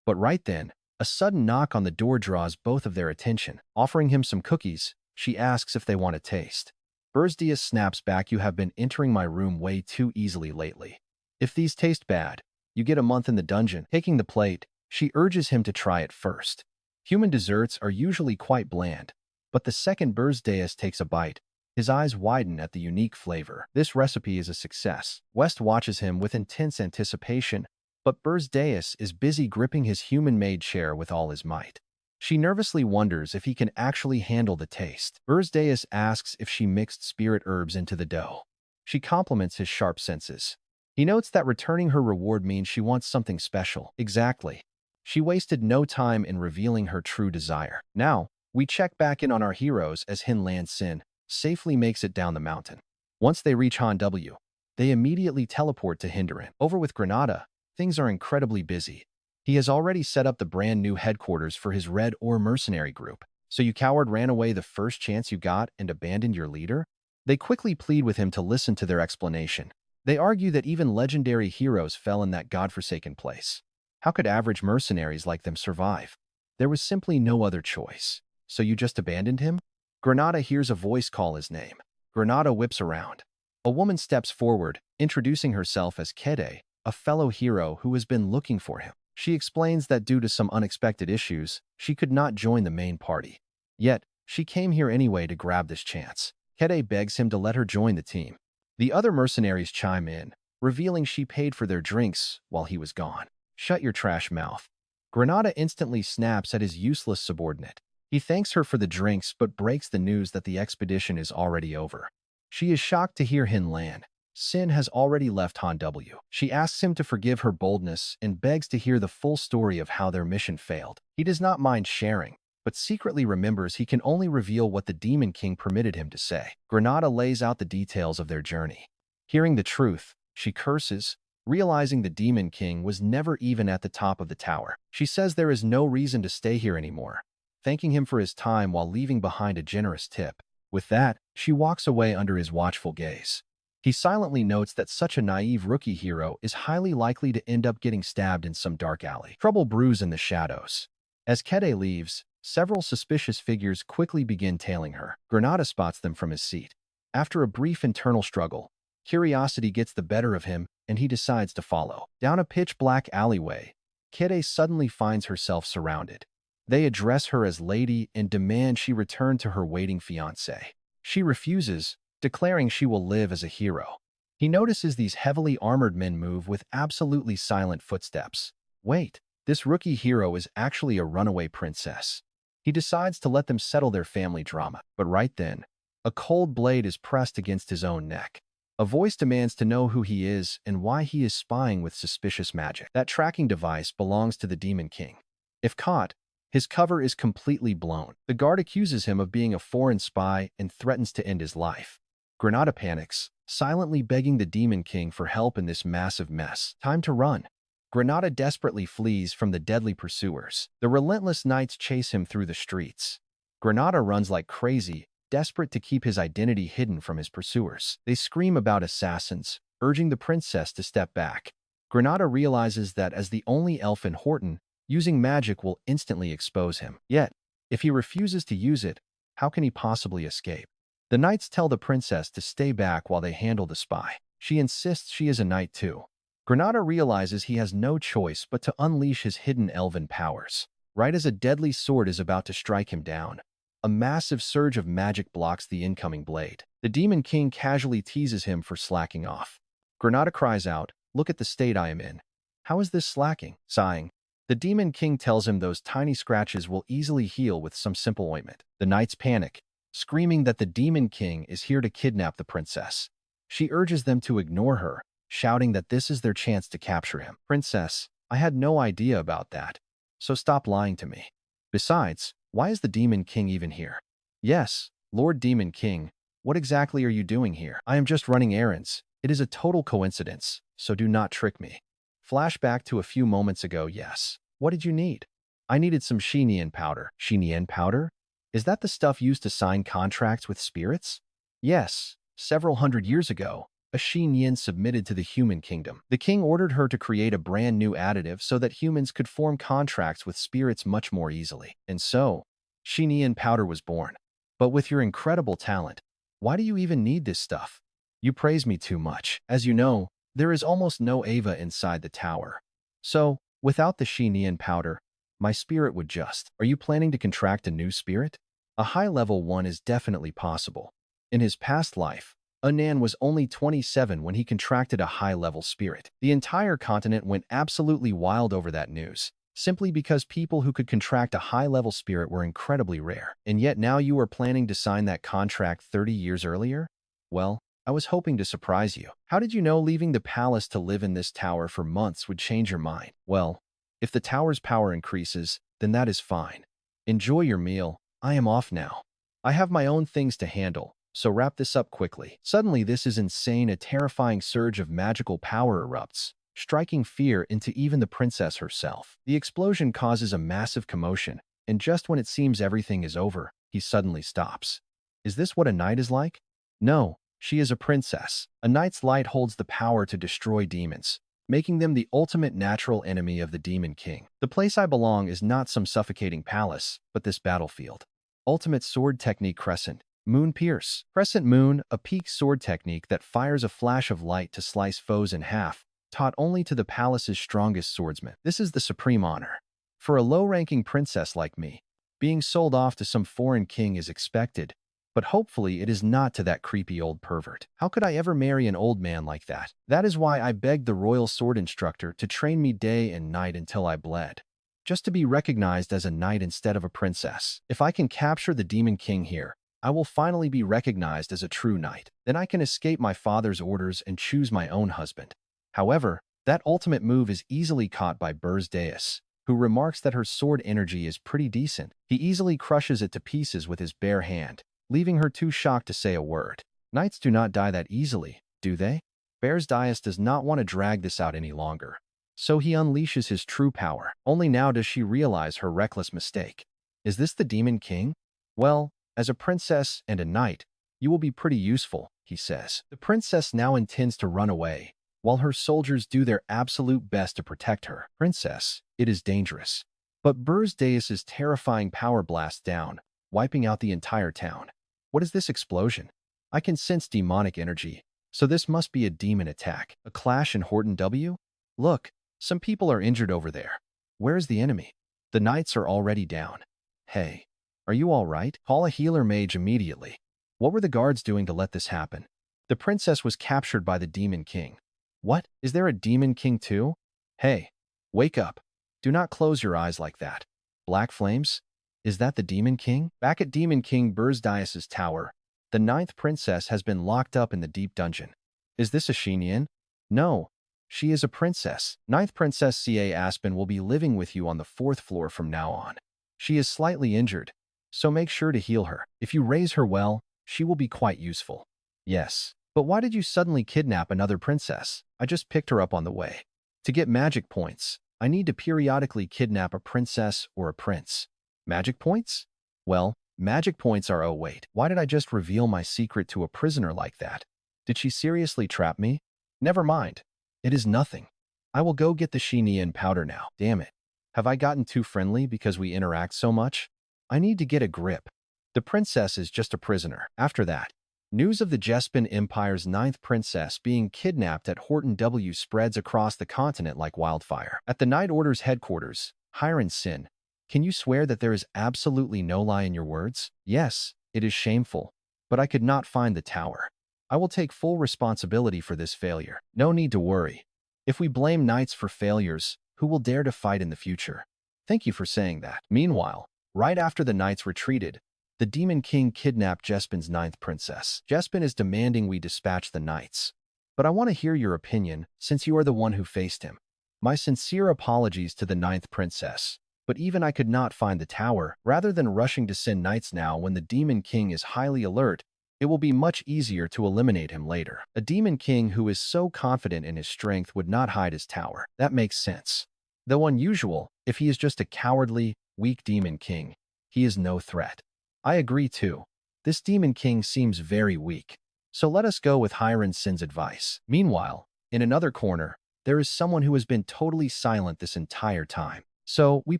But right then, a sudden knock on the door draws both of their attention. Offering him some cookies, she asks if they want a taste. Beje Dias snaps back, "You have been entering my room way too easily lately. If these taste bad, you get a month in the dungeon." Taking the plate, she urges him to try it first. Human desserts are usually quite bland, but the second Beje Dias takes a bite, his eyes widen at the unique flavor. This recipe is a success. West watches him with intense anticipation, but Beje Dias is busy gripping his human-made chair with all his might. She nervously wonders if he can actually handle the taste. Beje Dias asks if she mixed spirit herbs into the dough. She compliments his sharp senses. He notes that returning her reward means she wants something special. Exactly. She wasted no time in revealing her true desire. Now, we check back in on our heroes as Hinlan Sin safely makes it down the mountain. Once they reach Han W, they immediately teleport to Hinderan. Over with Granada, things are incredibly busy. He has already set up the brand new headquarters for his Red Or mercenary group. "So you coward ran away the first chance you got and abandoned your leader?" They quickly plead with him to listen to their explanation. They argue that even legendary heroes fell in that godforsaken place. How could average mercenaries like them survive? There was simply no other choice. "So you just abandoned him?" Granada hears a voice call his name. Granada whips around. A woman steps forward, introducing herself as Kede, a fellow hero who has been looking for him. She explains that due to some unexpected issues, she could not join the main party. Yet, she came here anyway to grab this chance. Kede begs him to let her join the team. The other mercenaries chime in, revealing she paid for their drinks while he was gone. "Shut your trash mouth." Granada instantly snaps at his useless subordinate. He thanks her for the drinks but breaks the news that the expedition is already over. She is shocked to hear Hinlan Sin has already left Han W. She asks him to forgive her boldness and begs to hear the full story of how their mission failed. He does not mind sharing, but secretly remembers he can only reveal what the Demon King permitted him to say. Granada lays out the details of their journey. Hearing the truth, she curses, realizing the Demon King was never even at the top of the tower. She says there is no reason to stay here anymore, thanking him for his time while leaving behind a generous tip. With that, she walks away under his watchful gaze. He silently notes that such a naive rookie hero is highly likely to end up getting stabbed in some dark alley. Trouble brews in the shadows. As Kede leaves, several suspicious figures quickly begin tailing her. Granada spots them from his seat. After a brief internal struggle, curiosity gets the better of him and he decides to follow. Down a pitch-black alleyway, Kede suddenly finds herself surrounded. They address her as Lady and demand she return to her waiting fiancé. She refuses, declaring she will live as a hero. He notices these heavily armored men move with absolutely silent footsteps. Wait, this rookie hero is actually a runaway princess. He decides to let them settle their family drama, but right then, a cold blade is pressed against his own neck. A voice demands to know who he is and why he is spying with suspicious magic. That tracking device belongs to the Demon King. If caught, his cover is completely blown. The guard accuses him of being a foreign spy and threatens to end his life. Granada panics, silently begging the Demon King for help in this massive mess. Time to run. Granada desperately flees from the deadly pursuers. The relentless knights chase him through the streets. Granada runs like crazy, desperate to keep his identity hidden from his pursuers. They scream about assassins, urging the princess to step back. Granada realizes that as the only elf in Horton, using magic will instantly expose him. Yet, if he refuses to use it, how can he possibly escape? The knights tell the princess to stay back while they handle the spy. She insists she is a knight too. Granada realizes he has no choice but to unleash his hidden elven powers. Right as a deadly sword is about to strike him down, a massive surge of magic blocks the incoming blade. The Demon King casually teases him for slacking off. Granada cries out, "Look at the state I am in. How is this slacking?" Sighing, the Demon King tells him those tiny scratches will easily heal with some simple ointment. The knights panic, screaming that the Demon King is here to kidnap the princess. She urges them to ignore her, shouting that this is their chance to capture him. "Princess, I had no idea about that, so stop lying to me. Besides, why is the Demon King even here?" "Yes, Lord Demon King, what exactly are you doing here?" "I am just running errands. It is a total coincidence, so do not trick me. Flashback to a few moments ago, yes. What did you need? I needed some Shinian powder. Shinian powder? Is that the stuff used to sign contracts with spirits? Yes. Several hundred years ago, a Xinyin submitted to the human kingdom. The king ordered her to create a brand new additive so that humans could form contracts with spirits much more easily. And so, Xinyin powder was born. But with your incredible talent, why do you even need this stuff? You praise me too much. As you know, there is almost no Ava inside the tower. So, without the Xinyin powder, my spirit would just. Are you planning to contract a new spirit? A high-level one is definitely possible. In his past life, Anan was only 27 when he contracted a high-level spirit. The entire continent went absolutely wild over that news, simply because people who could contract a high-level spirit were incredibly rare. And yet now you are planning to sign that contract 30 years earlier? Well, I was hoping to surprise you. How did you know leaving the palace to live in this tower for months would change your mind? Well, if the tower's power increases, then that is fine. Enjoy your meal. I am off now. I have my own things to handle, so wrap this up quickly. Suddenly, this is insane. A terrifying surge of magical power erupts, striking fear into even the princess herself. The explosion causes a massive commotion, and just when it seems everything is over, he suddenly stops. Is this what a knight is like? No, she is a princess. A knight's light holds the power to destroy demons, making them the ultimate natural enemy of the Demon King. The place I belong is not some suffocating palace, but this battlefield. Ultimate sword technique Crescent. Moon Pierce. Crescent Moon, a peak sword technique that fires a flash of light to slice foes in half, taught only to the palace's strongest swordsmen. This is the supreme honor. For a low-ranking princess like me, being sold off to some foreign king is expected, but hopefully it is not to that creepy old pervert. How could I ever marry an old man like that? That is why I begged the royal sword instructor to train me day and night until I bled, just to be recognized as a knight instead of a princess. If I can capture the Demon King here, I will finally be recognized as a true knight. Then I can escape my father's orders and choose my own husband. However, that ultimate move is easily caught by Beje Dias, who remarks that her sword energy is pretty decent. He easily crushes it to pieces with his bare hand, leaving her too shocked to say a word. Knights do not die that easily, do they? Beje Dias does not want to drag this out any longer, so he unleashes his true power. Only now does she realize her reckless mistake. Is this the Demon King? Well, as a princess and a knight, you will be pretty useful, he says. The princess now intends to run away, while her soldiers do their absolute best to protect her. Princess, it is dangerous. But Beje Dias's terrifying power blasts down, wiping out the entire town. What is this explosion? I can sense demonic energy, so this must be a demon attack. A clash in Horton W? Look, some people are injured over there. Where is the enemy? The knights are already down. Hey, are you all right? Call a healer mage immediately. What were the guards doing to let this happen? The princess was captured by the Demon King. What? Is there a Demon King too? Hey, wake up. Do not close your eyes like that. Black flames? Is that the Demon King? Back at Demon King Beje Dias's tower, the 9th princess has been locked up in the deep dungeon. Is this a Xinyin? No, she is a princess. 9th Princess Ca Aspen will be living with you on the 4th floor from now on. She is slightly injured, so make sure to heal her. If you raise her well, she will be quite useful. Yes, but why did you suddenly kidnap another princess? I just picked her up on the way. To get magic points, I need to periodically kidnap a princess or a prince. Magic points? Well, magic points are— oh wait, why did I just reveal my secret to a prisoner like that? Did she seriously trap me? Never mind. It is nothing. I will go get the Xinyin powder now. Damn it. Have I gotten too friendly because we interact so much? I need to get a grip. The princess is just a prisoner. After that, news of the Jespin Empire's 9th princess being kidnapped at Horton W spreads across the continent like wildfire. At the Night Order's headquarters, Hiren Sin, can you swear that there is absolutely no lie in your words? Yes, it is shameful, but I could not find the tower. I will take full responsibility for this failure. No need to worry. If we blame knights for failures, who will dare to fight in the future? Thank you for saying that. Meanwhile, right after the knights retreated, the Demon King kidnapped Jespin's 9th princess. Jespin is demanding we dispatch the knights. But I want to hear your opinion, since you are the one who faced him. My sincere apologies to the 9th princess. But even I could not find the tower. Rather than rushing to send knights now when the Demon King is highly alert, It will be much easier to eliminate him later. A demon king who is so confident in his strength would not hide his tower. That makes sense. Though unusual, if he is just a cowardly, weak demon king, he is no threat. I agree too. This demon king seems very weak. So let us go with Hiren Sin's advice. Meanwhile, in another corner, there is someone who has been totally silent this entire time. So we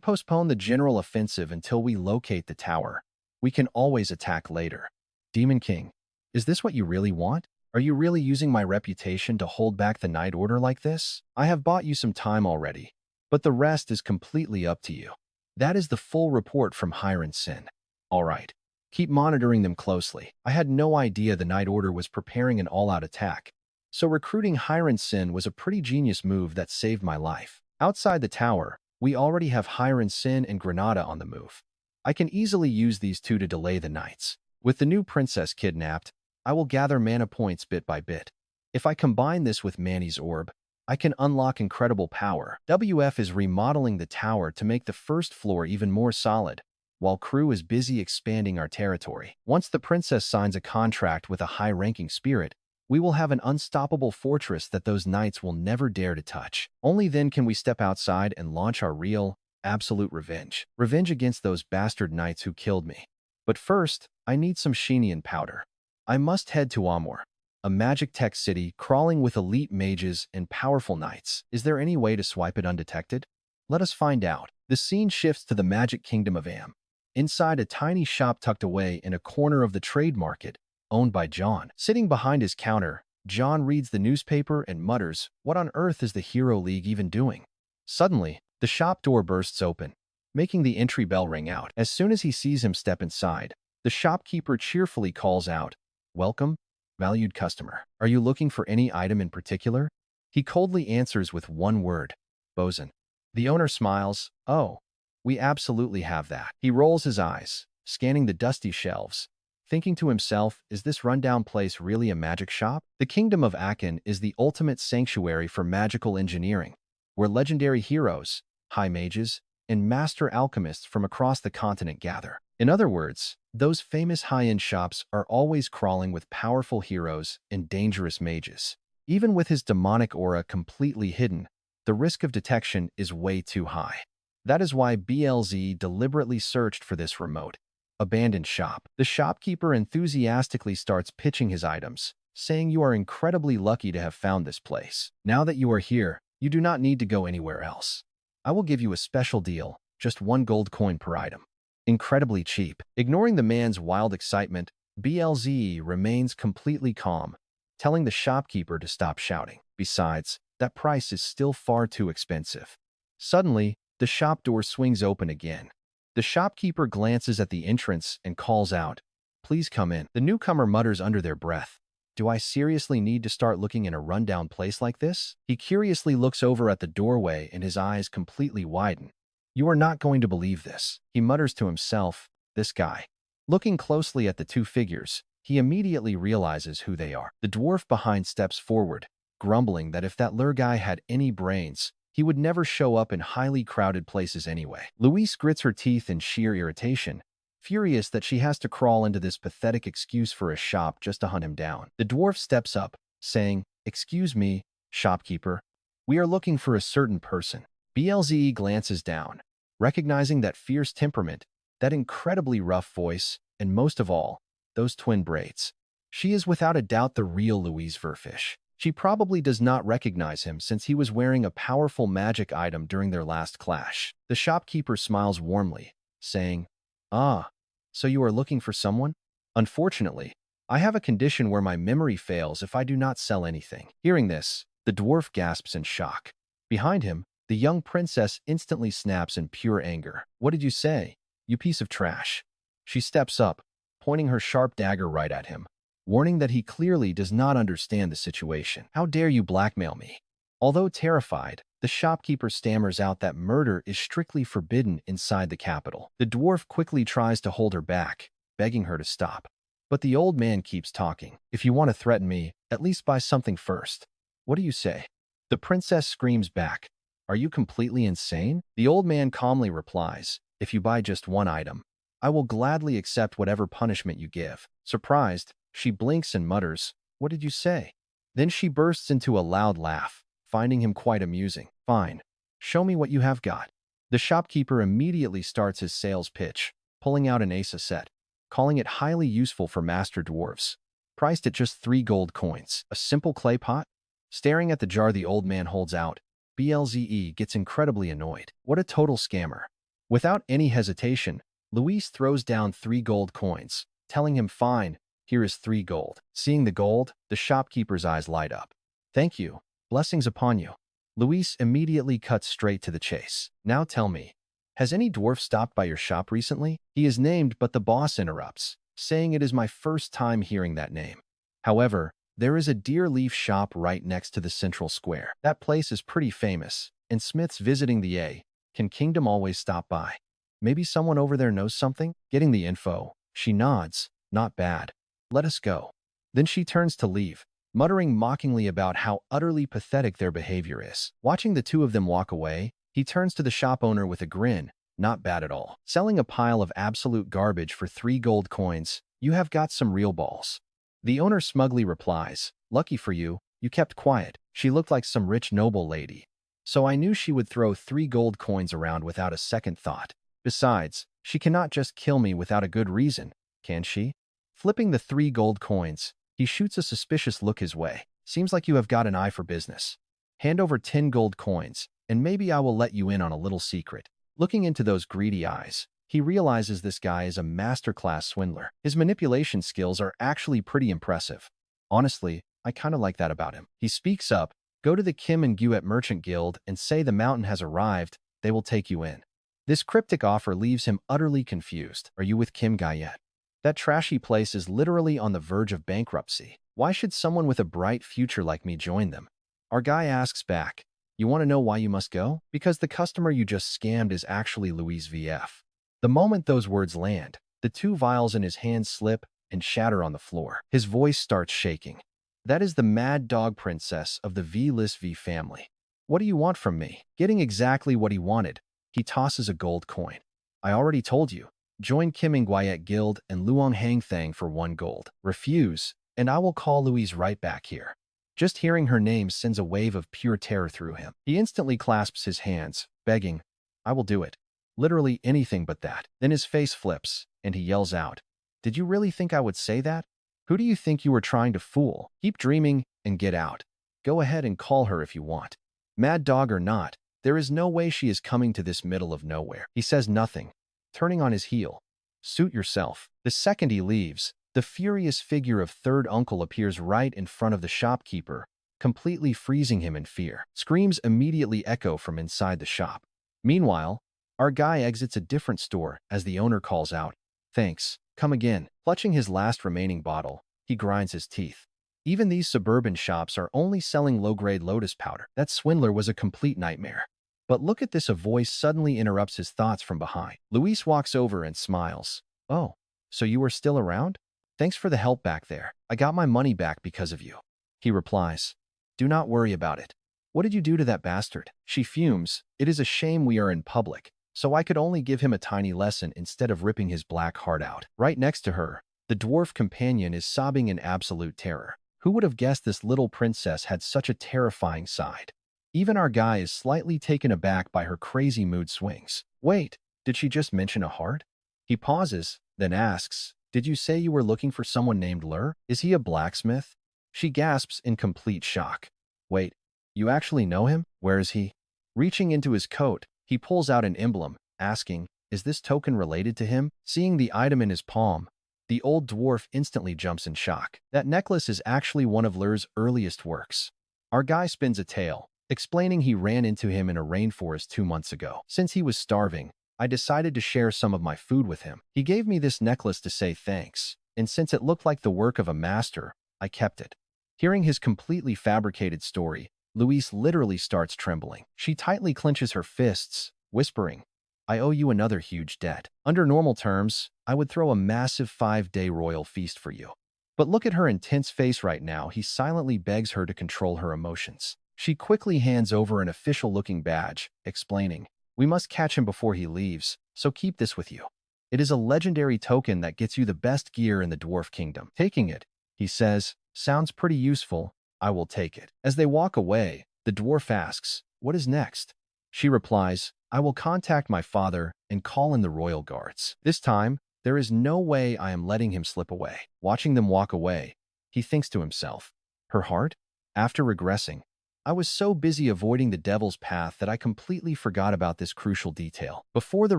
postpone the general offensive until we locate the tower. We can always attack later. Demon King, is this what you really want? Are you really using my reputation to hold back the Night Order like this? I have bought you some time already, but the rest is completely up to you. That is the full report from Hiren Sin. All right. Keep monitoring them closely. I had no idea the Night Order was preparing an all-out attack. So recruiting Hiren Sin was a pretty genius move that saved my life. Outside the tower, we already have Hiren Sin and Granada on the move. I can easily use these two to delay the knights. With the new princess kidnapped, I will gather mana points bit by bit. If I combine this with Manny's orb, I can unlock incredible power. WF is remodeling the tower to make the first floor even more solid, while crew is busy expanding our territory. Once the princess signs a contract with a high-ranking spirit, we will have an unstoppable fortress that those knights will never dare to touch. Only then can we step outside and launch our real, absolute revenge. Revenge against those bastard knights who killed me. But first, I need some Sheenian powder. I must head to Amur, a magic tech city crawling with elite mages and powerful knights. Is there any way to swipe it undetected? Let us find out. The scene shifts to the magic kingdom of Am. Inside a tiny shop tucked away in a corner of the trade market, owned by John. Sitting behind his counter, John reads the newspaper and mutters, "What on earth is the Hero League even doing?" Suddenly, the shop door bursts open, making the entry bell ring out. As soon as he sees him step inside, the shopkeeper cheerfully calls out, "Welcome, valued customer. Are you looking for any item in particular?" He coldly answers with one word, "Bosun." The owner smiles, "Oh, we absolutely have that." He rolls his eyes, scanning the dusty shelves, thinking to himself, is this rundown place really a magic shop? The Kingdom of Aren is the ultimate sanctuary for magical engineering, where legendary heroes, high mages, and master alchemists from across the continent gather. In other words, those famous high-end shops are always crawling with powerful heroes and dangerous mages. Even with his demonic aura completely hidden, the risk of detection is way too high. That is why BLZ deliberately searched for this remote, abandoned shop. The shopkeeper enthusiastically starts pitching his items, saying you are incredibly lucky to have found this place. Now that you are here, you do not need to go anywhere else. I will give you a special deal, just 1 gold coin per item. Incredibly cheap. Ignoring the man's wild excitement, BLZ remains completely calm, telling the shopkeeper to stop shouting. Besides, that price is still far too expensive. Suddenly, the shop door swings open again. The shopkeeper glances at the entrance and calls out, "Please come in." The newcomer mutters under their breath, "Do I seriously need to start looking in a rundown place like this?" He curiously looks over at the doorway and his eyes completely widen. "You are not going to believe this," he mutters to himself, "this guy." Looking closely at the two figures, he immediately realizes who they are. The dwarf behind steps forward, grumbling that if that lure guy had any brains, he would never show up in highly crowded places anyway. Louise grits her teeth in sheer irritation, furious that she has to crawl into this pathetic excuse for a shop just to hunt him down. The dwarf steps up, saying, "Excuse me, shopkeeper. We are looking for a certain person." BLZ glances down, recognizing that fierce temperament, that incredibly rough voice, and most of all, those twin braids. She is without a doubt the real Louise Verfish. She probably does not recognize him since he was wearing a powerful magic item during their last clash. The shopkeeper smiles warmly, saying, "Ah, so you are looking for someone? Unfortunately, I have a condition where my memory fails if I do not sell anything." Hearing this, the dwarf gasps in shock. Behind him, the young princess instantly snaps in pure anger. "What did you say, you piece of trash?" She steps up, pointing her sharp dagger right at him, warning that he clearly does not understand the situation. "How dare you blackmail me?" Although terrified, the shopkeeper stammers out that murder is strictly forbidden inside the capital. The dwarf quickly tries to hold her back, begging her to stop. But the old man keeps talking. "If you want to threaten me, at least buy something first. What do you say?" The princess screams back, "Are you completely insane?" The old man calmly replies, "If you buy just 1 item, I will gladly accept whatever punishment you give." Surprised, She blinks and mutters, "What did you say?" Then she bursts into a loud laugh, finding him quite amusing. "Fine. Show me what you have got." The shopkeeper immediately starts his sales pitch, pulling out an ace set, calling it highly useful for master dwarves. Priced at just 3 gold coins. A simple clay pot? Staring at the jar the old man holds out, BLZE gets incredibly annoyed. What a total scammer. Without any hesitation, Luis throws down 3 gold coins, telling him, "Fine, here is 3 gold." Seeing the gold, the shopkeeper's eyes light up. "Thank you. Blessings upon you." Luis immediately cuts straight to the chase. "Now tell me, has any dwarf stopped by your shop recently?" He is named, but the boss interrupts, saying it is my first time hearing that name. However, there is a deer leaf shop right next to the central square. That place is pretty famous, and Smith's visiting the A. Can Kingdom always stop by? Maybe someone over there knows something? Getting the info, she nods. "Not bad. Let us go." Then she turns to leave, muttering mockingly about how utterly pathetic their behavior is. Watching the two of them walk away, he turns to the shop owner with a grin. "Not bad at all. Selling a pile of absolute garbage for 3 gold coins, you have got some real balls." The owner smugly replies, "Lucky for you, you kept quiet." She looked like some rich noble lady, so I knew she would throw 3 gold coins around without a second thought. Besides, she cannot just kill me without a good reason, can she? Flipping the 3 gold coins, he shoots a suspicious look his way. "Seems like you have got an eye for business. Hand over 10 gold coins, and maybe I will let you in on a little secret." Looking into those greedy eyes, he realizes this guy is a masterclass swindler. His manipulation skills are actually pretty impressive. Honestly, I kinda like that about him. He speaks up, "Go to the Kim and Guet Merchant Guild and say the mountain has arrived, they will take you in." This cryptic offer leaves him utterly confused. Are you with Kim Guy yet? That trashy place is literally on the verge of bankruptcy. Why should someone with a bright future like me join them? Our guy asks back, "You want to know why you must go? Because the customer you just scammed is actually Louise VF." The moment those words land, the 2 vials in his hand slip and shatter on the floor. His voice starts shaking. "That is the mad dog princess of the V-list V family. What do you want from me?" Getting exactly what he wanted, he tosses a gold coin. "I already told you. Join Kim and Guayet Guild and Luong Hang Thang for 1 gold. Refuse, and I will call Louise right back here." Just hearing her name sends a wave of pure terror through him. He instantly clasps his hands, begging, "I will do it. Literally anything but that." Then his face flips, and he yells out, "Did you really think I would say that? Who do you think you were trying to fool? Keep dreaming and get out. Go ahead and call her if you want. Mad dog or not, there is no way she is coming to this middle of nowhere." He says nothing, turning on his heel. "Suit yourself." The second he leaves, the furious figure of third uncle appears right in front of the shopkeeper, completely freezing him in fear. Screams immediately echo from inside the shop. Meanwhile, our guy exits a different store as the owner calls out, "Thanks, come again." Clutching his last remaining bottle, he grinds his teeth. Even these suburban shops are only selling low-grade lotus powder. That swindler was a complete nightmare. But look at this, a voice suddenly interrupts his thoughts from behind. Luis walks over and smiles. "Oh, so you were still around? Thanks for the help back there. I got my money back because of you." He replies, "Do not worry about it. What did you do to that bastard?" She fumes. "It is a shame we are in public, so I could only give him a tiny lesson instead of ripping his black heart out." Right next to her, the dwarf companion is sobbing in absolute terror. Who would have guessed this little princess had such a terrifying side? Even our guy is slightly taken aback by her crazy mood swings. "Wait, did she just mention a heart?" He pauses, then asks, "Did you say you were looking for someone named Lur? Is he a blacksmith?" She gasps in complete shock. "Wait, you actually know him? Where is he?" Reaching into his coat, he pulls out an emblem, asking, "Is this token related to him?" Seeing the item in his palm, the old dwarf instantly jumps in shock. That necklace is actually one of Lur's earliest works. Our guy spins a tale, explaining he ran into him in a rainforest 2 months ago. Since he was starving, I decided to share some of my food with him. He gave me this necklace to say thanks, and since it looked like the work of a master, I kept it. Hearing his completely fabricated story, Louise literally starts trembling. She tightly clenches her fists, whispering, "I owe you another huge debt. Under normal terms, I would throw a massive 5-day royal feast for you." But look at her intense face right now. He silently begs her to control her emotions. She quickly hands over an official-looking badge, explaining, "We must catch him before he leaves, so keep this with you. It is a legendary token that gets you the best gear in the Dwarf Kingdom." Taking it, He says, "Sounds pretty useful. I will take it." As they walk away, the dwarf asks, "What is next?" She replies, "I will contact my father and call in the royal guards. This time, there is no way I am letting him slip away." Watching them walk away, he thinks to himself, "Her heart?" After regressing, I was so busy avoiding the devil's path that I completely forgot about this crucial detail. Before the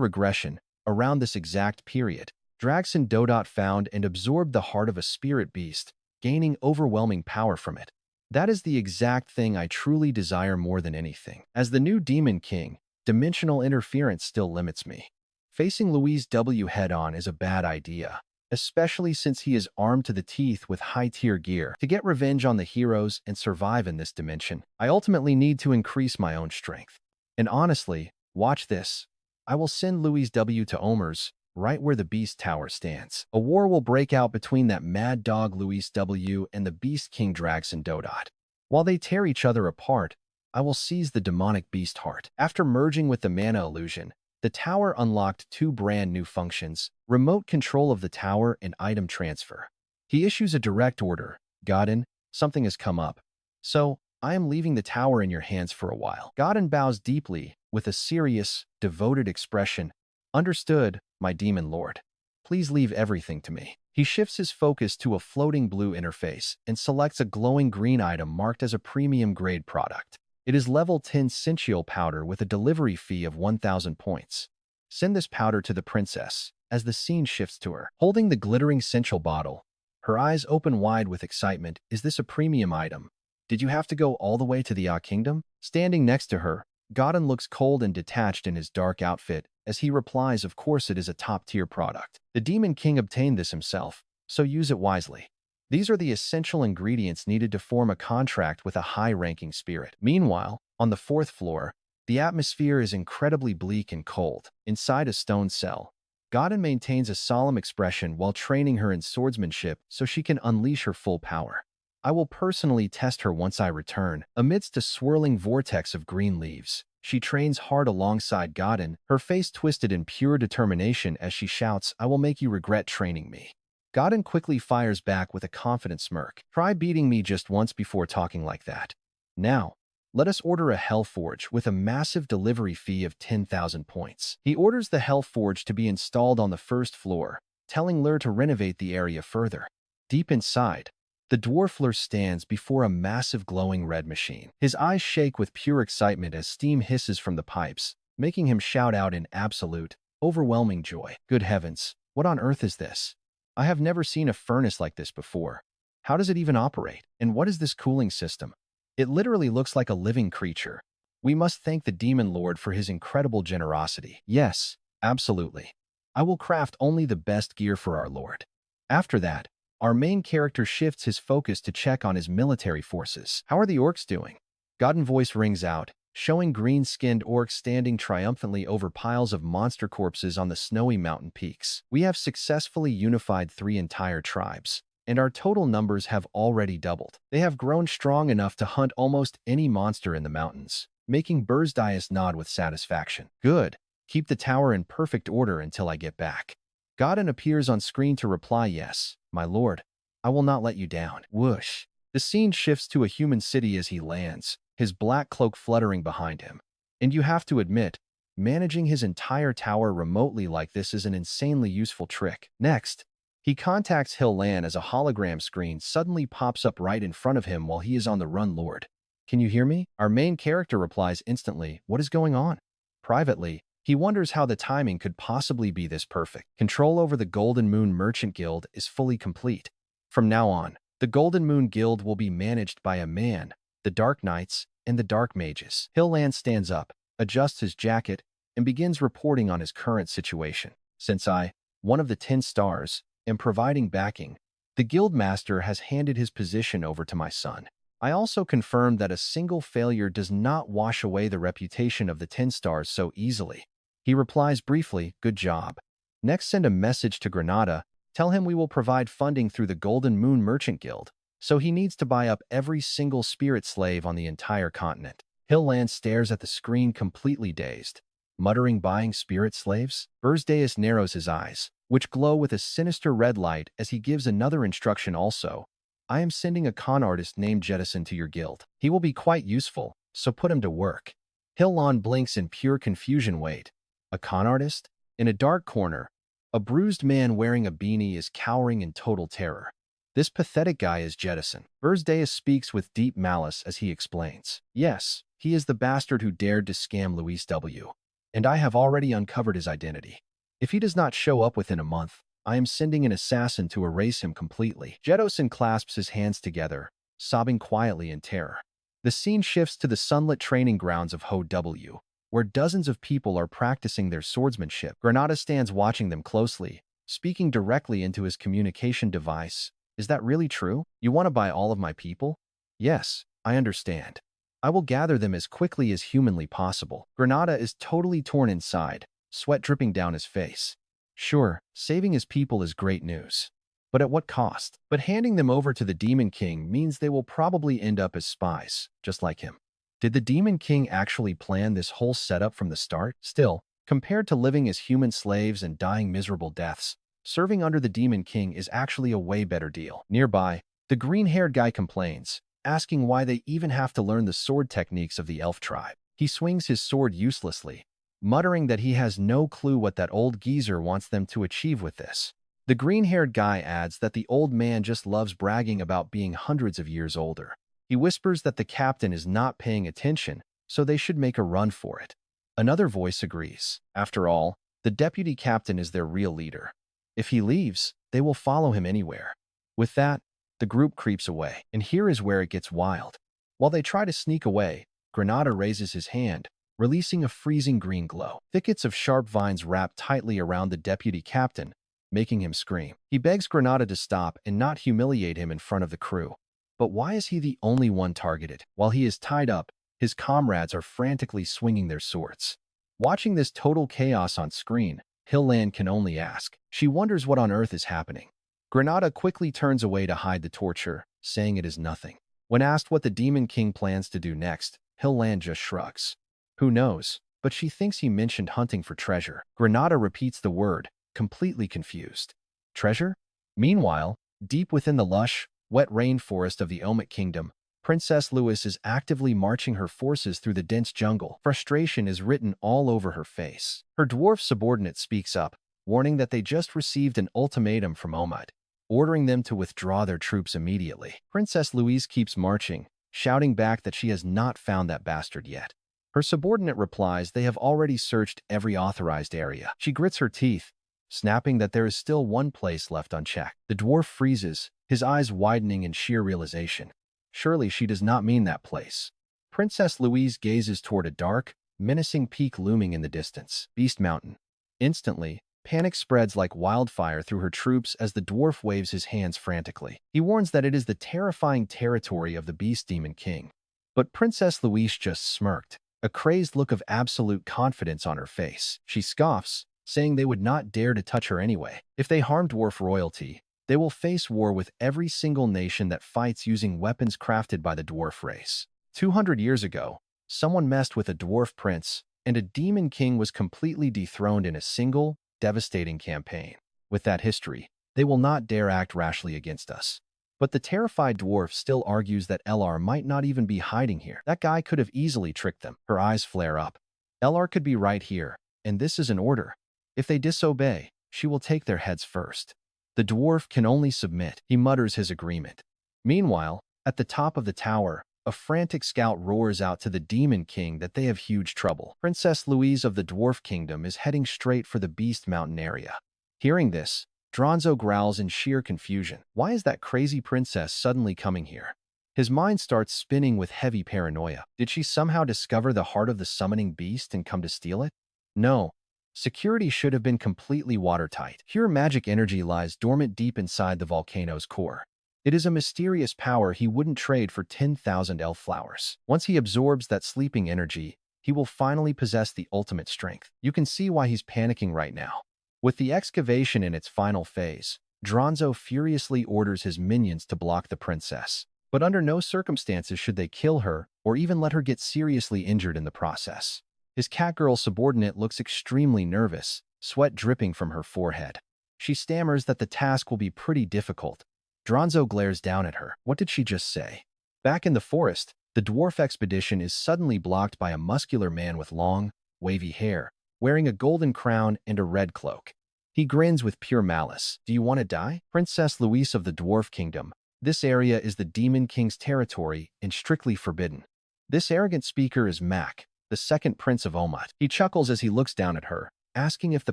regression, around this exact period, Dragson Dodot found and absorbed the heart of a spirit beast, gaining overwhelming power from it. That is the exact thing I truly desire more than anything. As the new Demon King, dimensional interference still limits me. Facing Louise W. head-on is a bad idea, especially since he is armed to the teeth with high-tier gear. To get revenge on the heroes and survive in this dimension, I ultimately need to increase my own strength. And honestly, watch this. I will send Louise W. to Omer's, right where the Beast Tower stands. A war will break out between that mad dog Louise W. and the Beast King Dragson Dodot. While they tear each other apart, I will seize the demonic beast heart. After merging with the mana illusion, the tower unlocked two brand new functions: remote control of the tower and item transfer. He issues a direct order. "Godin, something has come up. So, I am leaving the tower in your hands for a while." Godin bows deeply, with a serious, devoted expression. "Understood, my demon lord. Please leave everything to me." He shifts his focus to a floating blue interface and selects a glowing green item marked as a premium grade product. It is level 10 Sential powder with a delivery fee of 1,000 points. Send this powder to the princess. As the scene shifts to her, holding the glittering Sential bottle, her eyes open wide with excitement. "Is this a premium item? Did you have to go all the way to the Kingdom?" Standing next to her, Godin looks cold and detached in his dark outfit as he replies, "Of course it is a top-tier product. The Demon King obtained this himself, so use it wisely. These are the essential ingredients needed to form a contract with a high-ranking spirit." Meanwhile, on the fourth floor, the atmosphere is incredibly bleak and cold. Inside a stone cell, Godin maintains a solemn expression while training her in swordsmanship so she can unleash her full power. "I will personally test her once I return." Amidst a swirling vortex of green leaves, she trains hard alongside Godin, her face twisted in pure determination as she shouts, "I will make you regret training me." Godin quickly fires back with a confident smirk. "Try beating me just once before talking like that. Now, let us order a Hellforge with a massive delivery fee of 10,000 points." He orders the Hellforge to be installed on the first floor, telling Lur to renovate the area further. Deep inside, the dwarf Lur stands before a massive glowing red machine. His eyes shake with pure excitement as steam hisses from the pipes, making him shout out in absolute, overwhelming joy. "Good heavens, what on earth is this? I have never seen a furnace like this before. How does it even operate? And what is this cooling system? It literally looks like a living creature. We must thank the Demon Lord for his incredible generosity." "Yes, absolutely. I will craft only the best gear for our Lord." After that, our main character shifts his focus to check on his military forces. "How are the orcs doing?" Godin voice rings out, showing green-skinned orcs standing triumphantly over piles of monster corpses on the snowy mountain peaks. "We have successfully unified 3 entire tribes, and our total numbers have already doubled. They have grown strong enough to hunt almost any monster in the mountains," making Beje Dias nod with satisfaction. "Good. Keep the tower in perfect order until I get back." Godin appears on screen to reply, "Yes, my lord. I will not let you down." Whoosh. The scene shifts to a human city as he lands, his black cloak fluttering behind him. And you have to admit, managing his entire tower remotely like this is an insanely useful trick. Next, he contacts Hillan as a hologram screen suddenly pops up right in front of him while he is on the run. "Lord, can you hear me?" Our main character replies instantly, "What is going on?" Privately, he wonders how the timing could possibly be this perfect. Control over the Golden Moon Merchant Guild is fully complete. From now on, the Golden Moon Guild will be managed by a man, the Dark Knights, and the Dark Mages. Hillan stands up, adjusts his jacket, and begins reporting on his current situation. "Since I, one of the 10 stars, am providing backing, the Guildmaster has handed his position over to my son. I also confirmed that a single failure does not wash away the reputation of the 10 stars so easily." He replies briefly, "Good job. Next, send a message to Granada. Tell him we will provide funding through the Golden Moon Merchant Guild, so he needs to buy up every single spirit slave on the entire continent." Hillan stares at the screen completely dazed, muttering, "Buying spirit slaves?" Beje Dias narrows his eyes, which glow with a sinister red light as he gives another instruction also, I am sending a con artist named Jettison to your guild. He will be quite useful, so put him to work. Hillan blinks in pure confusion. Wait, a con artist? In a dark corner, a bruised man wearing a beanie is cowering in total terror. This pathetic guy is Jettison. Beje Dias speaks with deep malice as he explains. Yes, he is the bastard who dared to scam Luis W. And I have already uncovered his identity. If he does not show up within a month, I am sending an assassin to erase him completely. Jettison clasps his hands together, sobbing quietly in terror. The scene shifts to the sunlit training grounds of Ho W, where dozens of people are practicing their swordsmanship. Granada stands watching them closely, speaking directly into his communication device. Is that really true? You want to buy all of my people? Yes, I understand. I will gather them as quickly as humanly possible. Granada is totally torn inside, sweat dripping down his face. Sure, saving his people is great news. But at what cost? But handing them over to the Demon King means they will probably end up as spies, just like him. Did the Demon King actually plan this whole setup from the start? Still, compared to living as human slaves and dying miserable deaths, serving under the Demon King is actually a way better deal. Nearby, the green-haired guy complains, asking why they even have to learn the sword techniques of the elf tribe. He swings his sword uselessly, muttering that he has no clue what that old geezer wants them to achieve with this. The green-haired guy adds that the old man just loves bragging about being hundreds of years older. He whispers that the captain is not paying attention, so they should make a run for it. Another voice agrees. After all, the deputy captain is their real leader. If he leaves, they will follow him anywhere. With that, the group creeps away, and here is where it gets wild. While they try to sneak away, Granada raises his hand, releasing a freezing green glow. Thickets of sharp vines wrap tightly around the deputy captain, making him scream. He begs Granada to stop and not humiliate him in front of the crew. But why is he the only one targeted? While he is tied up, his comrades are frantically swinging their swords. Watching this total chaos on screen, Hillan can only ask. She wonders what on earth is happening. Granada quickly turns away to hide the torture, saying it is nothing. When asked what the Demon King plans to do next, Hillan just shrugs. Who knows, but she thinks he mentioned hunting for treasure. Granada repeats the word, completely confused. Treasure? Meanwhile, deep within the lush, wet rainforest of the Omic Kingdom, Princess Louis is actively marching her forces through the dense jungle. Frustration is written all over her face. Her dwarf subordinate speaks up, warning that they just received an ultimatum from Omad, ordering them to withdraw their troops immediately. Princess Louise keeps marching, shouting back that she has not found that bastard yet. Her subordinate replies they have already searched every authorized area. She grits her teeth, snapping that there is still one place left unchecked. The dwarf freezes, his eyes widening in sheer realization. Surely she does not mean that place. Princess Louise gazes toward a dark, menacing peak looming in the distance. Beast Mountain. Instantly, panic spreads like wildfire through her troops as the dwarf waves his hands frantically. He warns that it is the terrifying territory of the Beast Demon King. But Princess Louise just smirked, a crazed look of absolute confidence on her face. She scoffs, saying they would not dare to touch her anyway. If they harm dwarf royalty, they will face war with every single nation that fights using weapons crafted by the dwarf race. 200 years ago, someone messed with a dwarf prince, and a demon king was completely dethroned in a single, devastating campaign. With that history, they will not dare act rashly against us. But the terrified dwarf still argues that LR might not even be hiding here. That guy could have easily tricked them. Her eyes flare up. LR could be right here, and this is an order. If they disobey, she will take their heads first. The dwarf can only submit. He mutters his agreement. Meanwhile, at the top of the tower, a frantic scout roars out to the Demon King that they have huge trouble. Princess Louise of the Dwarf Kingdom is heading straight for the Beast Mountain area. Hearing this, Dronzo growls in sheer confusion. Why is that crazy princess suddenly coming here? His mind starts spinning with heavy paranoia. Did she somehow discover the heart of the summoning beast and come to steal it? No. Security should have been completely watertight. Pure magic energy lies dormant deep inside the volcano's core. It is a mysterious power he wouldn't trade for 10,000 elf flowers. Once he absorbs that sleeping energy, he will finally possess the ultimate strength. You can see why he's panicking right now. With the excavation in its final phase, Dronzo furiously orders his minions to block the princess. But under no circumstances should they kill her or even let her get seriously injured in the process. His catgirl subordinate looks extremely nervous, sweat dripping from her forehead. She stammers that the task will be pretty difficult, Dronzo glares down at her. What did she just say? Back in the forest, the dwarf expedition is suddenly blocked by a muscular man with long, wavy hair, wearing a golden crown and a red cloak. He grins with pure malice. Do you want to die? Princess Louise of the Dwarf Kingdom. This area is the Demon King's territory and strictly forbidden. This arrogant speaker is Mac, the second prince of Omat. He chuckles as he looks down at her, asking if the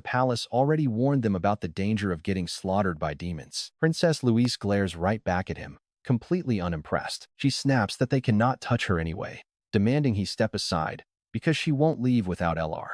palace already warned them about the danger of getting slaughtered by demons. Princess Louise glares right back at him, completely unimpressed. She snaps that they cannot touch her anyway, demanding he step aside, because she won't leave without LR.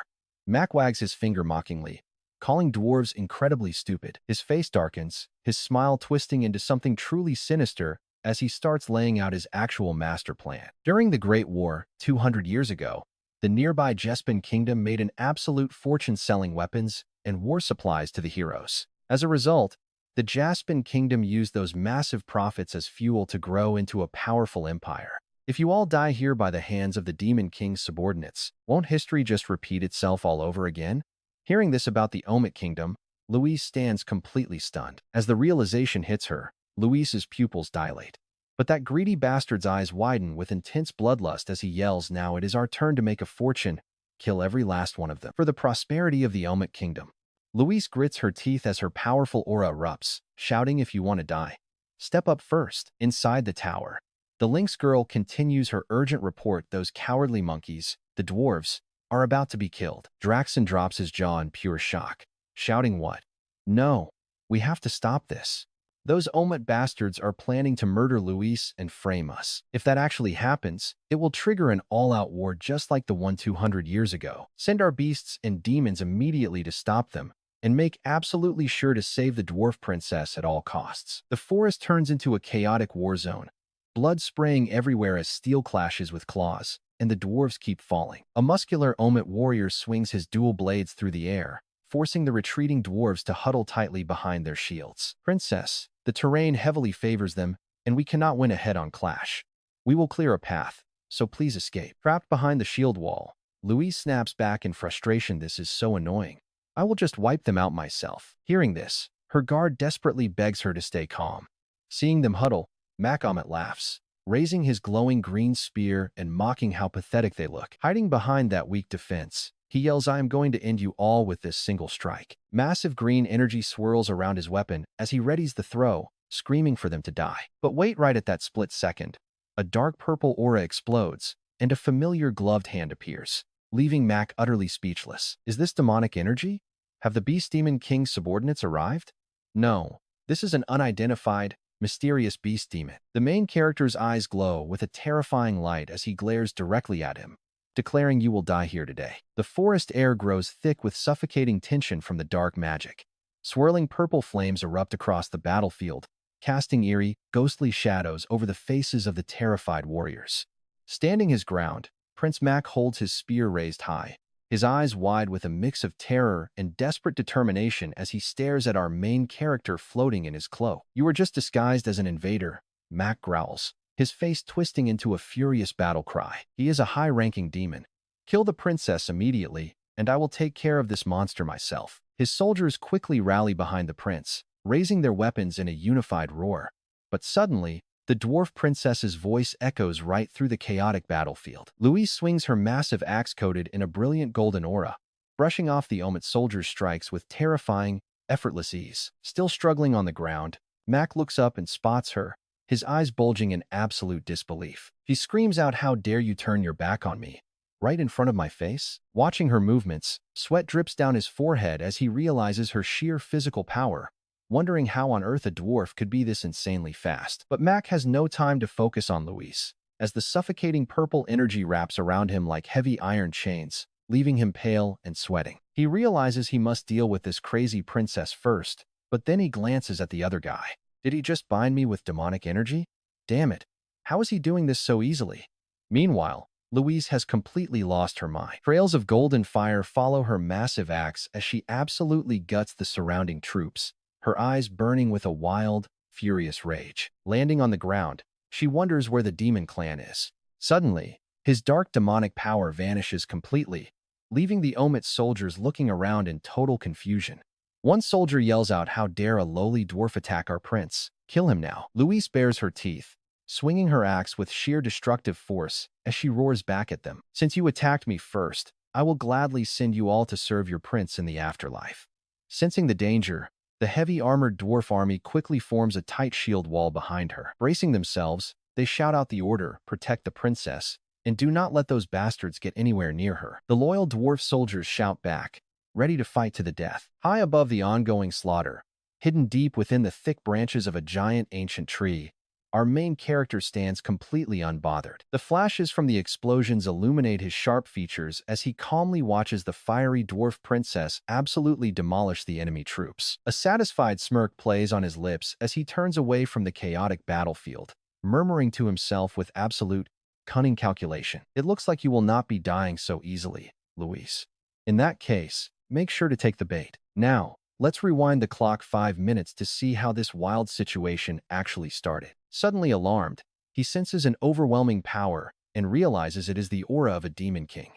Mac wags his finger mockingly, calling dwarves incredibly stupid. His face darkens, his smile twisting into something truly sinister as he starts laying out his actual master plan. During the Great War, 200 years ago, the nearby Jespin Kingdom made an absolute fortune selling weapons and war supplies to the heroes. As a result, the Jaspin Kingdom used those massive profits as fuel to grow into a powerful empire. If you all die here by the hands of the Demon King's subordinates, won't history just repeat itself all over again? Hearing this about the Omet Kingdom, Louise stands completely stunned. As the realization hits her, Louise's pupils dilate. But that greedy bastard's eyes widen with intense bloodlust as he yells, "Now it is our turn to make a fortune. Kill every last one of them for the prosperity of the Omet Kingdom." Louise grits her teeth as her powerful aura erupts, shouting, "If you want to die, step up first." Inside the tower, the Lynx girl continues her urgent report. Those cowardly monkeys, the dwarves, are about to be killed. Draxon drops his jaw in pure shock, shouting, "What? No, we have to stop this. Those Omet bastards are planning to murder Louise and frame us. If that actually happens, it will trigger an all-out war just like the one 200 years ago. Send our beasts and demons immediately to stop them, and make absolutely sure to save the dwarf princess at all costs." The forest turns into a chaotic war zone, blood spraying everywhere as steel clashes with claws, and the dwarves keep falling. A muscular Omet warrior swings his dual blades through the air, forcing the retreating dwarves to huddle tightly behind their shields. "Princess, the terrain heavily favors them, and we cannot win a head-on clash. We will clear a path, so please escape." Trapped behind the shield wall, Louise snaps back in frustration. "This is so annoying. I will just wipe them out myself." Hearing this, her guard desperately begs her to stay calm. Seeing them huddle, Macomet laughs, raising his glowing green spear and mocking how pathetic they look. Hiding behind that weak defense, he yells, "I am going to end you all with this single strike." Massive green energy swirls around his weapon as he readies the throw, screaming for them to die. But wait, right at that split second, a dark purple aura explodes, and a familiar gloved hand appears, leaving Mac utterly speechless. Is this demonic energy? Have the Beast Demon King's subordinates arrived? No, this is an unidentified, mysterious beast demon. The main character's eyes glow with a terrifying light as he glares directly at him, declaring, "You will die here today." The forest air grows thick with suffocating tension from the dark magic. Swirling purple flames erupt across the battlefield, casting eerie, ghostly shadows over the faces of the terrified warriors. Standing his ground, Prince Mac holds his spear raised high, his eyes wide with a mix of terror and desperate determination as he stares at our main character floating in his cloak. "You are just disguised as an invader," Mac growls, his face twisting into a furious battle cry. He is a high-ranking demon. "Kill the princess immediately, and I will take care of this monster myself." His soldiers quickly rally behind the prince, raising their weapons in a unified roar. But suddenly, the dwarf princess's voice echoes right through the chaotic battlefield. Louise swings her massive axe coated in a brilliant golden aura, brushing off the Omet soldiers' strikes with terrifying, effortless ease. Still struggling on the ground, Mac looks up and spots her, his eyes bulging in absolute disbelief. He screams out, "How dare you turn your back on me? Right in front of my face?" Watching her movements, sweat drips down his forehead as he realizes her sheer physical power, wondering how on earth a dwarf could be this insanely fast. But Mac has no time to focus on Louise, as the suffocating purple energy wraps around him like heavy iron chains, leaving him pale and sweating. He realizes he must deal with this crazy princess first, but then he glances at the other guy. Did he just bind me with demonic energy? Damn it, how is he doing this so easily? Meanwhile, Louise has completely lost her mind. Trails of golden fire follow her massive axe as she absolutely guts the surrounding troops, her eyes burning with a wild, furious rage. Landing on the ground, she wonders where the demon clan is. Suddenly, his dark demonic power vanishes completely, leaving the Omet soldiers looking around in total confusion. One soldier yells out, "How dare a lowly dwarf attack our prince?" Kill him now. Louise bares her teeth, swinging her axe with sheer destructive force as she roars back at them. Since you attacked me first, I will gladly send you all to serve your prince in the afterlife. Sensing the danger, the heavy armored dwarf army quickly forms a tight shield wall behind her. Bracing themselves, they shout out the order, protect the princess, and do not let those bastards get anywhere near her. The loyal dwarf soldiers shout back, ready to fight to the death. High above the ongoing slaughter, hidden deep within the thick branches of a giant ancient tree, our main character stands completely unbothered. The flashes from the explosions illuminate his sharp features as he calmly watches the fiery dwarf princess absolutely demolish the enemy troops. A satisfied smirk plays on his lips as he turns away from the chaotic battlefield, murmuring to himself with absolute, cunning calculation. It looks like you will not be dying so easily, Louise. In that case, make sure to take the bait. Now, let's rewind the clock 5 minutes to see how this wild situation actually started. Suddenly alarmed, he senses an overwhelming power and realizes it is the aura of a demon king.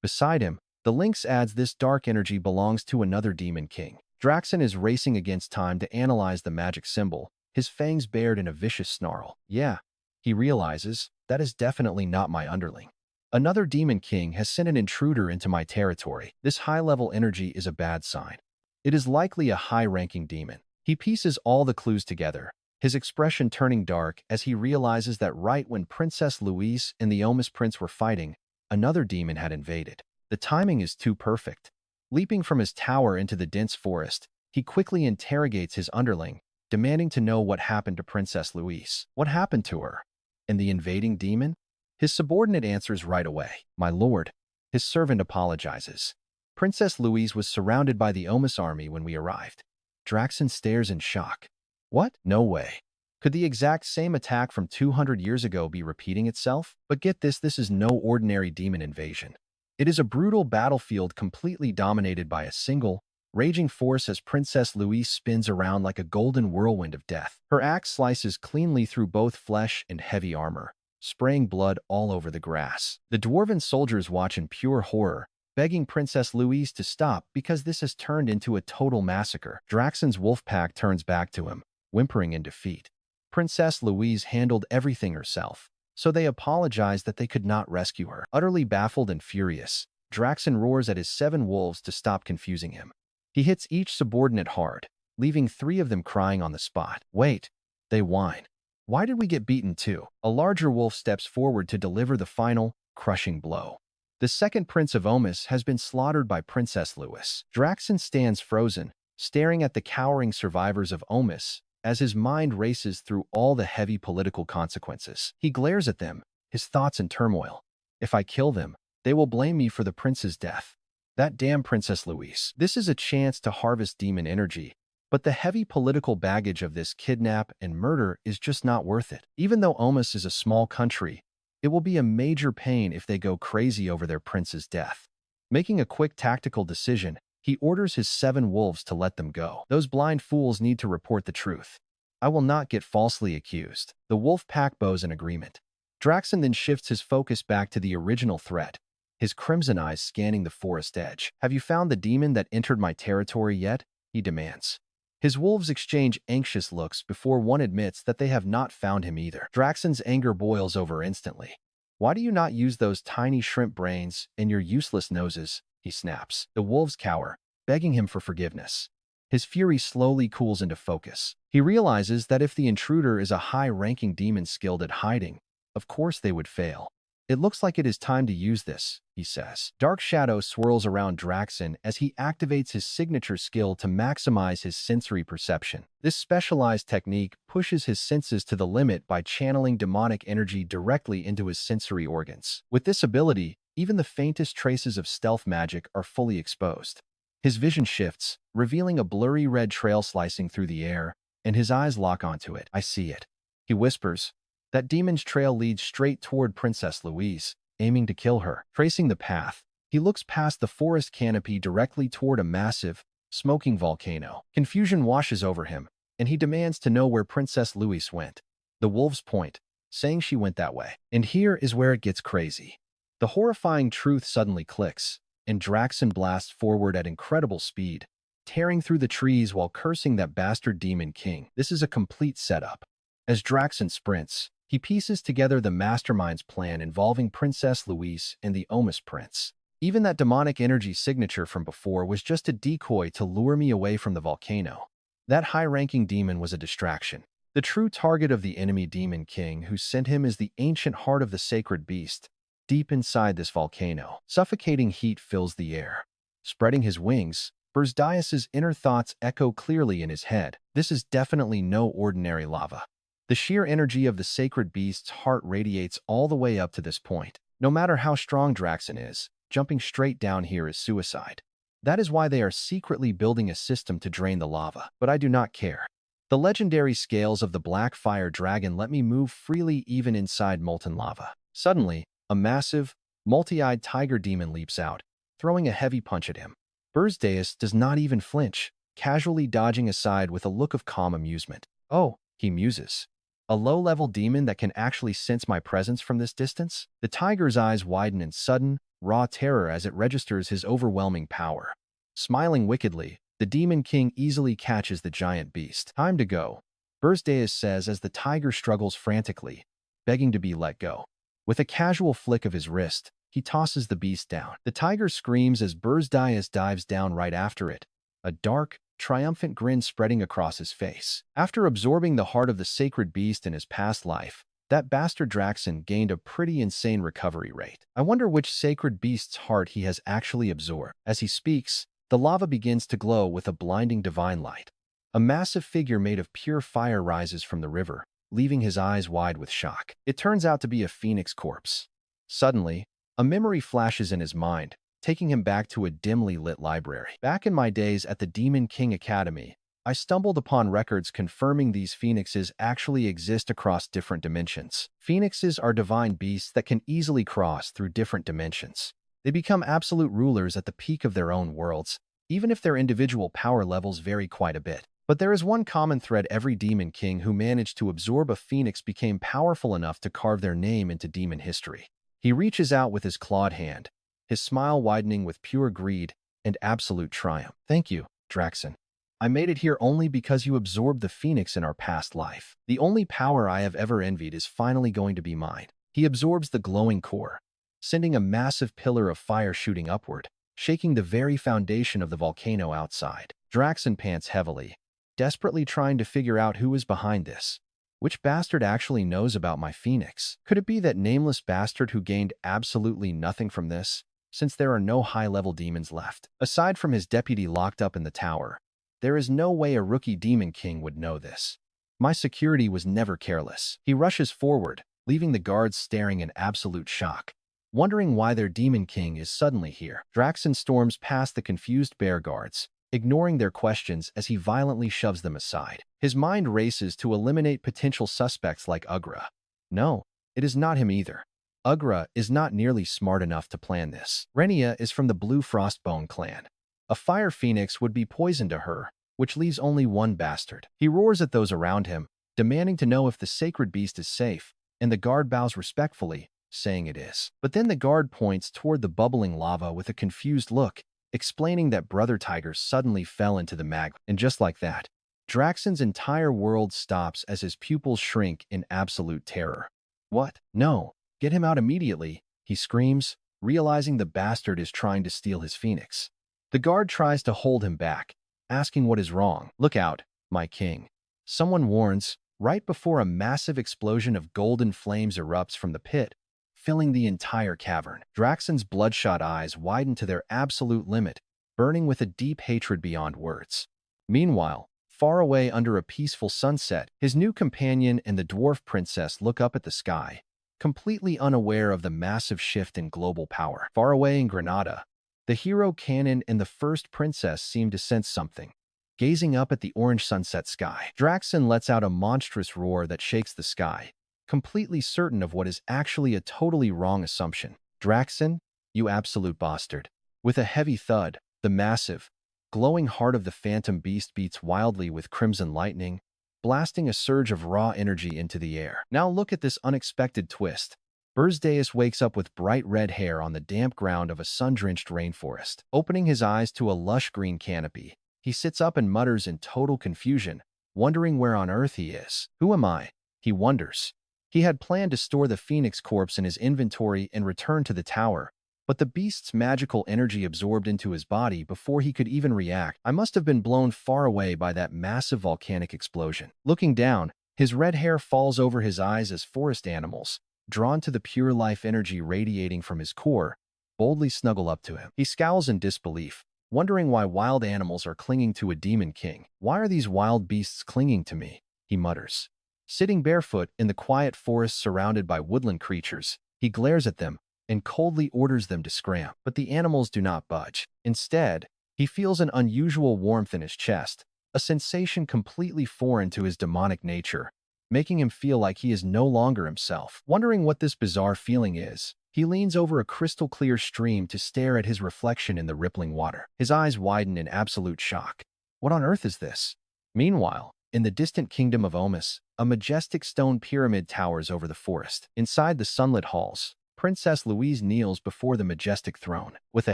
Beside him, the lynx adds this dark energy belongs to another demon king. Draxen is racing against time to analyze the magic symbol, his fangs bared in a vicious snarl. Yeah, he realizes, that is definitely not my underling. Another demon king has sent an intruder into my territory. This high-level energy is a bad sign. It is likely a high-ranking demon. He pieces all the clues together, his expression turning dark as he realizes that right when Princess Louise and the Omis Prince were fighting, another demon had invaded. The timing is too perfect. Leaping from his tower into the dense forest, he quickly interrogates his underling, demanding to know what happened to Princess Louise. What happened to her? And the invading demon? His subordinate answers right away. My lord. His servant apologizes. Princess Louise was surrounded by the Omis army when we arrived. Draxen stares in shock. What? No way. Could the exact same attack from 200 years ago be repeating itself? But get this is no ordinary demon invasion. It is a brutal battlefield completely dominated by a single, raging force as Princess Louise spins around like a golden whirlwind of death. Her axe slices cleanly through both flesh and heavy armor, spraying blood all over the grass. The dwarven soldiers watch in pure horror, begging Princess Louise to stop because this has turned into a total massacre. Draxen's wolf pack turns back to him, whimpering in defeat. Princess Louise handled everything herself, so they apologized that they could not rescue her. Utterly baffled and furious, Draxen roars at his 7 wolves to stop confusing him. He hits each subordinate hard, leaving 3 of them crying on the spot. Wait, they whine. Why did we get beaten too? A larger wolf steps forward to deliver the final, crushing blow. The second Prince of Omis has been slaughtered by Princess Louise. Draxen stands frozen, staring at the cowering survivors of Omis as his mind races through all the heavy political consequences. He glares at them, his thoughts in turmoil. If I kill them, they will blame me for the prince's death. That damn Princess Louise. This is a chance to harvest demon energy, but the heavy political baggage of this kidnap and murder is just not worth it. Even though Omis is a small country, it will be a major pain if they go crazy over their prince's death. Making a quick tactical decision, he orders his 7 wolves to let them go. Those blind fools need to report the truth. I will not get falsely accused. The wolf pack bows in agreement. Draxen then shifts his focus back to the original threat, his crimson eyes scanning the forest edge. Have you found the demon that entered my territory yet? He demands. His wolves exchange anxious looks before one admits that they have not found him either. Draxen's anger boils over instantly. Why do you not use those tiny shrimp brains and your useless noses? He snaps. The wolves cower, begging him for forgiveness. His fury slowly cools into focus. He realizes that if the intruder is a high-ranking demon skilled at hiding, of course they would fail. It looks like it is time to use this, he says. Dark shadow swirls around Draxen as he activates his signature skill to maximize his sensory perception. This specialized technique pushes his senses to the limit by channeling demonic energy directly into his sensory organs. With this ability, even the faintest traces of stealth magic are fully exposed. His vision shifts, revealing a blurry red trail slicing through the air, and his eyes lock onto it. I see it. He whispers. That demon's trail leads straight toward Princess Louise, aiming to kill her. Tracing the path, he looks past the forest canopy directly toward a massive, smoking volcano. Confusion washes over him, and he demands to know where Princess Louise went. The wolves point, saying she went that way. And here is where it gets crazy. The horrifying truth suddenly clicks, and Draxen blasts forward at incredible speed, tearing through the trees while cursing that bastard demon king. This is a complete setup. As Draxen sprints, he pieces together the mastermind's plan involving Princess Louise and the Omus Prince. Even that demonic energy signature from before was just a decoy to lure me away from the volcano. That high-ranking demon was a distraction. The true target of the enemy demon king who sent him is the ancient heart of the sacred beast, deep inside this volcano. Suffocating heat fills the air. Spreading his wings, Beje Dias's inner thoughts echo clearly in his head. This is definitely no ordinary lava. The sheer energy of the sacred beast's heart radiates all the way up to this point. No matter how strong Draxen is, jumping straight down here is suicide. That is why they are secretly building a system to drain the lava. But I do not care. The legendary scales of the black fire dragon let me move freely even inside molten lava. Suddenly, a massive, multi-eyed tiger demon leaps out, throwing a heavy punch at him. Beje Dias does not even flinch, casually dodging aside with a look of calm amusement. Oh, he muses. A low-level demon that can actually sense my presence from this distance? The tiger's eyes widen in sudden, raw terror as it registers his overwhelming power. Smiling wickedly, the demon king easily catches the giant beast. Time to go, Beje Dias says as the tiger struggles frantically, begging to be let go. With a casual flick of his wrist, he tosses the beast down. The tiger screams as Beje Dias dives down right after it, a dark, triumphant grin spreading across his face. After absorbing the heart of the sacred beast in his past life, that bastard Draxen gained a pretty insane recovery rate. I wonder which sacred beast's heart he has actually absorbed. As he speaks, the lava begins to glow with a blinding divine light. A massive figure made of pure fire rises from the river, leaving his eyes wide with shock. It turns out to be a phoenix corpse. Suddenly, a memory flashes in his mind, taking him back to a dimly lit library. Back in my days at the Demon King Academy, I stumbled upon records confirming these phoenixes actually exist across different dimensions. Phoenixes are divine beasts that can easily cross through different dimensions. They become absolute rulers at the peak of their own worlds, even if their individual power levels vary quite a bit. But there is one common thread: every demon king who managed to absorb a phoenix became powerful enough to carve their name into demon history. He reaches out with his clawed hand, his smile widening with pure greed and absolute triumph. Thank you, Draxen. I made it here only because you absorbed the phoenix in our past life. The only power I have ever envied is finally going to be mine. He absorbs the glowing core, sending a massive pillar of fire shooting upward, shaking the very foundation of the volcano outside. Draxen pants heavily, desperately trying to figure out who is behind this. Which bastard actually knows about my phoenix? Could it be that nameless bastard who gained absolutely nothing from this, since there are no high-level demons left? Aside from his deputy locked up in the tower, there is no way a rookie demon king would know this. My security was never careless. He rushes forward, leaving the guards staring in absolute shock, wondering why their demon king is suddenly here. Draxen storms past the confused bear guards, ignoring their questions as he violently shoves them aside. His mind races to eliminate potential suspects like Ugra. No, it is not him either. Ugra is not nearly smart enough to plan this. Renia is from the Blue Frostbone clan. A fire phoenix would be poison to her, which leaves only one bastard. He roars at those around him, demanding to know if the sacred beast is safe, and the guard bows respectfully, saying it is. But then the guard points toward the bubbling lava with a confused look, explaining that Brother Tiger suddenly fell into the magma. And just like that, Draxen's entire world stops as his pupils shrink in absolute terror. What? No, get him out immediately, he screams, realizing the bastard is trying to steal his phoenix. The guard tries to hold him back, asking what is wrong. Look out, my king, someone warns, right before a massive explosion of golden flames erupts from the pit, filling the entire cavern. Draxen's bloodshot eyes widen to their absolute limit, burning with a deep hatred beyond words. Meanwhile, far away under a peaceful sunset, his new companion and the dwarf princess look up at the sky, completely unaware of the massive shift in global power. Far away in Granada, the hero Canon and the first princess seem to sense something. Gazing up at the orange sunset sky, Draxen lets out a monstrous roar that shakes the sky, completely certain of what is actually a totally wrong assumption. Draxen, you absolute bastard. With a heavy thud, the massive, glowing heart of the phantom beast beats wildly with crimson lightning, blasting a surge of raw energy into the air. Now look at this unexpected twist. Beje Dias wakes up with bright red hair on the damp ground of a sun-drenched rainforest. Opening his eyes to a lush green canopy, He sits up and mutters in total confusion, wondering where on earth he is. Who am I? He wonders. He had planned to store the phoenix corpse in his inventory and return to the tower, but the beast's magical energy absorbed into his body before he could even react. I must have been blown far away by that massive volcanic explosion. Looking down, his red hair falls over his eyes as forest animals, drawn to the pure life energy radiating from his core, boldly snuggle up to him. He scowls in disbelief, wondering why wild animals are clinging to a demon king. Why are these wild beasts clinging to me? He mutters. Sitting barefoot in the quiet forest surrounded by woodland creatures, he glares at them and coldly orders them to scram. But the animals do not budge. Instead, he feels an unusual warmth in his chest, a sensation completely foreign to his demonic nature, making him feel like he is no longer himself. Wondering what this bizarre feeling is, he leans over a crystal-clear stream to stare at his reflection in the rippling water. His eyes widen in absolute shock. What on earth is this? Meanwhile, in the distant kingdom of Omus, a majestic stone pyramid towers over the forest. Inside the sunlit halls, Princess Louise kneels before the majestic throne. With a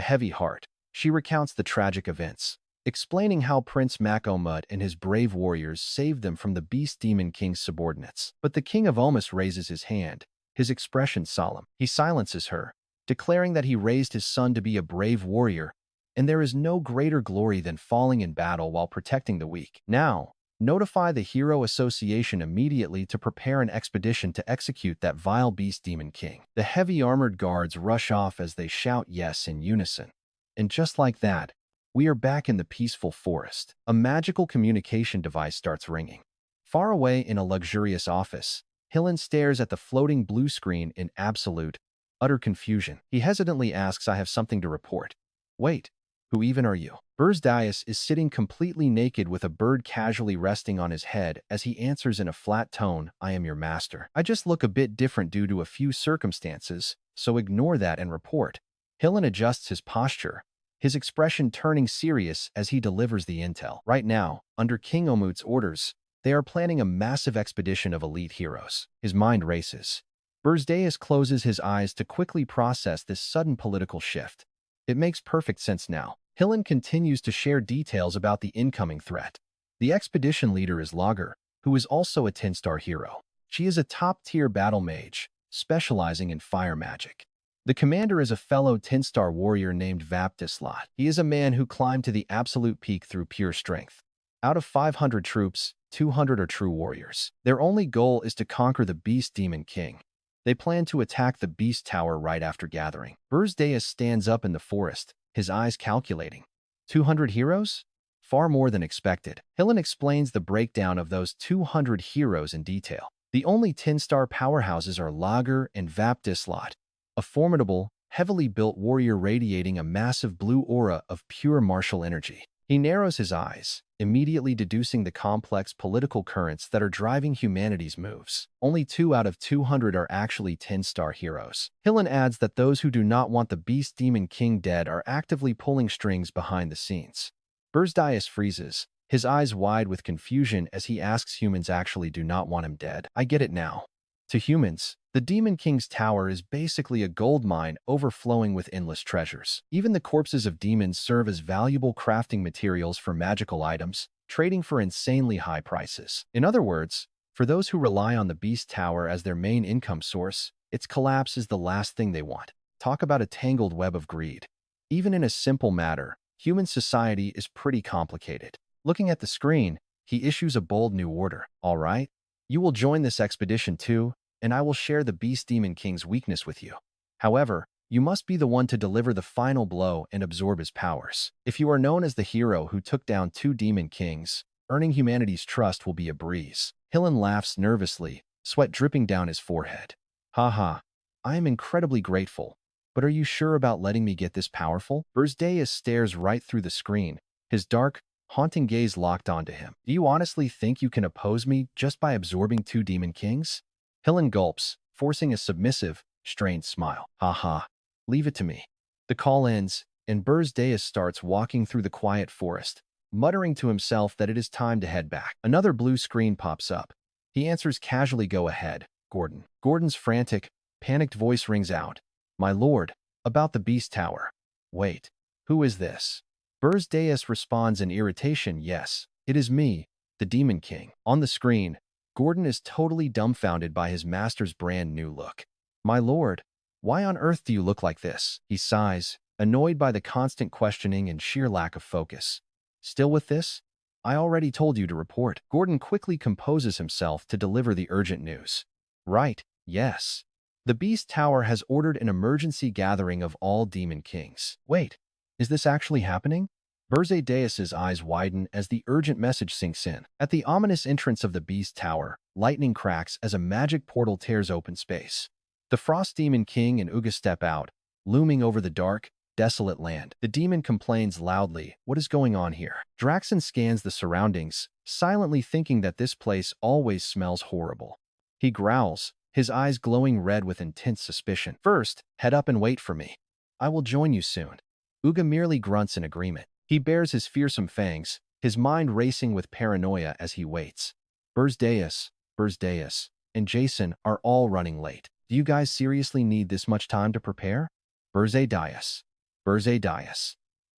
heavy heart, she recounts the tragic events, explaining how Prince Macomud and his brave warriors saved them from the Beast Demon King's subordinates. But the King of Omus raises his hand, his expression solemn. He silences her, declaring that he raised his son to be a brave warrior, and there is no greater glory than falling in battle while protecting the weak. Now, notify the Hero Association immediately to prepare an expedition to execute that vile Beast Demon King. The heavy armored guards rush off as they shout yes in unison. And just like that, we are back in the peaceful forest. A magical communication device starts ringing. Far away in a luxurious office, Hillen stares at the floating blue screen in absolute, utter confusion. He hesitantly asks, I have something to report. Wait, who even are you? Beje Dias is sitting completely naked with a bird casually resting on his head as he answers in a flat tone, I am your master. I just look a bit different due to a few circumstances, so ignore that and report. Hillen adjusts his posture, his expression turning serious as he delivers the intel. Right now, under King Omut's orders, they are planning a massive expedition of elite heroes. His mind races. Beje Dias closes his eyes to quickly process this sudden political shift. It makes perfect sense now. Hillen continues to share details about the incoming threat. The expedition leader is Lager, who is also a 10-star hero. She is a top-tier battle mage, specializing in fire magic. The commander is a fellow 10-star warrior named valedictorian. He is a man who climbed to the absolute peak through pure strength. Out of 500 troops, 200 are true warriors. Their only goal is to conquer the Beast Demon King. They plan to attack the Beast Tower right after gathering. Beje Dias stands up in the forest, his eyes calculating. 200 heroes? Far more than expected. Hillen explains the breakdown of those 200 heroes in detail. The only 10-star powerhouses are Lager and valedictorian, a formidable, heavily built warrior radiating a massive blue aura of pure martial energy. He narrows his eyes, immediately deducing the complex political currents that are driving humanity's moves. Only 2 out of 200 are actually 10-star heroes. Hillen adds that those who do not want the Beast Demon King dead are actively pulling strings behind the scenes. Beje Dias freezes, his eyes wide with confusion as he asks humans actually do not want him dead. I get it now. To humans, the Demon King's tower is basically a gold mine overflowing with endless treasures. Even the corpses of demons serve as valuable crafting materials for magical items, trading for insanely high prices. In other words, for those who rely on the Beast Tower as their main income source, its collapse is the last thing they want. Talk about a tangled web of greed. Even in a simple matter, human society is pretty complicated. Looking at the screen, he issues a bold new order. All right, you will join this expedition too, and I will share the Beast Demon King's weakness with you. However, you must be the one to deliver the final blow and absorb his powers. If you are known as the hero who took down 2 Demon Kings, earning humanity's trust will be a breeze. Hillen laughs nervously, sweat dripping down his forehead. Haha, I am incredibly grateful, but are you sure about letting me get this powerful? Beje Dias stares right through the screen, his dark, haunting gaze locked onto him. Do you honestly think you can oppose me just by absorbing 2 Demon Kings? Hillen gulps, forcing a submissive, strained smile. Haha, leave it to me. The call ends, and Beje Dias starts walking through the quiet forest, muttering to himself that it is time to head back. Another blue screen pops up. He answers casually, go ahead, Gordon. Gordon's frantic, panicked voice rings out. My lord, about the Beast Tower. Wait, who is this? Beje Dias responds in irritation, yes, it is me, the Demon King. On the screen, Gordon is totally dumbfounded by his master's brand new look. My lord, why on earth do you look like this? He sighs, annoyed by the constant questioning and sheer lack of focus. Still with this? I already told you to report. Gordon quickly composes himself to deliver the urgent news. Right, yes. The Beast Tower has ordered an emergency gathering of all Demon Kings. Wait, is this actually happening? Beje Dias's eyes widen as the urgent message sinks in. At the ominous entrance of the Beast Tower, lightning cracks as a magic portal tears open space. The Frost Demon King and Uga step out, looming over the dark, desolate land. The demon complains loudly, what is going on here? Draxon scans the surroundings, silently thinking that this place always smells horrible. He growls, his eyes glowing red with intense suspicion. First, head up and wait for me. I will join you soon. Uga merely grunts in agreement. He bares his fearsome fangs, his mind racing with paranoia as he waits. Beje Dias, and Jason are all running late. Do you guys seriously need this much time to prepare? Beje Dias.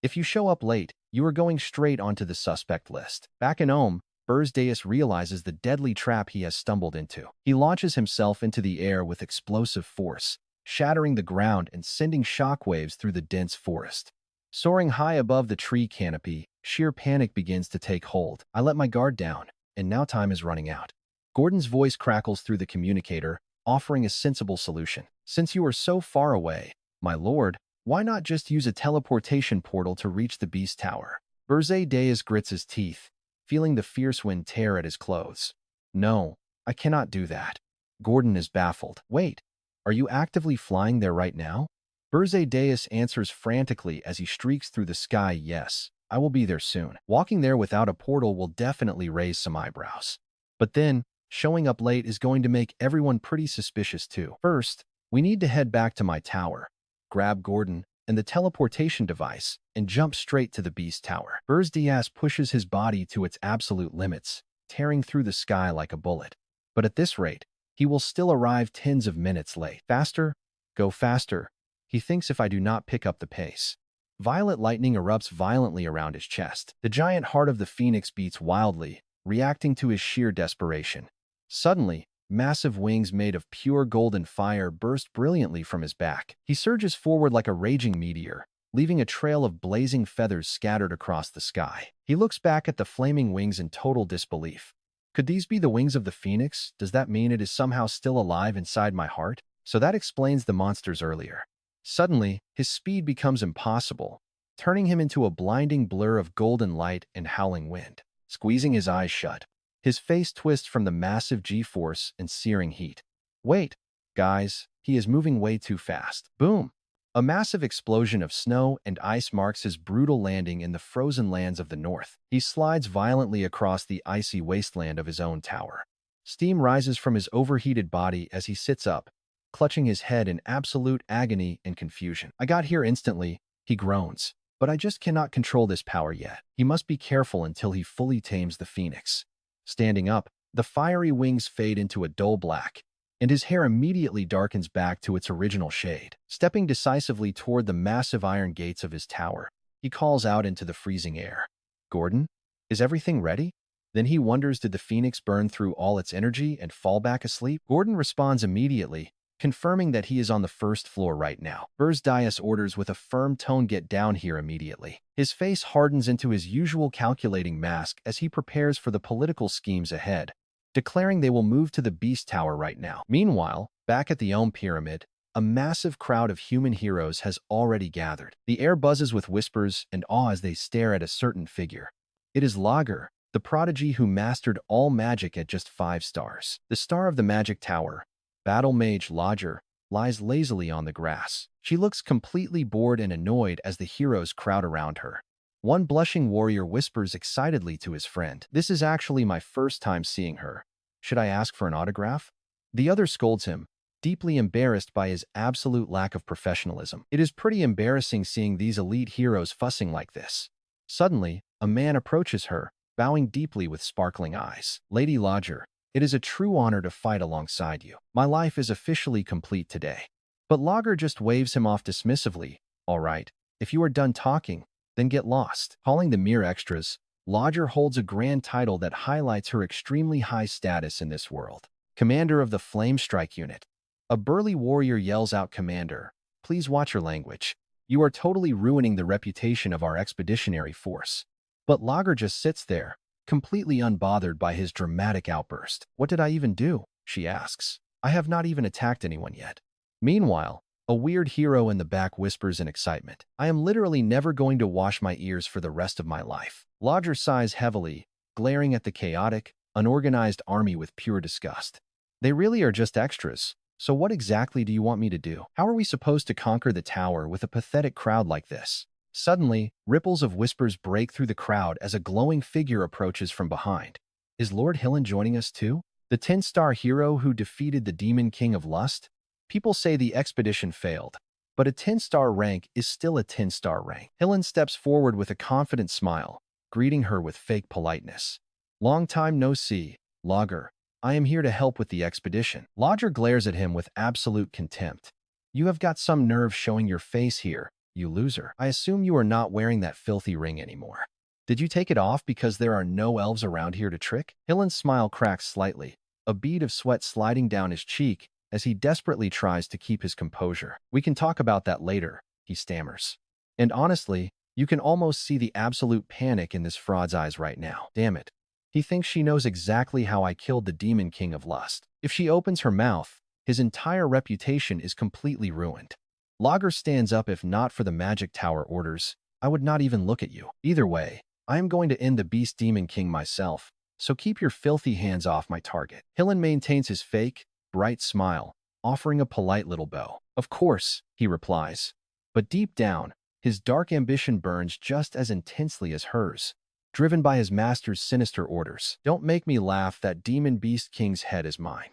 If you show up late, you are going straight onto the suspect list. Back in Ohm, Beje Dias realizes the deadly trap he has stumbled into. He launches himself into the air with explosive force, shattering the ground and sending shockwaves through the dense forest. Soaring high above the tree canopy, sheer panic begins to take hold. I let my guard down, and now time is running out. Gordon's voice crackles through the communicator, offering a sensible solution. Since you are so far away, my lord, why not just use a teleportation portal to reach the Beast Tower? Beje Dias grits his teeth, feeling the fierce wind tear at his clothes. No, I cannot do that. Gordon is baffled. Wait, are you actively flying there right now? Beje Dias answers frantically as he streaks through the sky, yes, I will be there soon. Walking there without a portal will definitely raise some eyebrows. But then, showing up late is going to make everyone pretty suspicious too. First, we need to head back to my tower, grab Gordon and the teleportation device, and jump straight to the Beast Tower. Beje Dias pushes his body to its absolute limits, tearing through the sky like a bullet. But at this rate, he will still arrive tens of minutes late. Faster, go faster. He thinks if I do not pick up the pace. Violet lightning erupts violently around his chest. The giant heart of the phoenix beats wildly, reacting to his sheer desperation. Suddenly, massive wings made of pure golden fire burst brilliantly from his back. He surges forward like a raging meteor, leaving a trail of blazing feathers scattered across the sky. He looks back at the flaming wings in total disbelief. Could these be the wings of the phoenix? Does that mean it is somehow still alive inside my heart? So that explains the monsters earlier. Suddenly, his speed becomes impossible, turning him into a blinding blur of golden light and howling wind. Squeezing his eyes shut, his face twists from the massive G-force and searing heat. Wait, guys, he is moving way too fast. Boom! A massive explosion of snow and ice marks his brutal landing in the frozen lands of the north. He slides violently across the icy wasteland of his own tower. Steam rises from his overheated body as he sits up, clutching his head in absolute agony and confusion. I got here instantly, he groans. But I just cannot control this power yet. He must be careful until he fully tames the phoenix. Standing up, the fiery wings fade into a dull black, and his hair immediately darkens back to its original shade. Stepping decisively toward the massive iron gates of his tower, he calls out into the freezing air. Gordon, is everything ready? Then he wonders, did the phoenix burn through all its energy and fall back asleep? Gordon responds immediately, confirming that he is on the first floor right now. Beje Dias orders with a firm tone, get down here immediately. His face hardens into his usual calculating mask as he prepares for the political schemes ahead, declaring they will move to the Beast Tower right now. Meanwhile, back at the Ohm Pyramid, a massive crowd of human heroes has already gathered. The air buzzes with whispers and awe as they stare at a certain figure. It is Lager, the prodigy who mastered all magic at just 5 stars. The star of the magic tower, Battle Mage Lager, lies lazily on the grass. She looks completely bored and annoyed as the heroes crowd around her. One blushing warrior whispers excitedly to his friend, "This is actually my first time seeing her. Should I ask for an autograph?" The other scolds him, deeply embarrassed by his absolute lack of professionalism. It is pretty embarrassing seeing these elite heroes fussing like this. Suddenly, a man approaches her, bowing deeply with sparkling eyes. "Lady Lager, it is a true honor to fight alongside you. My life is officially complete today." But Lager just waves him off dismissively. "All right, if you are done talking, then get lost. Calling the mere extras, Lodger holds a grand title that highlights her extremely high status in this world. Commander of the Flame Strike Unit. A burly warrior yells out, "Commander, please watch your language. You are totally ruining the reputation of our expeditionary force." But Lager just sits there, completely unbothered by his dramatic outburst. "What did I even do?" she asks. "I have not even attacked anyone yet." Meanwhile, a weird hero in the back whispers in excitement, "I am literally never going to wash my ears for the rest of my life." Lodger sighs heavily, glaring at the chaotic, unorganized army with pure disgust. "They really are just extras. So what exactly do you want me to do? How are we supposed to conquer the tower with a pathetic crowd like this?" Suddenly, ripples of whispers break through the crowd as a glowing figure approaches from behind. Is Lord Hillen joining us too? The 10-star hero who defeated the Demon King of Lust? People say the expedition failed, but a 10-star rank is still a 10-star rank. Hillen steps forward with a confident smile, greeting her with fake politeness. "Long time no see, Logger. I am here to help with the expedition." Lodger glares at him with absolute contempt. "You have got some nerve showing your face here, you loser. I assume you are not wearing that filthy ring anymore. Did you take it off because there are no elves around here to trick?" Hillen's smile cracks slightly, a bead of sweat sliding down his cheek as he desperately tries to keep his composure. "We can talk about that later," he stammers. And honestly, you can almost see the absolute panic in this fraud's eyes right now. Damn it. He thinks she knows exactly how I killed the Demon King of Lust. If she opens her mouth, his entire reputation is completely ruined. Lager stands up. "If not for the Magic Tower orders, I would not even look at you. Either way, I am going to end the Beast Demon King myself, so keep your filthy hands off my target." Hillen maintains his fake, bright smile, offering a polite little bow. "Of course," he replies. But deep down, his dark ambition burns just as intensely as hers, driven by his master's sinister orders. "Don't make me laugh. That Demon Beast King's head is mine."